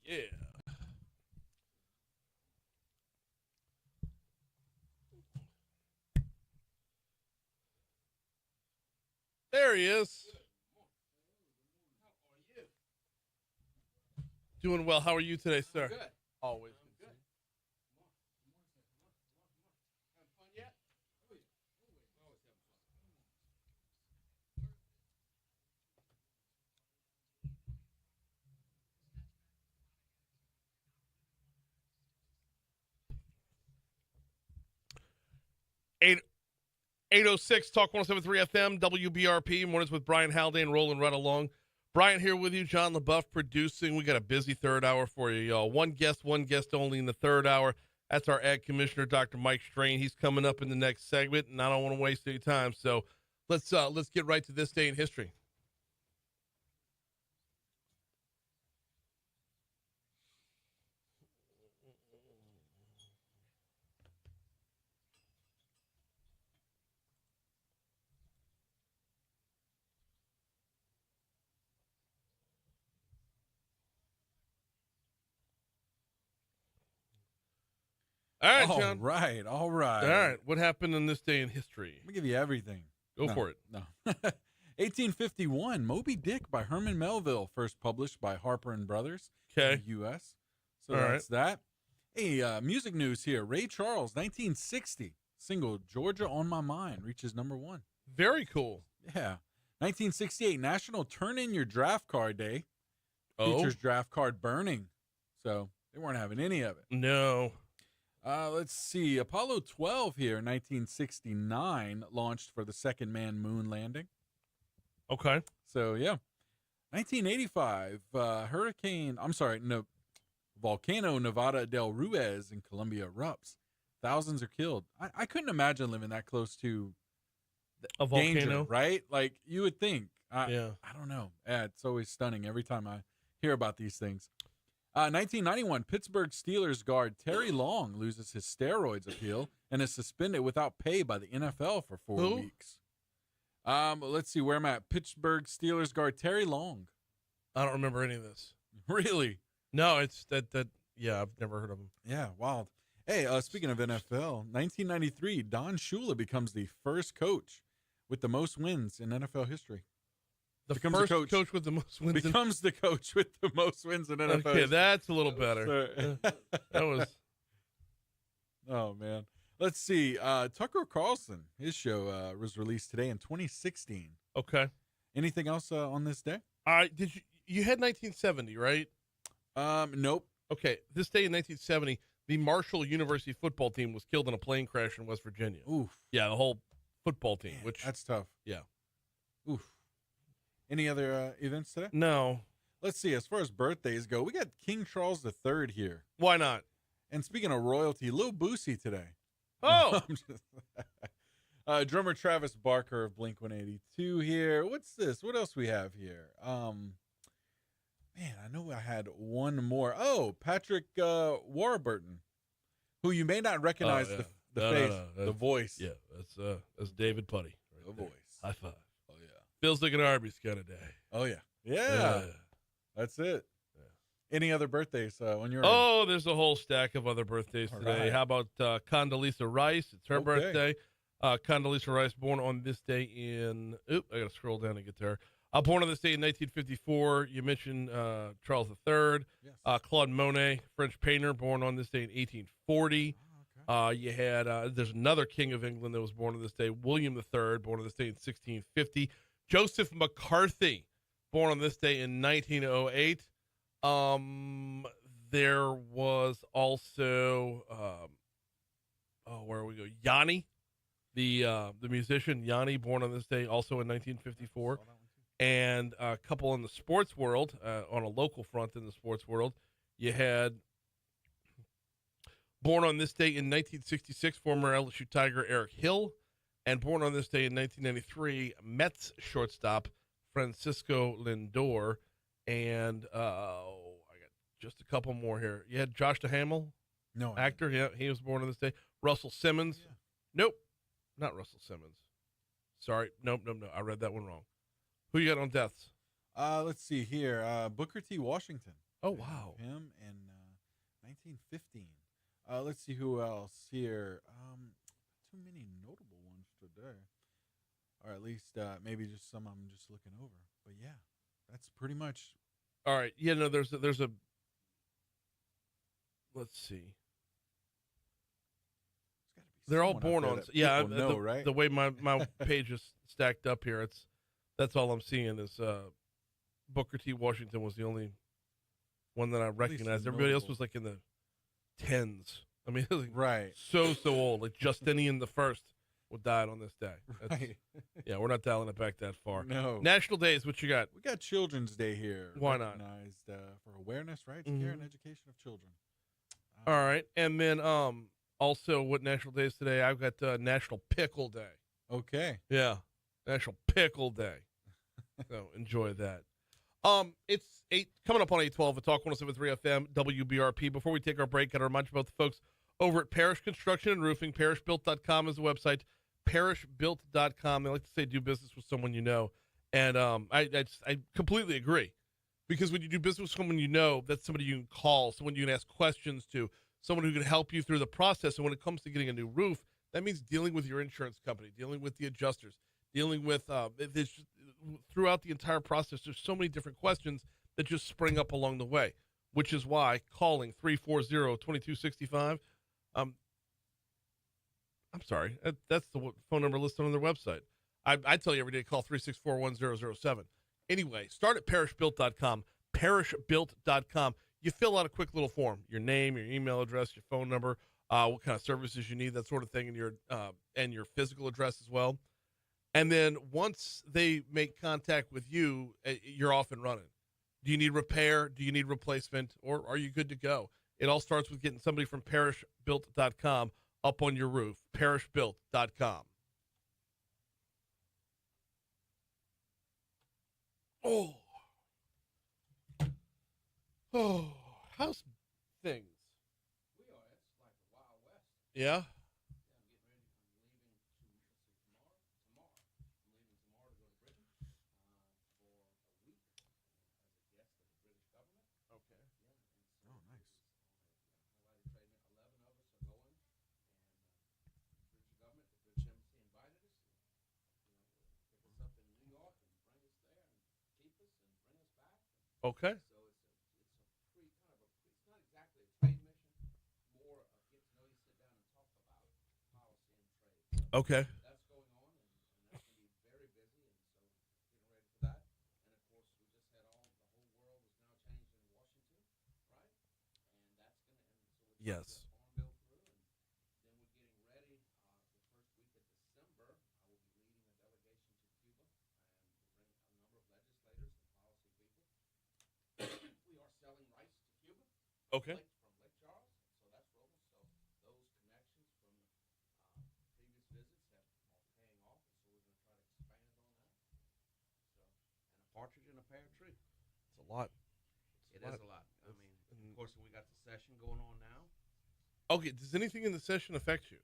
Yeah. There he is. Doing well. How are you today, sir? Good. Always. Good. 806 Talk 107.3 FM, WBRP. Mornings with Brian Haldane, rolling right along. Brian here with you, John LaBeouf producing. We got a busy third hour for you, y'all. One guest only in the third hour. That's our Ag Commissioner, Dr. Mike Strain. He's coming up in the next segment, and I don't want to waste any time. So let's get right to this day in history. All right, John. All right. All right. What happened in this day in history? Let me give you everything. Go for it. No. 1851, Moby Dick by Herman Melville, first published by Harper and Brothers in Okay. the U.S. So All that's that. Hey, music news here. Ray Charles, 1960, single Georgia on My Mind reaches #1. Very cool. Yeah. 1968, National Turn In Your Draft Card Day. Oh. Features draft card burning. So they weren't having any of it. No. Let's see. Apollo 12 here, 1969, launched for the second manned moon landing. Okay. So, yeah. 1985, Volcano Nevada del Ruiz in Colombia erupts. Thousands are killed. I couldn't imagine living that close to A danger, volcano. right? Like, you would think. Yeah. I don't know. Yeah, it's always stunning every time I hear about these things. 1991, Pittsburgh Steelers guard Terry Long loses his steroids appeal and is suspended without pay by the NFL for 4 Who? weeks. Let's see where I'm at. Pittsburgh Steelers guard Terry Long. I don't remember any of this. Really? No, it's that. Yeah, I've never heard of him. Yeah, wild. Hey, speaking of NFL, 1993, Don Shula becomes the first coach with the most wins in NFL history. The Becomes first the coach with the most wins. Becomes the coach with the most wins in NFL Okay, history. that's a little better. So- That was. Oh, man. Let's see. Tucker Carlson, his show was released today in 2016. Okay. Anything else on this day? All right. Did you had 1970, right? Nope. Okay. This day in 1970, the Marshall University football team was killed in a plane crash in West Virginia. Oof. Yeah, the whole football team. Man, Which that's tough. yeah. Oof. Any other events today? No. Let's see. As far as birthdays go, we got King Charles III here. Why not? And speaking of royalty, Lil Boosie today. Oh, Drummer Travis Barker of Blink-182 here. What's this? What else we have here? Man, I know I had one more. Oh, Patrick Warburton, who you may not recognize yeah. the No, face, no. the voice. Yeah, that's David Putty. Right The there. voice. High five. Oh, yeah. Feels like an Arby's kind of day. Oh, yeah. Yeah. That's it. Yeah. Any other birthdays on your end? Oh, there's a whole stack of other birthdays All today. right. How about Condoleezza Rice? It's her Okay. birthday. Condoleezza Rice, born on this day in. Oop, I got to scroll down to get there. Born on this day in 1954. You mentioned Charles III. Yes. Claude Monet, French painter, born on this day in 1840. Okay. You had there's another king of England that was born on this day, William III, born on this day in 1650. Joseph McCarthy, born on this day in 1908. There was also where we go, Yanni, the musician Yanni, born on this day also in 1954. And a couple in the sports world, on a local front in the sports world, you had born on this day in 1966, former LSU Tiger Eric Hill, and born on this day in 1993, Mets shortstop Francisco Lindor. And I got just a couple more here. You had Josh Duhamel, No. actor. Yeah, he was born on this day. Russell Simmons. Yeah. Nope, not Russell Simmons. Sorry, nope. I read that one wrong. Who you got on deaths? Let's see here. Booker T. Washington. Oh, wow. Him in 1915. Let's see who else here. Too many notable ones today. Or at least maybe just some I'm just looking over. But yeah, that's pretty much. All right. Yeah, no, there's a let's see. There's They're all gotta be born someone on. out there that Yeah, people know, right? the way my page is stacked up here, that's all I'm seeing is Booker T. Washington was the only one that I recognized. Everybody else notable. was like in the tens. I mean, it was like Right. so old. Like Justinian the First died on this day. That's- Right. Yeah, we're not dialing it back that far. No. National days. What you got? We got Children's Day here. Why not? Recognized for awareness, rights, care, Mhm. and education of children. All right, and then also what national day is today? I've got National Pickle Day. Okay. Yeah, National Pickle Day. So enjoy that. It's coming up on 8:12 at Talk 107.3 FM WBRP. Before we take our break, got to remind you about the folks over at Parish Construction and Roofing. ParishBuilt.com is the website. ParishBuilt.com. They like to say do business with someone you know, and I completely agree, because when you do business with someone you know, that's somebody you can call, someone you can ask questions to, someone who can help you through the process. And when it comes to getting a new roof, that means dealing with your insurance company, dealing with the adjusters, dealing with throughout the entire process. There's so many different questions that just spring up along the way, which is why calling 340-2265. I'm sorry, that's the phone number listed on their website. I tell you every day, call 364-1007. Anyway, start at parishbuilt.com. Parishbuilt.com. You fill out a quick little form, your name, your email address, your phone number, what kind of services you need, that sort of thing, and your physical address as well. And then once they make contact with you, you're off and running. Do you need repair? Do you need replacement? Or are you good to go? It all starts with getting somebody from parishbuilt.com up on your roof. Parishbuilt.com. Oh, how's things? Yeah? Oh, nice. Okay. Okay. Yes. Okay. From Lake Charles, so that's rolling. So those connections from previous visits are paying off, and so we're going to try to expand on that. So, and a partridge in a pear tree. It's a lot. It is a lot. I mean, of course, we got the session going on now. Okay. Does anything in the session affect you?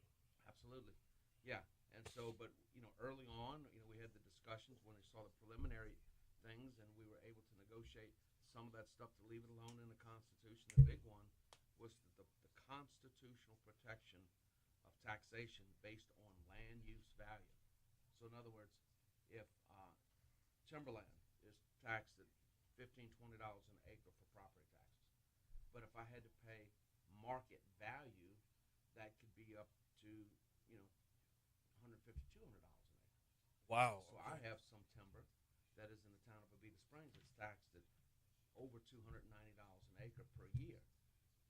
Absolutely. Yeah. And so, but, early on, we had the discussions when they saw the preliminary things, and we were able to negotiate some of that stuff to leave it alone in the Constitution. The big one was the constitutional protection of taxation based on land use value. So, in other words, if timberland is taxed at $15, $20 an acre for property taxes, but if I had to pay market value, that could be up to $150, $200 an acre. Wow. So I have some timber that is in the town of Abita Springs that's taxed at over $290 an acre per year.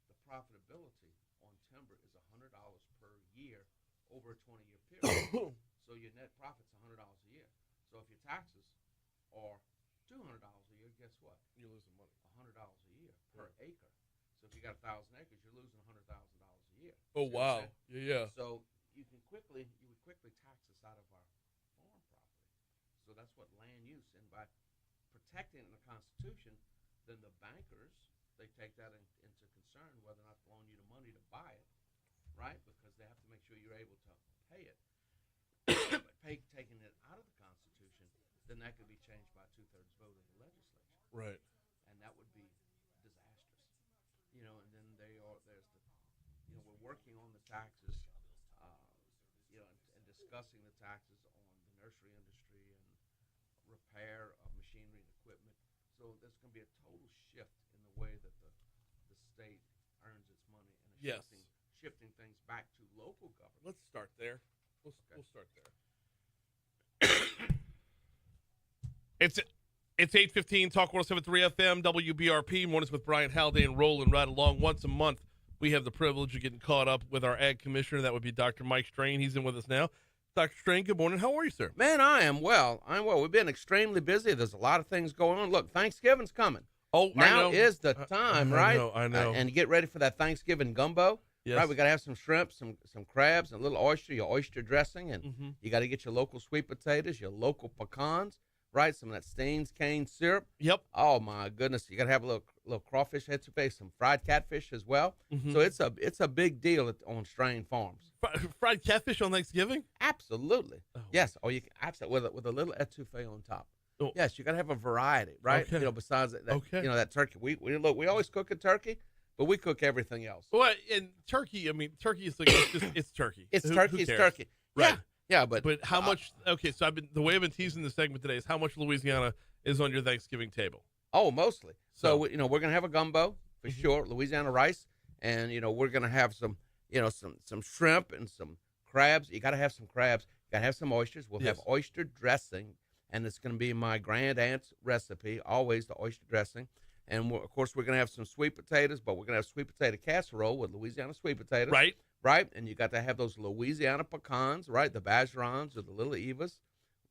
The profitability on timber is $100 per year over a 20-year period. So your net profit's $100 a year. So if your taxes are $200 a year, guess what? You're losing money. $100 a year per acre. So if you got 1,000 acres, you're losing $100,000 a year. Oh, See what I'm wow. saying? Yeah. So you would quickly tax us out of our farm property. So that's what land use, and by protecting it in the Constitution, then the bankers, they take that into concern whether or not to loan you the money to buy it, right? Because they have to make sure you're able to pay it. But taking it out of the Constitution, then that could be changed by a 2/3 vote of the legislature. Right. And that would be disastrous. And then we're working on the taxes, and discussing the taxes on the nursery industry and repair of machinery and equipment. So there's going to be a total shift in the way that the state earns its money, and shifting things back to local government. Let's start there. We'll start there. It's 8:15. Talk 107.3 FM, WBRP. Mornings with Brian Haldane, rolling right along. Once a month, we have the privilege of getting caught up with our ag commissioner. That would be Dr. Mike Strain. He's in with us now. Dr. Strain, good morning. How are you, sir? Man, I am well. We've been extremely busy. There's a lot of things going on. Look, Thanksgiving's coming. Oh, now is the time, right? I know. And get ready for that Thanksgiving gumbo. Yes. Right, we got to have some shrimp, some crabs, and a little oyster, your oyster dressing, and you got to get your local sweet potatoes, your local pecans, right? Some of that Staines cane syrup. Yep. Oh my goodness, you got to have a little crawfish etouffee, some fried catfish as well. So it's a big deal on Strain Farms. Fried catfish on Thanksgiving? Absolutely. Oh. Yes. Or you can absolutely with a little etouffee on top. Oh. Yes, you got to have a variety, right? Okay. Besides that, Okay. that turkey. We always cook a turkey, but we cook everything else. Well, and turkey, turkey is like, it's turkey. It's Who turkey. It's cares? turkey. Right. Yeah, but how much? Okay, so the way I've been teasing the segment today is how much Louisiana is on your Thanksgiving table. Oh, mostly. So we're gonna have a gumbo for sure, Louisiana rice, and we're gonna have some shrimp and some crabs. You gotta have some crabs. You gotta have some oysters. We'll have oyster dressing, and it's gonna be my grand aunt's recipe. Always the oyster dressing, and of course we're gonna have some sweet potatoes, but we're gonna have sweet potato casserole with Louisiana sweet potatoes. Right, and you got to have those Louisiana pecans, right? The Bajerons or the Little Evas,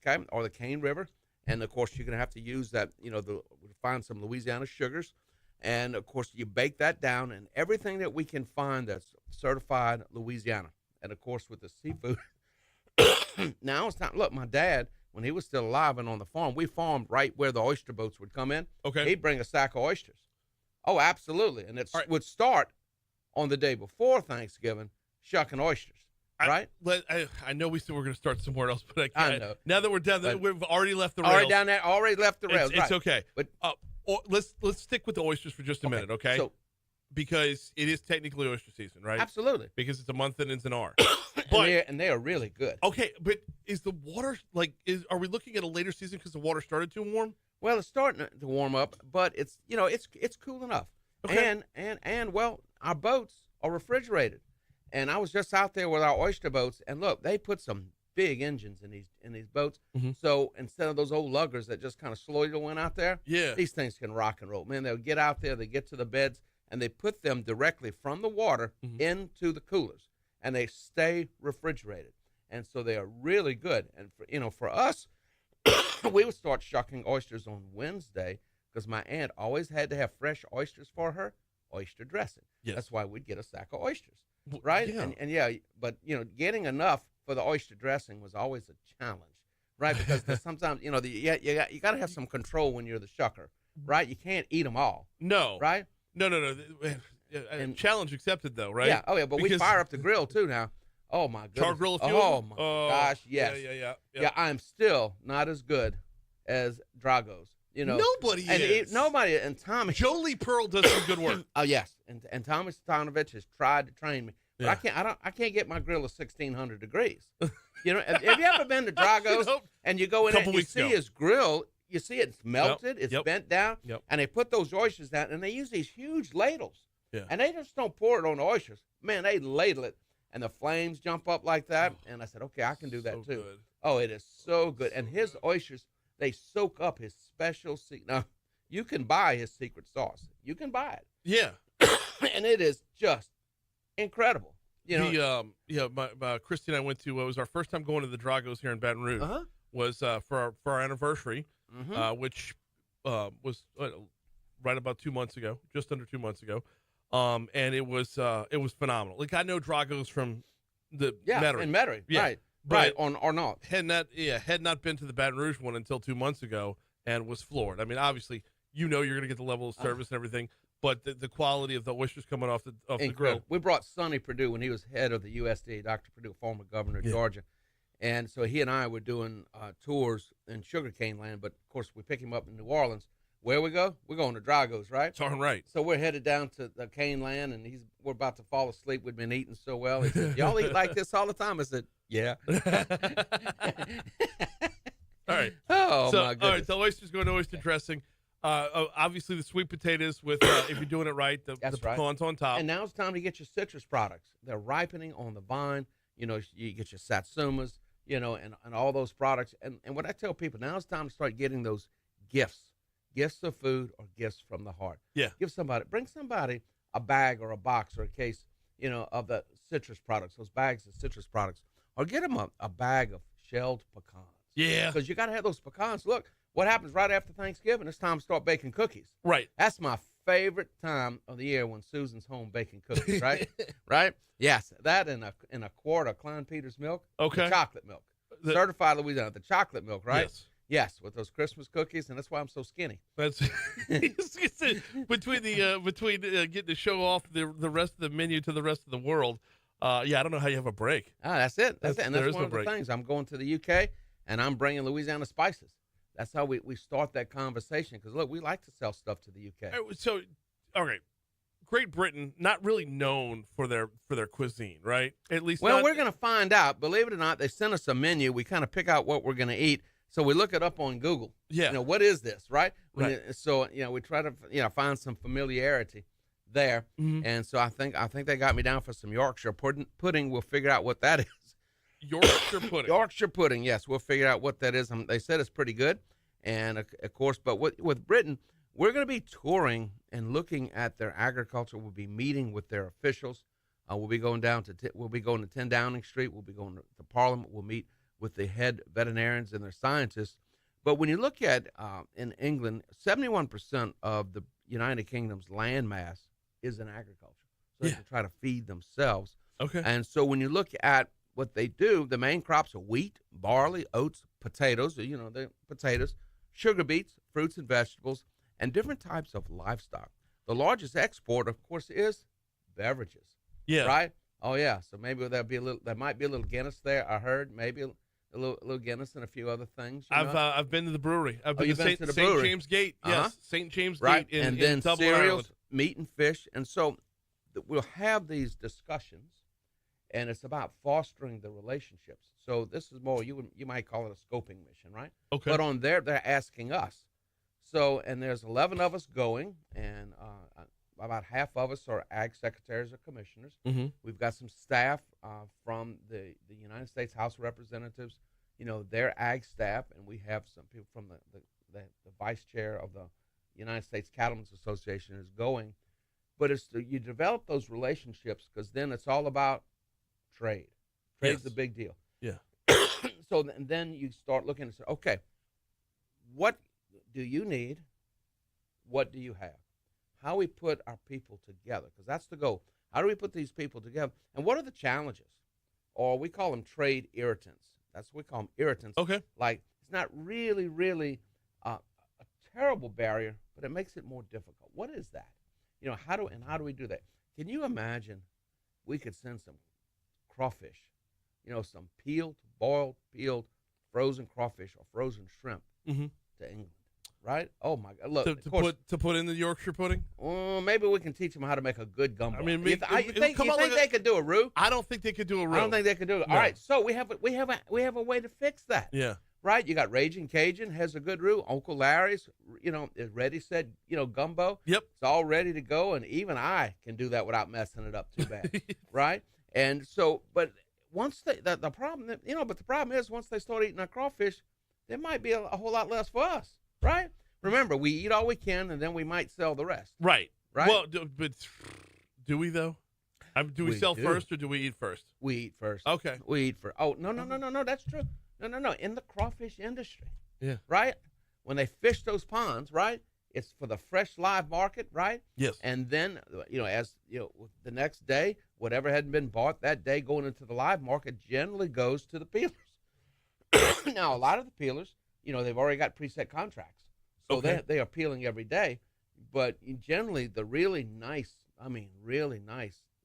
okay, or the Cane River, and of course you're gonna have to use that, find some Louisiana sugars, and of course you bake that down, and everything that we can find that's certified Louisiana, and of course with the seafood. Now it's time. Look, my dad, when he was still alive and on the farm, we farmed right where the oyster boats would come in. Okay, he'd bring a sack of oysters. Oh, absolutely, and it would start on the day before Thanksgiving. Shucking oysters, right? I know we said we're going to start somewhere else, but I know. Now that we're down there, we've already left the rails. Already down there, already left the rails. It's okay. But let's stick with the oysters for just a minute, okay? So, because it is technically oyster season, right? Absolutely. Because it's a month and it's an R. and they are really good. Okay, but is the water are we looking at a later season because the water started too warm? Well, it's starting to warm up, but it's it's cool enough. Okay. And well, our boats are refrigerated. And I was just out there with our oyster boats, and look, they put some big engines in these boats. So instead of those old luggers that just kind of slowly went out there, these things can rock and roll. Man, they'll get out there, they get to the beds, and they put them directly from the water into the coolers, and they stay refrigerated. And so they are really good. And for us, we would start shucking oysters on Wednesday because my aunt always had to have fresh oysters for her oyster dressing. Yes. That's why we'd get a sack of oysters, right? yeah. And yeah, but getting enough for the oyster dressing was always a challenge, right? Because sometimes you got to have some control when you're the shucker, right? You can't eat them all, No. right? No. And- Challenge accepted, though, right? Yeah. Oh yeah, but we Because- fire up the grill too now. Oh my goodness. Char grill a few Oh of them? my gosh, yes. Yeah. I'm still not as good as Drago's. Nobody and is. nobody and Tommy. Jolie Pearl does some good work. Oh yes, and Tommy Stanovich has tried to train me, but Yeah. I can't get my grill to 1600 degrees. Have you ever been to Drago's Nope. and you go in there Couple and you weeks see ago. his grill? You see it's melted, it's Yep. bent down, Yep. and they put those oysters down, and they use these huge ladles, Yeah. and they just don't pour it on the oysters. Man, they ladle it, and the flames jump up like that. And I said, okay, I can do that So too. good. Oh, it is so good. And his oysters, they soak up his special secret. Now, you can buy his secret sauce. You can buy it. Yeah. And it is just incredible. My Christy and I went to, it was our first time going to the Dragos here in Baton Rouge. Uh-huh. Was for our anniversary, Mhm. which was right about 2 months ago, just under 2 months ago. And it was phenomenal. Like, I know Dragos from the Metairie. in Metairie. Yeah. Right. But- Right. Or not. Had not been to the Baton Rouge one until 2 months ago and was floored. I mean, obviously, you're going to get the level of service and everything, but the quality of the oysters coming off the grill. Incredible. We brought Sonny Perdue when he was head of the USDA, Dr. Perdue, former governor of Georgia. And so he and I were doing tours in sugarcane land, but of course we pick him up in New Orleans. Where we go? We're going to Dragos, right? Darn right. So we're headed down to the cane land, and we're about to fall asleep. We'd been eating so well. He said, "Y'all eat like this all the time?" I said, "Yeah." All right. Oh So, my goodness. all right, the oysters go into oyster dressing. Obviously, the sweet potatoes with, if you're doing it right, the That's right. pecans on top. And now it's time to get your citrus products. They're ripening on the vine. You get your satsumas, and all those products. And what I tell people, now it's time to start getting those gifts of food or gifts from the heart. Yeah. Bring somebody a bag or a box or a case, of the citrus products, those bags of citrus products, or get them a bag of shelled pecans. Yeah. Because you got to have those pecans. Look, what happens right after Thanksgiving? It's time to start baking cookies. Right. That's my favorite time of the year when Susan's home baking cookies, right? Right? Yes, that in a quart of Klein Peters milk. Okay. The chocolate milk. Certified Louisiana, the chocolate milk, right? Yes. Yes, with those Christmas cookies, and that's why I'm so skinny. That's between getting to show off the rest of the menu to the rest of the world. I don't know how you have a break. That's it. That's it. And there that's is one no of the break. things. I'm going to the UK, and I'm bringing Louisiana spices. That's how we start that conversation. Because, look, we like to sell stuff to the UK. So, okay, Great Britain not really known for their cuisine, right? At least. Well, not, we're going to find out. Believe it or not, they sent us a menu. We kind of pick out what we're going to eat. So we look it up on Google. Yeah. What is this, right? Right. So we try to find some familiarity there. Mhm. And so I think they got me down for some Yorkshire pudding. We'll figure out what that is. Yorkshire pudding. Yorkshire pudding, yes. We'll figure out what that is. They said it's pretty good. And, of course, but with Britain, we're going to be touring and looking at their agriculture. We'll be meeting with their officials. We'll be going to 10 Downing Street. We'll be going to Parliament. We'll meet with the head veterinarians and their scientists. But when you look at in England, 71% of the United Kingdom's land mass is in agriculture. So they can try to feed themselves. Okay. And so when you look at what they do, the main crops are wheat, barley, oats, potatoes, the potatoes, sugar beets, fruits and vegetables, and different types of livestock. The largest export, of course, is beverages. Yeah. Right? Oh, yeah. So maybe there might be a little Guinness there, I heard. Maybe a little Guinness and a few other things. I've been to the brewery. I've been you've to been to the brewery. St. James Gate. Uh-huh. Yes, St. James Right? Gate And then in Dublin, cereals, Ireland. meat and fish. And so we'll have these discussions, and it's about fostering the relationships. So this is more, you might call it a scoping mission, right? Okay. But on there, they're asking us. So, and there's 11 of us going, and about half of us are ag secretaries or commissioners. Mm-hmm. We've got some staff from the United States House of Representatives, their ag staff, and we have some people from the vice chair of the United States Cattlemen's Association is going. But you develop those relationships, because then it's all about trade. Trade's the big deal. Yeah. So then you start looking and say, okay, what do you need? What do you have? how we put our people together, because that's the goal. How do we put these people together? And what are the challenges? Or we call them trade irritants. That's what we call them, irritants. Okay. Like, it's not really, really a terrible barrier, but it makes it more difficult. What is that? You know, how do we do that? Can you imagine we could send some crawfish, you know, some boiled, frozen crawfish or frozen shrimp Mm-hmm. to England, right? Oh my God! Look, To put in the Yorkshire pudding. Maybe we can teach them how to make a good gumbo. I mean, you think they could do a roux? I don't think they could do a roux. I don't think they could do it. No. All right, so we have a way to fix that. Yeah. Right, you got Raging Cajun has a good roux. Uncle Larry's, you know, is ready said, you know, gumbo. Yep. It's all ready to go, and even I can do that without messing it up too bad, right? And so, but once the problem is once they start eating our crawfish, there might be a whole lot less for us, right? Remember, we eat all we can, and then we might sell the rest. Right. Right. Well, but do we though? Do we We sell do. first or do we eat first? We eat first. Okay. We eat first. Oh, no, that's true. No. In the crawfish industry, Yeah. right? When they fish those ponds, right? It's for the fresh live market, right? Yes. And then, you know, as you know, the next day, whatever hadn't been bought that day going into the live market generally goes to the peelers. Now, a lot of the peelers, you know, they've already got preset contracts, so Okay. they are peeling every day. But generally, the really nice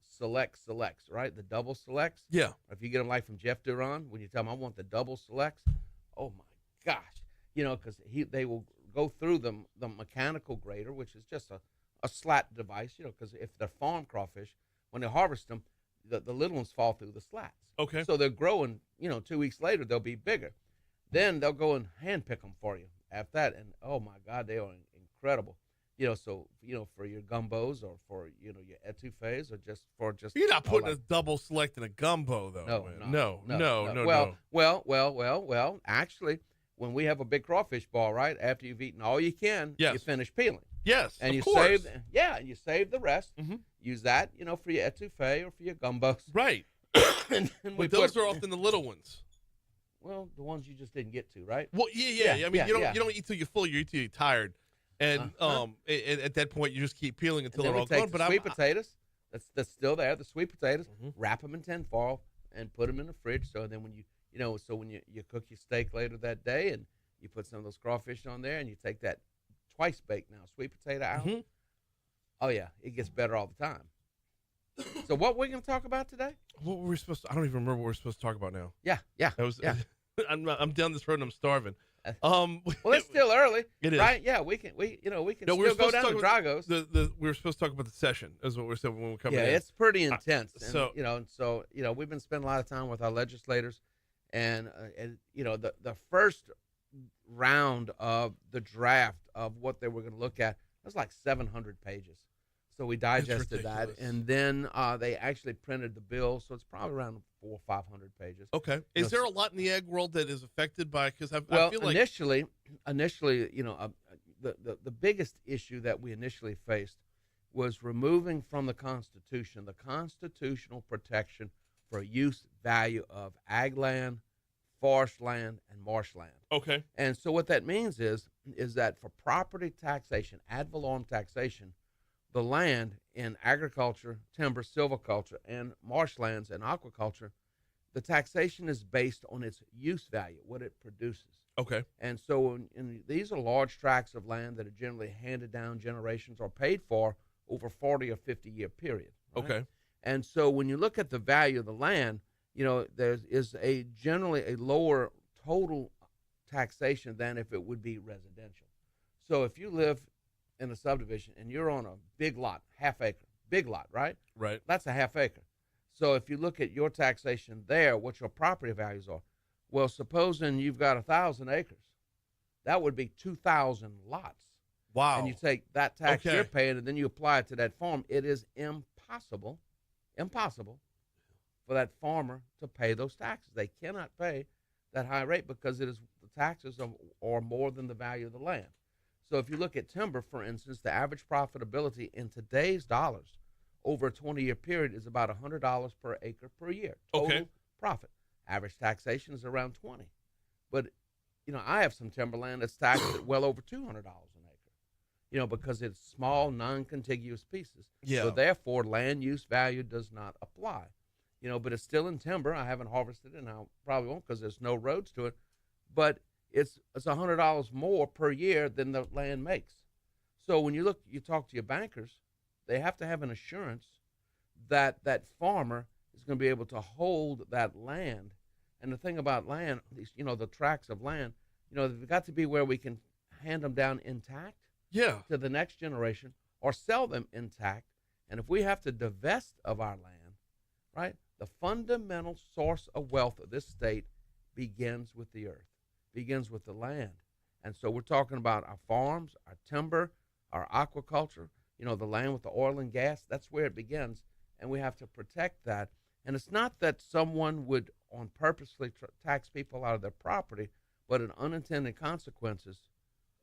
selects, right? The double selects. Yeah. If you get them like from Jeff Duran, when you tell them I want the double selects, oh my gosh, you know, because they will go through the mechanical grater, which is just a slat device, you know, because if they're farm crawfish, when they harvest them, the little ones fall through the slats. Okay. So they're growing, you know, 2 weeks later they'll be bigger. Then they'll go and hand pick them for you after that, and oh my God, they are incredible. You know, so you know, for your gumbos or for your etouffees or just You're not all putting that. a double select in a gumbo though. man. No. Well, actually, when we have a big crawfish ball, right after you've eaten all you can, Yes. you finish peeling. Yes. And of you course. save the rest. Mhm. Use that, you know, for your etouffee or for your gumbos. Right. and we But those put- are often the little ones. well, the ones you just didn't get to, right? Well, yeah. I mean, yeah. you don't eat till you're full. You eat till you're tired, and Uh-huh. at that point you just keep peeling And until then they're we all take gone. the But sweet potatoes that's still there, the sweet potatoes, Mhm. wrap them in tinfoil and put them in the fridge. So then when you cook your steak later that day and you put some of those crawfish on there and you take that twice baked now sweet potato out. Mhm. Oh yeah, it gets better all the time. So what we're going to talk about today? What were we supposed to? I don't even remember what we're supposed to talk about now. Yeah. That was. Yeah. I'm down this road and I'm starving. Well, it's still early. It is. Right? Yeah, we can No, we were still go supposed to down talk to about Dragos. we were supposed to talk about the session. Is what we said when we were coming Yeah, in. it's pretty intense. And, so- we've been spending a lot of time with our legislators, and the first round of the draft of what they were going to look at was like 700 pages. So we digested that, ridiculous. and then they actually printed the bill, so it's probably around 400 or 500 pages. Okay. You Is know, there a lot in the egg world that is affected by? Because I Well, feel like initially, the biggest issue that we initially faced was removing from the Constitution the constitutional protection for use value of ag land, forest land, and marshland. okay. And so what that means is that for property taxation, ad valorem taxation, the land in agriculture, timber, silviculture, and marshlands and aquaculture, the taxation is based on its use value, what it produces. Okay. And so these are large tracts of land that are generally handed down generations or paid for over 40 or 50-year period. right? Okay. And so when you look at the value of the land, there is generally a lower total taxation than if it would be residential. So if you live in a subdivision and you're on a big lot, half acre, big lot, right? Right. That's a half acre. So if you look at your taxation there, what your property values are, well, supposing you've got 1,000 acres, that would be 2,000 lots. Wow. And you take that tax Okay. you're paying and then you apply it to that farm. It is impossible for that farmer to pay those taxes. They cannot pay that high rate because the taxes are more than the value of the land. So if you look at timber, for instance, the average profitability in today's dollars over a 20-year period is about $100 per acre per year. Total Okay. profit. Average taxation is around 20. But, I have some timberland that's taxed at well over $200 an acre. because it's small, non-contiguous pieces. Yeah. So therefore, land use value does not apply. But it's still in timber. I haven't harvested it, and I probably won't because there's no roads to it. But it's $100 more per year than the land makes. So when you talk to your bankers, they have to have an assurance that that farmer is going to be able to hold that land. And the thing about land, these, the tracts of land, they've got to be where we can hand them down intact Yeah. to the next generation or sell them intact. And if we have to divest of our land, right, the fundamental source of wealth of this state begins with the earth, begins with the land. And so we're talking about our farms, our timber, our aquaculture, the land with the oil and gas. That's where it begins. And we have to protect that. And it's not that someone would on purposely tax people out of their property, but an unintended consequences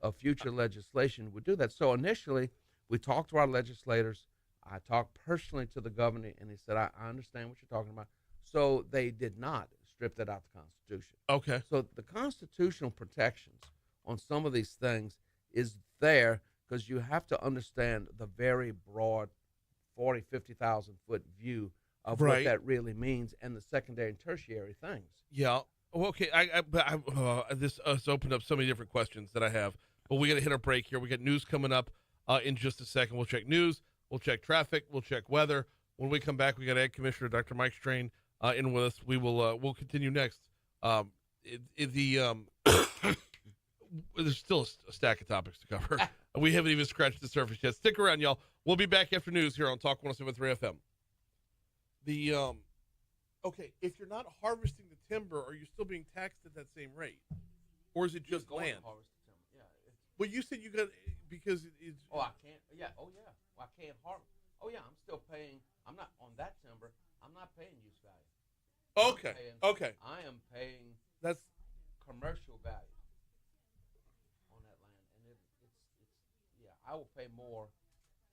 of future legislation would do that. So initially, we talked to our legislators. I talked personally to the governor, and he said, I understand what you're talking about. So they did not strip that out of the Constitution. Okay. So the constitutional protections on some of these things is there because you have to understand the very broad 40, 50,000 foot view of what Right. that really means and the secondary and tertiary things. Yeah. Well, okay. This has opened up so many different questions that I have, but we got to hit a break here. We got news coming up in just a second. We'll check news. We'll check traffic. We'll check weather. When we come back, we got Ag Commissioner Dr. Mike Strain in with us. We'll continue next. There's still a stack of topics to cover. We haven't even scratched the surface yet. Stick around, y'all. We'll be back after news here on Talk 107.3 FM. Okay, if you're not harvesting the timber, are you still being taxed at that same rate, or is it just Going to land? harvest the timber. Yeah. Well, you said you got because it's. Oh, I can't. Yeah. Oh, yeah. Well, I can't harvest. Oh, yeah. I'm still paying. I'm not on that timber. I'm not paying use value. Okay. I'm paying, Okay. I am paying That's commercial value on that land, and it's yeah. I will pay more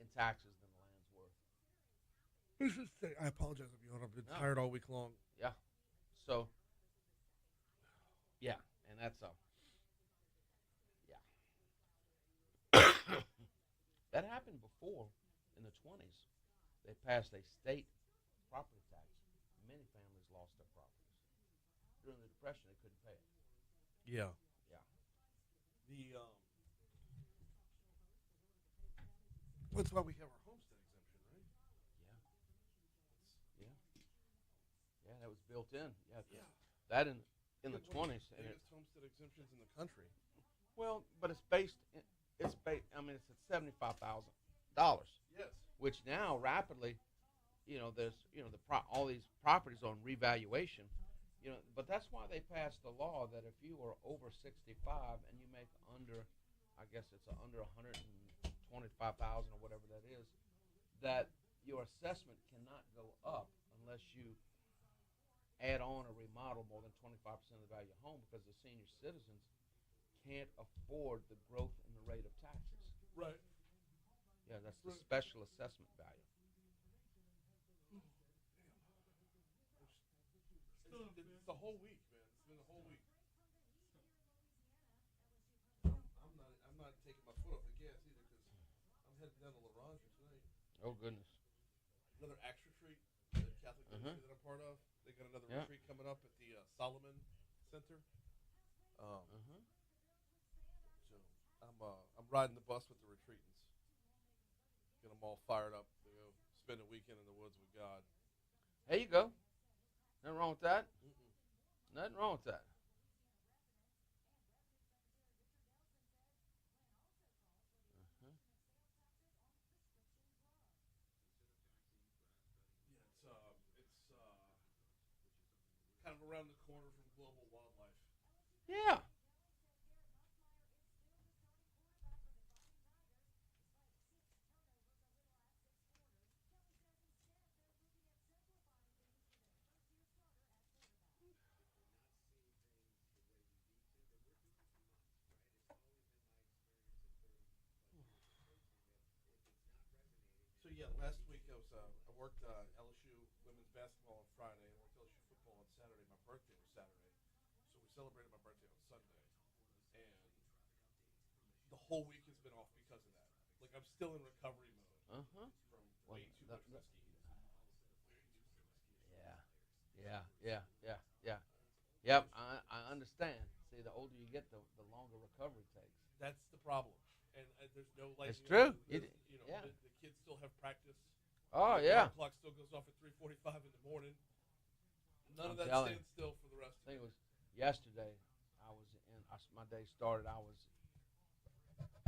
in taxes than the land's worth. I apologize. I've been No. tired all week long. Yeah. So. Yeah, and that's yeah. That happened before in the 20s. They passed a state property tax. Many families lost their properties. During the Depression, they couldn't pay it. Yeah. Yeah. That's why we have our homestead exemption, right? Yeah. Yeah, that was built in. Yeah. Yeah. That in the One of 20s. And biggest homestead exemptions in the country. well, but it's based. I mean, it's at $75,000. Yes. Which now rapidly, there's all these properties on revaluation, but that's why they passed the law that if you are over 65 and you make under, I guess it's under 125,000 or whatever that is, that your assessment cannot go up unless you add on or remodel more than 25% of the value of the home because the senior citizens can't afford the growth in the rate of taxes. Right. Yeah, that's the special assessment value. It's the whole week, man. It's been the whole week. I'm not taking my foot off the gas either because I'm heading down to La Ranger tonight. Oh goodness. Another Acts retreat, the Catholic ministry that I'm part of. They got another Yeah. retreat coming up at the Solomon Center. So I'm riding the bus with the retreatants. Get them all fired up to go spend a weekend in the woods with God. There you go. Nothing wrong with that. Nothing wrong with that. It's kind of around the corner from global wildlife. Yeah. So yeah, last week I worked LSU women's basketball on Friday. I worked LSU football on Saturday. My birthday was Saturday, so we celebrated my birthday on Sunday, and the whole week has been off because of that. I'm still in recovery mode. Uh-huh. From Well, way too much whiskey. Yeah. Yep, I understand. See, the older you get, the longer recovery takes. That's the problem. And there's no like. It's true. The kids still have practice. Oh, The yeah. alarm clock still goes off at 3:45 in the morning. None of I'm that telling stands still for the rest I think of it was yesterday. My day started. I was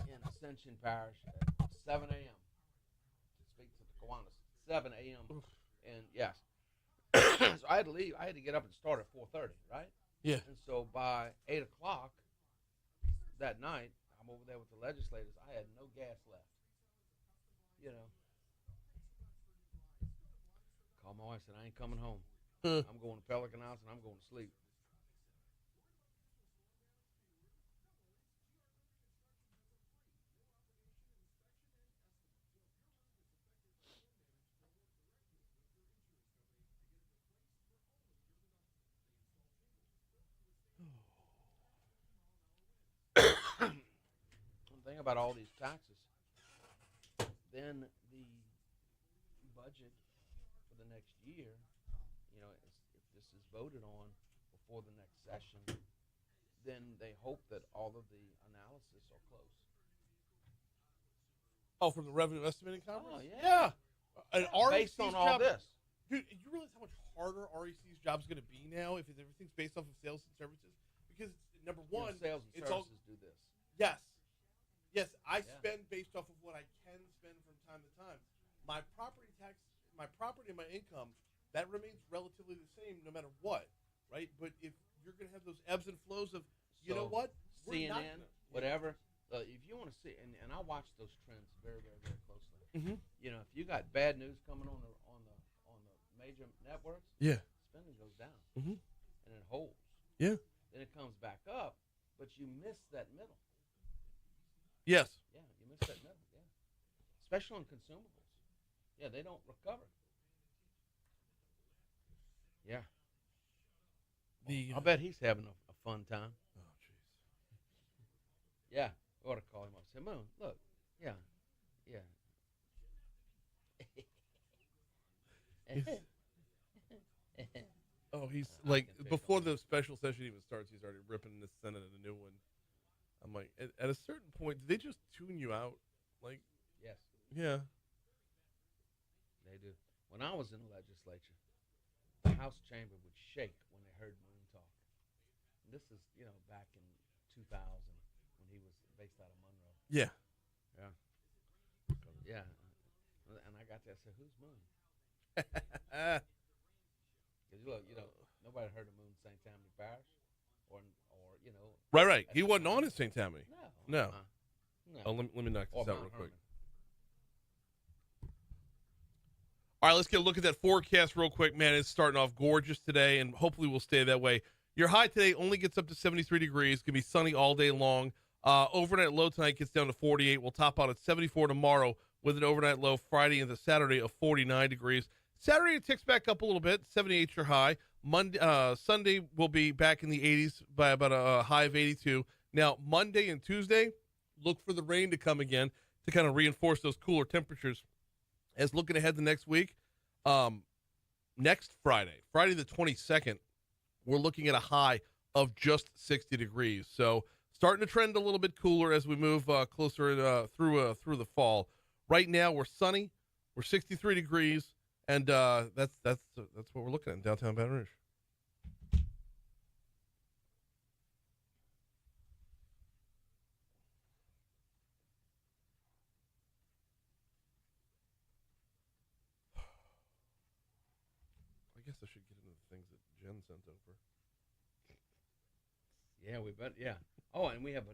in Ascension Parish at 7 a.m. to speak to the Kiwanis. 7 a.m. And yes. So I had to leave. I had to get up and start at 4:30, right? Yeah. And so by 8 o'clock that night, I'm over there with the legislators. I had no gas left. You know. Called my wife, said, I ain't coming home. I'm going to Pelican House and I'm going to sleep. Thing about all these taxes, then the budget for the next year, if this is voted on before the next session, then they hope that all of the analysis are close. Oh, from the revenue estimating conference? Oh, yeah. And Based on all job, this. Dude, you realize how much harder REC's job's going to be now if everything's based off of sales and services? Because, number one, Sales and it's services do this. Yes. Yes, I spend based off of what I can spend from time to time. My property tax, my property and my income, that remains relatively the same no matter what, right? But if you're going to have those ebbs and flows of, you know what? We're not CNN, gonna, whatever, if you want to see, and I watch those trends very, very, very closely. Mm-hmm. If you got bad news coming on the major networks, spending goes down, and it holds. Yeah. Then it comes back up, but you miss that middle. Yes. Yeah, you miss that middle. Yeah, especially on consumables. Yeah, they don't recover. Yeah. I bet he's having a fun time. Oh, jeez. Yeah, I ought to call him up. Say, Moon, look, yeah. Oh, he's like, before the special session even starts, he's already ripping the Senate a new one. I'm like, at a certain point, did they just tune you out? Like, Yes, yeah. they do. When I was in the legislature, the House chamber would shake when they heard Moon talk. And this is, back in 2000 when he was based out of Monroe. Yeah. Yeah. Yeah. And I got there and said, who's Moon? Because look, nobody heard of Moon St. Tammany Parish, or Right. He wasn't on in St. Tammany. No. No. Oh, let me knock Or this out real Mount quick. Hermon. All right, let's get a look at that forecast real quick, man. It's starting off gorgeous today, and hopefully we'll stay that way. Your high today only gets up to 73 degrees. It's going to be sunny all day long. Overnight low tonight gets down to 48. We'll top out at 74 tomorrow with an overnight low Friday into Saturday of 49 degrees. Saturday it ticks back up a little bit, 78 your high. Sunday will be back in the 80s by about a high of 82. Now, Monday and Tuesday, look for the rain to come again to kind of reinforce those cooler temperatures. As looking ahead to next week, next Friday the 22nd, we're looking at a high of just 60 degrees. So starting to trend a little bit cooler as we move closer through the fall. Right now we're sunny, we're 63 degrees, and that's what we're looking at in downtown Baton Rouge. I guess I should get into the things that Jen sent over. Yeah, we bet. Yeah. Oh, and we have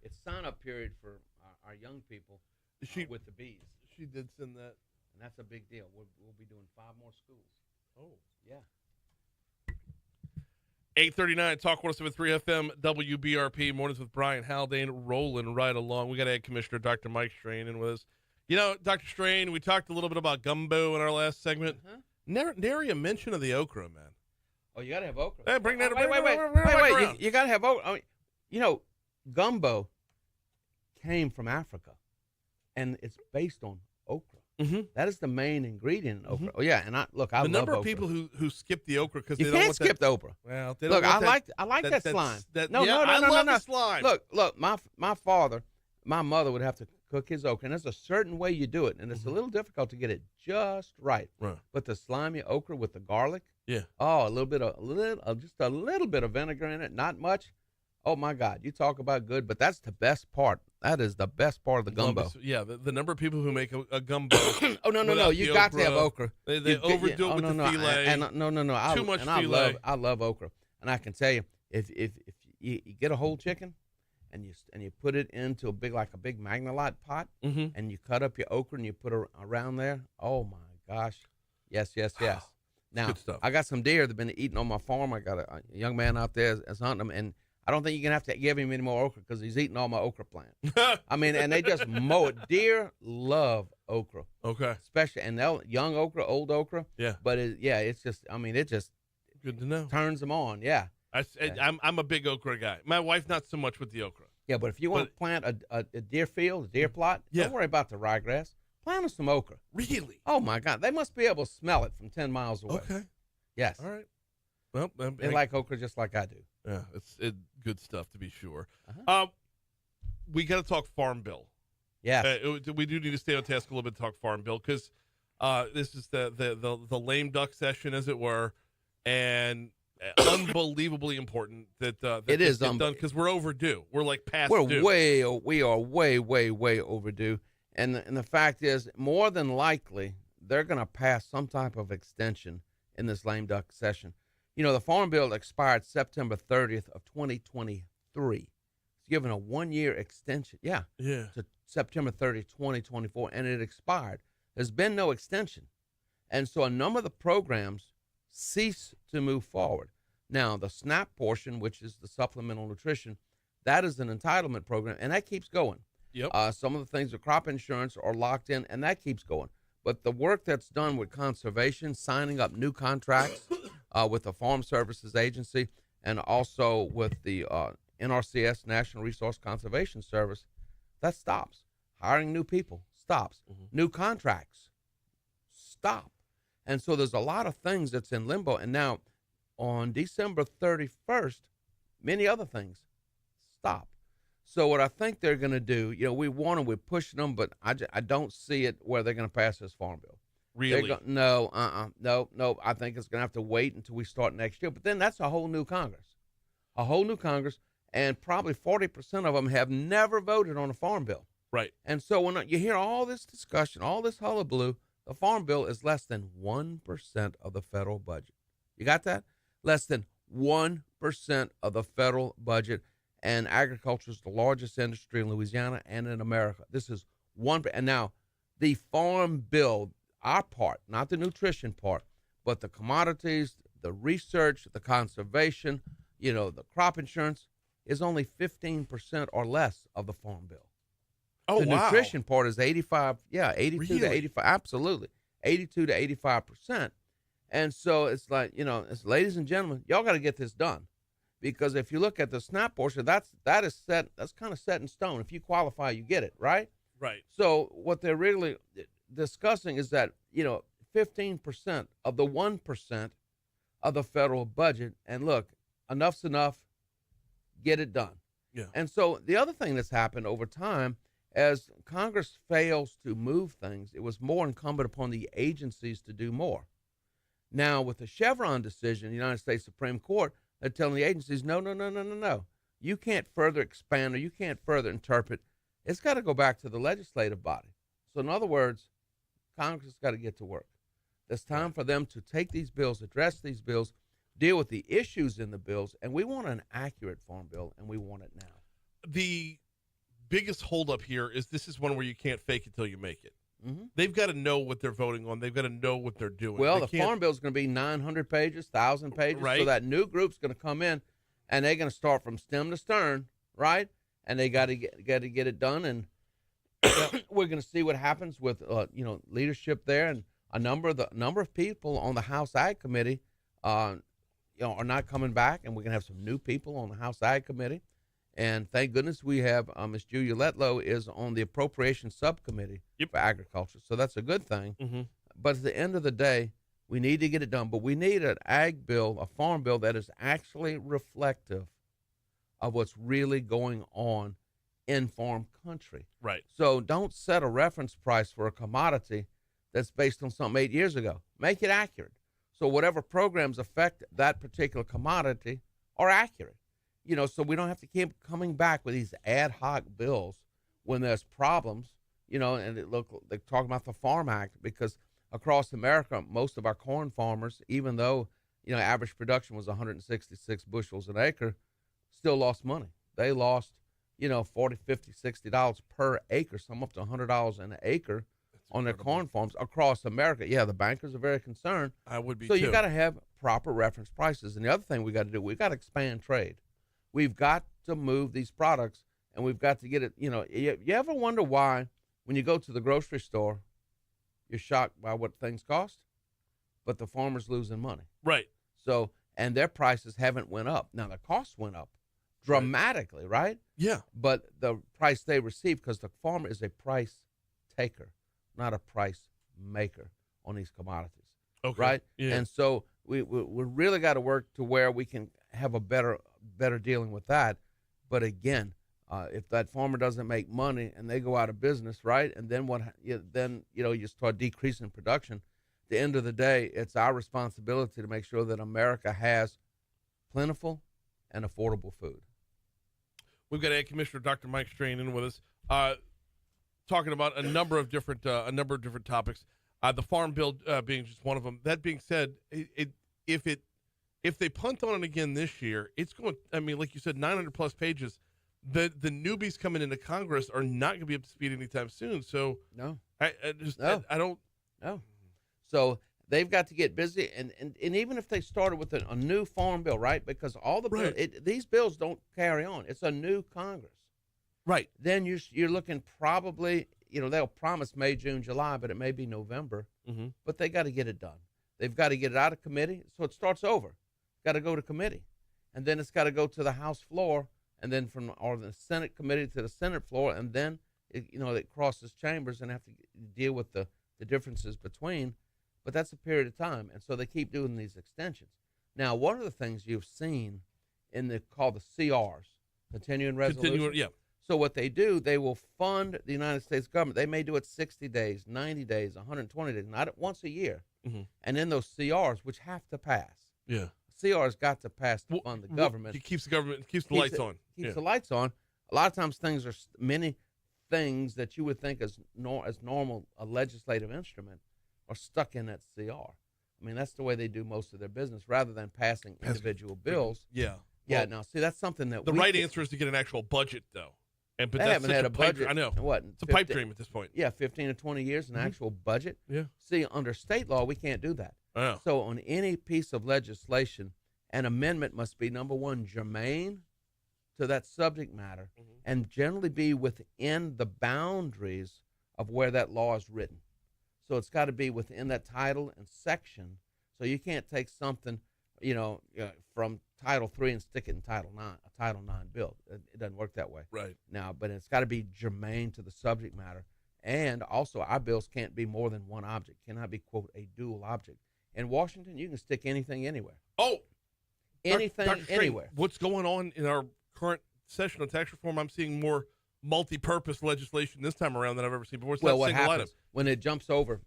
it's sign-up period for our young people with the bees. She did send that. And that's a big deal. We'll be doing 5 more schools. Oh. Yeah. 8:39 Talk 107.3 FM WBRP Mornings with Brian Haldane rolling right along. We got Ag Commissioner Dr. Mike Strain in with us. Dr. Strain, we talked a little bit about gumbo in our last segment. Uh-huh. Nary a mention of the okra, man. Oh, you gotta have okra. Hey, bring that. Wait. You gotta have okra. Gumbo came from Africa. and it's based on okra. Mm-hmm. That is the main ingredient in okra. Mhm. Oh yeah, and I The love number of okra. people who skip the okra because You they don't can't want skip that. the okra. Well, they Look, don't I want like that slime. That, No, yeah, no, I love no. the slime. Look, my mother would have to cook his okra, and there's a certain way you do it, and it's a little difficult to get it just right. Right. But the slimy okra with the garlic, Yeah. oh, just a little bit of vinegar in it, not much. Oh my God, you talk about good, but that's the best part. That is the best part of the Love gumbo. it. Yeah, the number of people who make a gumbo. Oh no, without you the got to have okra. They You- overdo yeah, it with no, the no, filet. And no. Too much and filet. I love okra, and I can tell you, if you get a whole chicken, and you put it into a big Magnalot pot, Mhm. and you cut up your okra and you put it around there. Oh my gosh, yes. Now good stuff. I got some deer that've been eating on my farm. I got a young man out there that's hunting them, and I don't think you're gonna have to give him any more okra because he's eating all my okra plant. I mean, and they just mow it. Deer love okra. Okay. Especially, and young okra, old okra. Yeah. But it just Good to know. turns them on. Yeah. I'm a big okra guy. My wife not so much with the okra. Yeah, but if you want to plant a deer field, a deer plot, Yeah. don't worry about the ryegrass. Plant them some okra. Really? Oh my God, they must be able to smell it from 10 miles away. Okay. Yes. All right. Well, They like okra just like I do. yeah, it's good stuff to be sure. Uh-huh. We got to talk Farm Bill. Yes. We do need to stay on task a little bit to talk Farm Bill because this is the lame duck session, as it were, and unbelievably important that It this is get done because we're overdue. We're like past we due. are way overdue. And the fact is, more than likely, they're going to pass some type of extension in this lame duck session. You know, the Farm Bill expired September 30th of 2023. It's given a 1-year extension. Yeah. Yeah. To September 30th, 2024, and it expired. There's been no extension. And so a number of the programs cease to move forward. Now, the SNAP portion, which is the supplemental nutrition, that is an entitlement program, and that keeps going. Yep. Some of the things with crop insurance are locked in, and that keeps going. But the work that's done with conservation, signing up new contracts with the Farm Services Agency and also with the NRCS, National Resource Conservation Service, that stops. Hiring new people stops. New contracts stop. And so there's a lot of things that's in limbo. And now on December 31st, many other things stop. So what I think they're going to do, we're pushing them, but I don't see it where they're going to pass this Farm Bill. Really? No. I think it's going to have to wait until we start next year. But then that's a whole new Congress. And probably 40% of them have never voted on a Farm Bill. Right. And so when you hear all this discussion, all this hullabaloo, the Farm Bill is less than 1% of the federal budget. You got that? Less than 1% of the federal budget. And agriculture is the largest industry in Louisiana and in America. This is one. And now the Farm Bill, our part, not the nutrition part, but the commodities, the research, the conservation, the crop insurance is only 15% or less of the Farm Bill. Oh, the wow. nutrition part is 85, 82 Really? to 85, absolutely, 82 to 85%. And so it's like, ladies and gentlemen, y'all got to get this done. Because if you look at the SNAP portion, that's kind of set in stone. If you qualify, you get it, right? Right. So what they're really discussing is that, 15% of the 1% of the federal budget, and look, enough's enough, get it done. Yeah. And so the other thing that's happened over time, as Congress fails to move things, it was more incumbent upon the agencies to do more. Now, with the Chevron decision, the United States Supreme Court, they're telling the agencies, no. You can't further expand or you can't further interpret. It's got to go back to the legislative body. So in other words, Congress has got to get to work. It's time for them to take these bills, address these bills, deal with the issues in the bills, and we want an accurate farm bill, and we want it now. The biggest holdup here is this is one where you can't fake it till you make it. Mm-hmm. They've got to know what they're voting on. They've got to know what they're doing. Well, They the can't- farm bill is going to be 900 pages, 1,000 pages. Right. So that new group's going to come in, and they're going to start from stem to stern, right? And they got to get it done. And we're going to see what happens with leadership there, and a number of people on the House Ag Committee, are not coming back, and we're going to have some new people on the House Ag Committee. And thank goodness we have Ms. Julia Letlow is on the Appropriation Subcommittee for Agriculture. So that's a good thing. Mm-hmm. But at the end of the day, we need to get it done. But we need an ag bill, a farm bill that is actually reflective of what's really going on in farm country. Right. So don't set a reference price for a commodity that's based on something 8 years ago. Make it accurate. So whatever programs affect that particular commodity are accurate. So we don't have to keep coming back with these ad hoc bills when there's problems, and they're talking about the Farm Act, because across America, most of our corn farmers, even though, average production was 166 bushels an acre, still lost money. They lost, $40, $50, $60 per acre, some up to $100 an acre on their corn farms across America. Yeah, the bankers are very concerned. I would be So too. you got to have proper reference prices. And the other thing we got to do, we've got to expand trade. We've got to move these products, and we've got to get it. You ever wonder why when you go to the grocery store, you're shocked by what things cost, but the farmer's losing money. Right. So, and their prices haven't went up. Now, the costs went up dramatically, right? Yeah. But the price they receive, because the farmer is a price taker, not a price maker on these commodities. Okay. Right? Yeah. And so we really got to work to where we can have a better dealing with that. But again, if that farmer doesn't make money and they go out of business, right? And then you start decreasing production. At the end of the day, it's our responsibility to make sure that America has plentiful and affordable food. We've got Ag Commissioner Dr. Mike Strain in with us, talking about a number of different topics. The farm bill being just one of them. That being said, if they punt on it again this year, it's going. I mean, like you said, 900 plus pages. The newbies coming into Congress are not going to be up to speed anytime soon. So No. I don't. No. So they've got to get busy, and even if they started with a new farm bill, right? Because all the these bills don't carry on. It's a new Congress. Right. Then you're looking probably, they'll promise May, June, July, but it may be November. Mm-hmm. But they got to get it done. They've got to get it out of committee, so it starts over. Got to go to committee, and then it's got to go to the House floor, and then or the Senate committee to the Senate floor, and then it crosses chambers and have to deal with the differences between. But that's a period of time, and so they keep doing these extensions. Now, one of the things you've seen called the CRs, continuing resolutions. Yeah. So what they do, they will fund the United States government. They may do it 60 days, 90 days, 120 days, not once a year. Mm-hmm. And then those CRs, which have to pass. Yeah. CRs got to pass to fund the government. It keeps the government, keeps the lights on. Keeps the lights on. A lot of times many things that you would think as normal, a legislative instrument, are stuck in that CR. I mean, that's the way they do most of their business, rather than passing individual bills. Yeah. Yeah, Well, now, see, that's something that the right answer is to get an actual budget, though. But they that's haven't such had a a pipe budget. dream. I know. What? It's a pipe dream at this point. Yeah, 15 to 20 years, an actual budget. Yeah. See, under state law, we can't do that. I know. So on any piece of legislation, an amendment must be, number one, germane to that subject matter, and generally be within the boundaries of where that law is written. So it's got to be within that title and section. So you can't take something, from Title III and stick it in Title IX, a Title IX bill. It doesn't work that way. Right. Now, but it's got to be germane to the subject matter. And also, our bills can't be more than one object, cannot be, quote, a dual object. In Washington, you can stick anything anywhere. Oh, Anything, Dr. Strain, anywhere. What's going on in our current session on tax reform? I'm seeing more multi-purpose legislation this time around than I've ever seen before. It's Well, not what single happens when it jumps over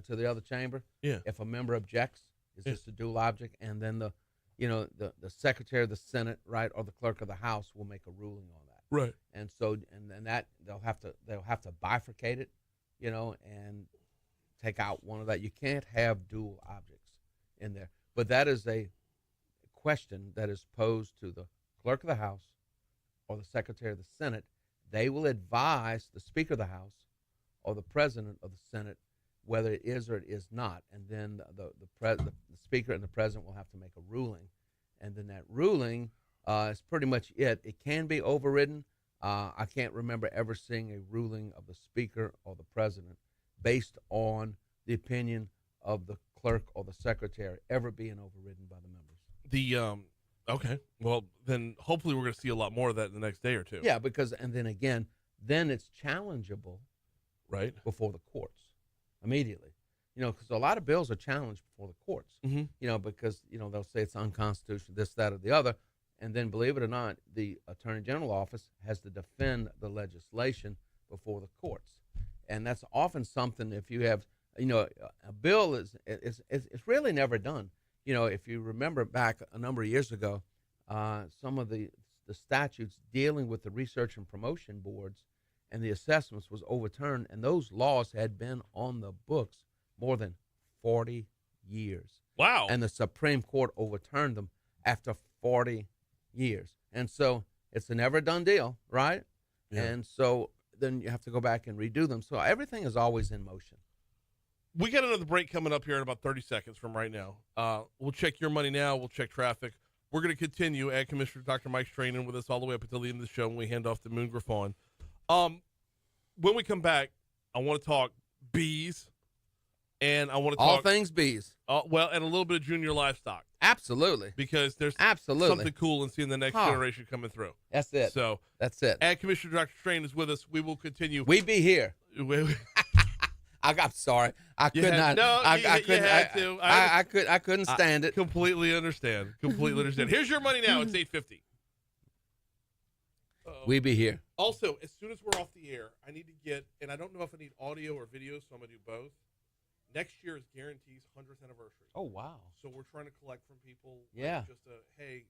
to the other chamber? Yeah. If a member objects, it's just a dual object, and then the secretary of the Senate, right, or the clerk of the House will make a ruling on that. Right. And so, and then that they'll have to bifurcate it, and take out one of that. You can't have dual objects in there. But that is a question that is posed to the clerk of the House or the secretary of the Senate. They will advise the Speaker of the House or the President of the Senate whether it is or it is not, and then the Speaker and the President will have to make a ruling, and then that ruling is pretty much it. It can be overridden. I can't remember ever seeing a ruling of the Speaker or the President based on the opinion of the clerk or the secretary ever being overridden by the members. Okay. Well, then hopefully we're going to see a lot more of that in the next day or two. Yeah, because and then again, then it's challengeable Right. before the courts immediately. Because a lot of bills are challenged before the courts. Mm-hmm. Because they'll say it's unconstitutional, this, that, or the other, and then believe it or not, the Attorney General office has to defend the legislation before the courts, and that's often something. If you have, a bill it's really never done. If you remember back a number of years ago, some of the statutes dealing with the research and promotion boards and the assessments was overturned, and those laws had been on the books more than 40 years. Wow. And the Supreme Court overturned them after 40 years. And so it's a never done deal, right? Yeah. And so then you have to go back and redo them. So everything is always in motion. We got another break coming up here in about 30 seconds from right now. We'll check your money now. We'll check traffic. We're going to continue. Ag Commissioner Dr. Mike Strain with us all the way up until the end of the show when we hand off to Moon Griffon. When we come back, I want to talk bees. And I want to talk all things bees. Well, and a little bit of junior livestock. Absolutely. Because there's absolutely something cool in seeing the next generation coming through. That's it. So that's it. Ag Commissioner Dr. Strain is with us. We will continue. We be here. I'm sorry. I could not. No, I couldn't. You had to. I couldn't stand it. Completely understand. Completely understand. Here's your money now. It's $8.50. We be here. Also, as soon as we're off the air, I need to get, and I don't know if I need audio or video, so I'm going to do both. Next year is Guarantee's 100th anniversary. Oh, wow. So we're trying to collect from people. Yeah. Just hey,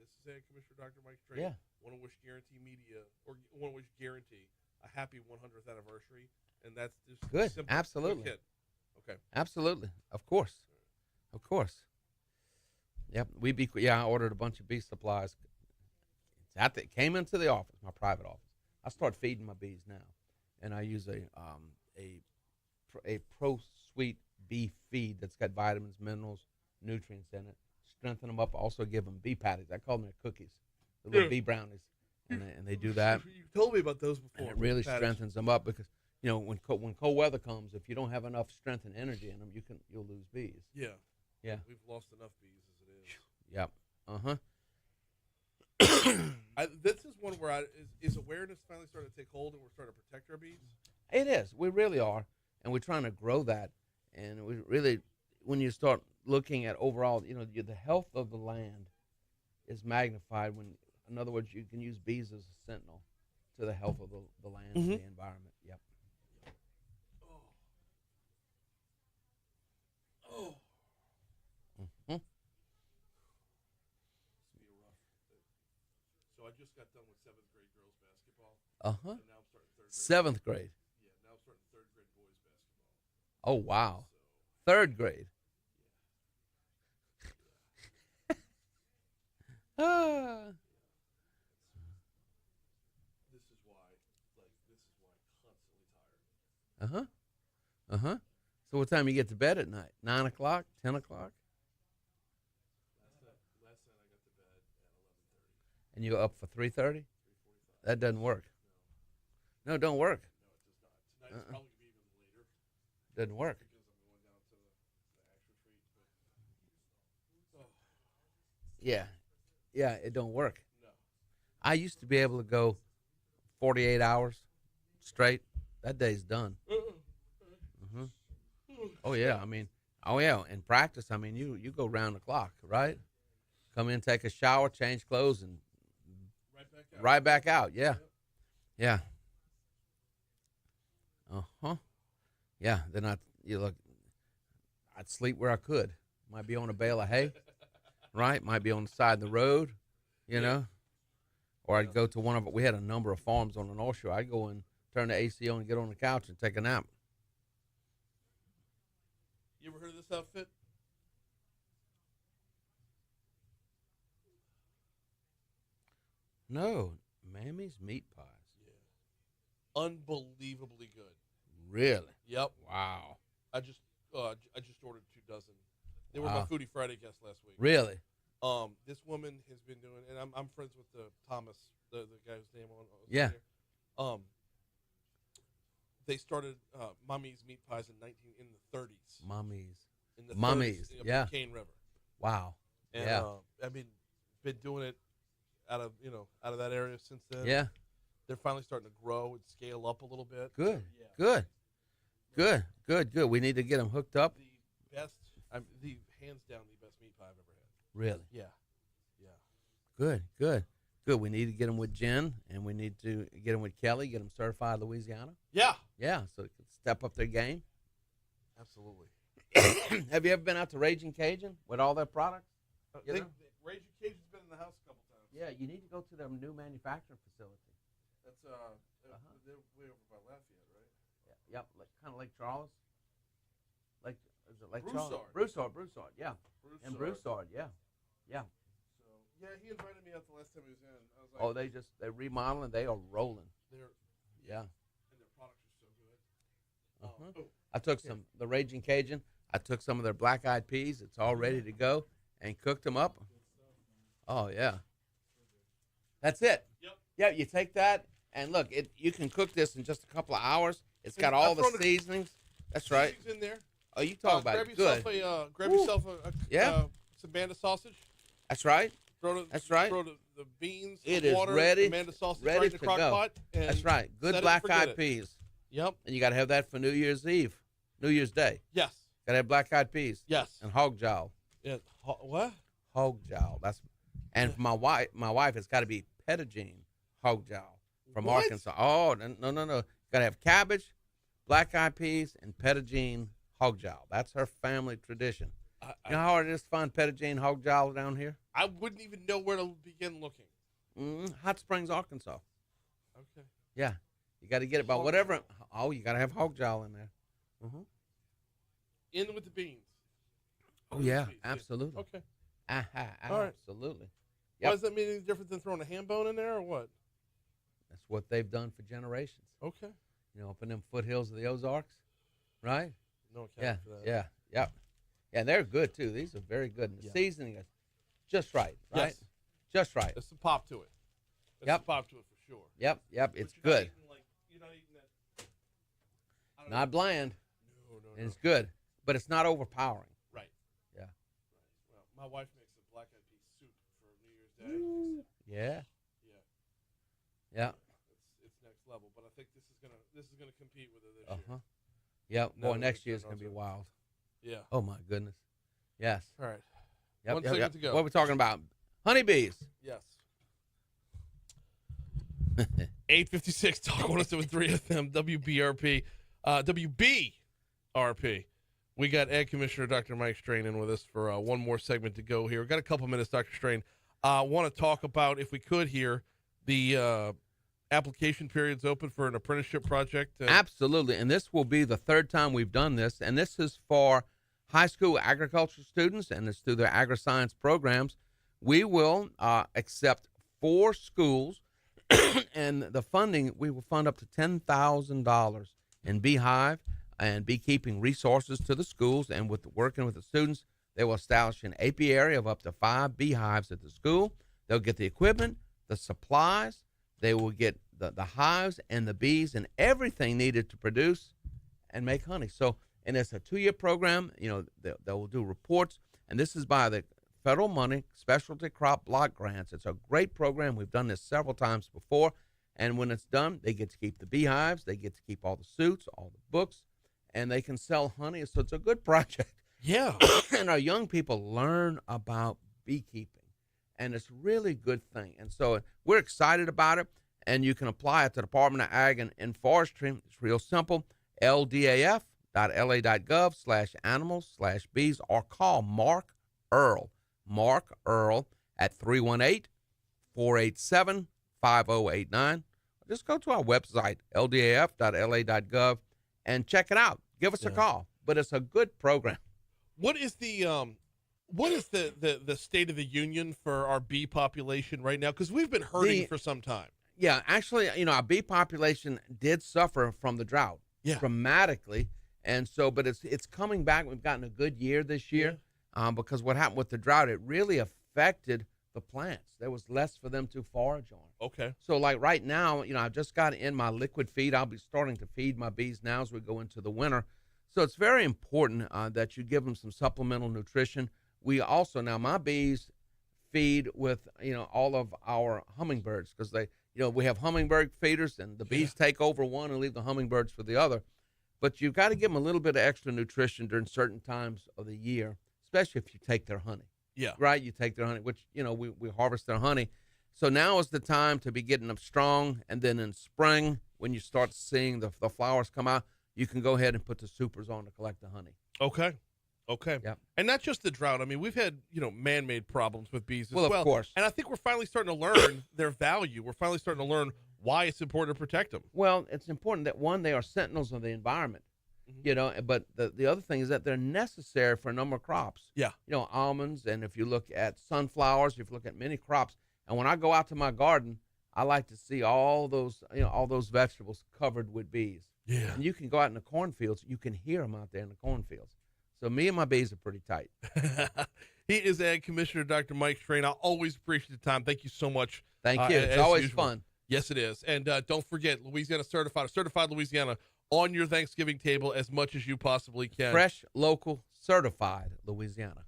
this is Commissioner Dr. Mike Strain. Yeah. Want to wish Guarantee Media, or want to wish Guarantee a happy 100th anniversary. And that's just good. Simple, absolutely. Quick hit. Okay. Absolutely. Of course. Of course. Yep. I ordered a bunch of bee supplies. It came into the office, my private office. I start feeding my bees now. And I use a Pro Sweet bee feed that's got vitamins, minerals, nutrients in it. Strengthen them up. Also give them bee patties. I call them their cookies, the little bee brownies, and they do that. You told me about those before. And it really strengthens them up because when cold weather comes, if you don't have enough strength and energy in them, you'll lose bees. Yeah. Yeah. We've lost enough bees as it is. Yep. This is one where is awareness finally starting to take hold, and we're starting to protect our bees. It is. We really are. And we're trying to grow that. And we really, when you start looking at overall, the health of the land is magnified when, in other words, you can use bees as a sentinel to the health of the land and the environment. Yep. Oh. Mm-hmm. So I just got done with 7th grade girls basketball. Uh-huh. And now I'm starting 3rd grade. 7th grade. Yeah, now I'm starting 3rd grade boys basketball. Oh, wow. 3rd grade. This is why I'm constantly tired. Uh-huh. So what time you get to bed at night? 9 o'clock? 10 o'clock? Last night I got to bed at 11:30. And you're up for 3:30? That doesn't work. No, it don't work. No, it does not. Tonight it's probably going to be even later. Doesn't work. Because I'm going down to the axe retreat. Yeah. Yeah, it don't work. No. I used to be able to go 48 hours straight. That day's done. Oh, yeah. In practice, you go round the clock, right? Come in, take a shower, change clothes, and right back out. Yeah. Yeah. Uh-huh. Yeah. Then I'd sleep where I could. Might be on a bale of hay, right? Might be on the side of the road, Or I'd go to we had a number of farms on the North Shore. I'd go and turn the AC on and get on the couch and take a nap. You ever heard of this outfit? No. Mammy's Meat Pies. Yeah. Unbelievably good. Really? Yep. Wow. I just ordered 2 dozen. They were my Foodie Friday guests last week. Really? This woman has been doing, and I'm friends with Thomas, the guy whose name on. Yeah. Here. They started Mommy's Meat Pies in the 30s. Mommy's. In the Mommy's. 30s, Yeah. Cane River. Wow. And, yeah. Been been doing it out of that area since then. Yeah. They're finally starting to grow and scale up a little bit. Good. Yeah. Good. We need to get them hooked up. The best, the hands down the best meat pie I've ever had. Really? Yeah. Good. We need to get them with Jen, and we need to get them with Kelly, get them certified Louisiana. Yeah. Yeah, so they can step up their game. Absolutely. Have you ever been out to Raging Cajun with all their products? Raging Cajun's been in the house a couple times. Yeah, you need to go to their new manufacturing facility. That's they're way over by Lafayette, right? Yeah, yep, kind of Lake Charles. Is it Lake Broussard. Charles? Broussard, yeah. And Broussard, yeah. So yeah, he invited me out the last time he was in. I was like, They're remodeling. They are rolling. Yeah. And their products are so good. I took the Raging Cajun. I took some of their black-eyed peas. It's all ready to go, and cooked them up. Oh yeah. That's it. Yep. Yeah, you take that, and look, you can cook this in just a couple of hours. It's got all the seasonings. That's right. Seasonings in there. Oh, you talk about grab it. Yourself Good. grab yourself some banda sausage. That's right. That's right. Throw the beans, It the is water, ready, the Amanda sausage ready right in the to crock go. pot. And That's right. Good set it and black-eyed forget it. peas. Yep. And you got to have that for New Year's Eve, New Year's Day. Yes. Got to have black-eyed peas. Yes. And hog jowl. Yeah. What? Hog jowl. And for my wife, it's got to be Pettigene hog jowl from What? Arkansas. Oh, no. Got to have cabbage, black-eyed peas, and Pettigene hog jowl. That's her family tradition. You know how hard it is to find Pettigene hog jowl down here? I wouldn't even know where to begin looking. Hot Springs, Arkansas. Okay. Yeah. You got to get it by Hog whatever. jowl. Oh, you got to have hog jowl in there. In with the beans. Oh, yeah. Absolutely. Okay. All right. Absolutely. Why does that mean any different than throwing a ham bone in there or what? That's what they've done for generations. Okay. Up in them foothills of the Ozarks, right? No account Yeah, for that. yeah. Yeah, and they're good, too. These are very good. And the seasoning is just right? Yes. Just right. There's some pop to it. There's Yep. some pop to it for sure. Yep, But it's you're not good. you're not eating that. I don't know. Not bland, No. and it's good, but it's not overpowering. Right. Yeah. Right. Well, my wife makes a black-eyed pea soup for New Year's Day. Yeah. Yeah. Yeah. It's next level, but I think this is gonna compete with it this year. Yep. No, Boy, next it's year's not going to be also. wild. Yeah. Oh, my goodness. Yes. All right. Yep, 1 second to go. What are we talking about? Honeybees. Yes. 856 Talk 107.3 FM WBRP. WBRP. We got Ed Commissioner Dr. Mike Strain in with us for one more segment to go here. We've got a couple minutes, Dr. Strain. Want to talk about, if we could here, the application period's open for an apprenticeship project. Absolutely. And this will be the third time we've done this. And this is for high school agriculture students, and it's through their agri-science programs. We will accept 4 schools, and the funding, we will fund up to $10,000 in beehive and beekeeping resources to the schools. And with working with the students, they will establish an apiary of up to 5 beehives at the school. They'll get the equipment, the supplies. They will get the hives and the bees and everything needed to produce and make honey. So, and it's a 2-year program. They will do reports, and this is by the federal money, specialty crop block grants. It's a great program. We've done this several times before, and when it's done, they get to keep the beehives, they get to keep all the suits, all the books, and they can sell honey. So it's a good project. Yeah. And our young people learn about beekeeping, and it's a really good thing. And so we're excited about it, and you can apply at the Department of Ag and Forestry. It's real simple, ldaf.la.gov/animals/bees, or call Mark Earl at 318-487-5089. Just go to our website, ldaf.la.gov, and check it out. Give us a call. But it's a good program. What is the state of the union for our bee population right now? Because we've been hurting for some time. Yeah, actually, our bee population did suffer from the drought dramatically, and so, but it's coming back. We've gotten a good year this year, because what happened with the drought, it really affected the plants. There was less for them to forage on. Okay. So, like right now, I just got in my liquid feed. I'll be starting to feed my bees now as we go into the winter. So it's very important that you give them some supplemental nutrition. We also, now my bees feed with, all of our hummingbirds, because they, we have hummingbird feeders, and the bees take over one and leave the hummingbirds for the other. But you've got to give them a little bit of extra nutrition during certain times of the year, especially if you take their honey. Yeah. Right? You take their honey, which, we harvest their honey. So now is the time to be getting them strong. And then in spring, when you start seeing the flowers come out, you can go ahead and put the supers on to collect the honey. Okay. Yep. And not just the drought. I mean, we've had, man-made problems with bees as well. Well, of course. And I think we're finally starting to learn their value. We're finally starting to learn why it's important to protect them. Well, it's important that, one, they are sentinels of the environment, but the other thing is that they're necessary for a number of crops. Yeah. Almonds, and if you look at sunflowers, if you look at many crops. And when I go out to my garden, I like to see all those vegetables covered with bees. Yeah. And you can go out in the cornfields, you can hear them out there in the cornfields. So me and my bees are pretty tight. He is Ag Commissioner Dr. Mike Strain. I always appreciate the time. Thank you so much. Thank you. It's always usual. fun. Yes, it is. And don't forget, Louisiana certified Louisiana on your Thanksgiving table as much as you possibly can. Fresh, local, certified Louisiana.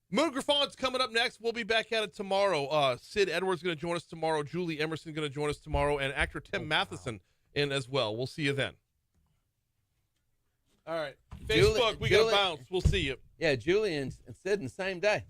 Moon Griffon's coming up next. We'll be back at it tomorrow. Sid Edwards going to join us tomorrow. Julie Emerson going to join us tomorrow. And actor Tim Matheson in as well. We'll see you then. All right. Facebook, we got to bounce. We'll see you. Yeah, Julie and Sid in the same day.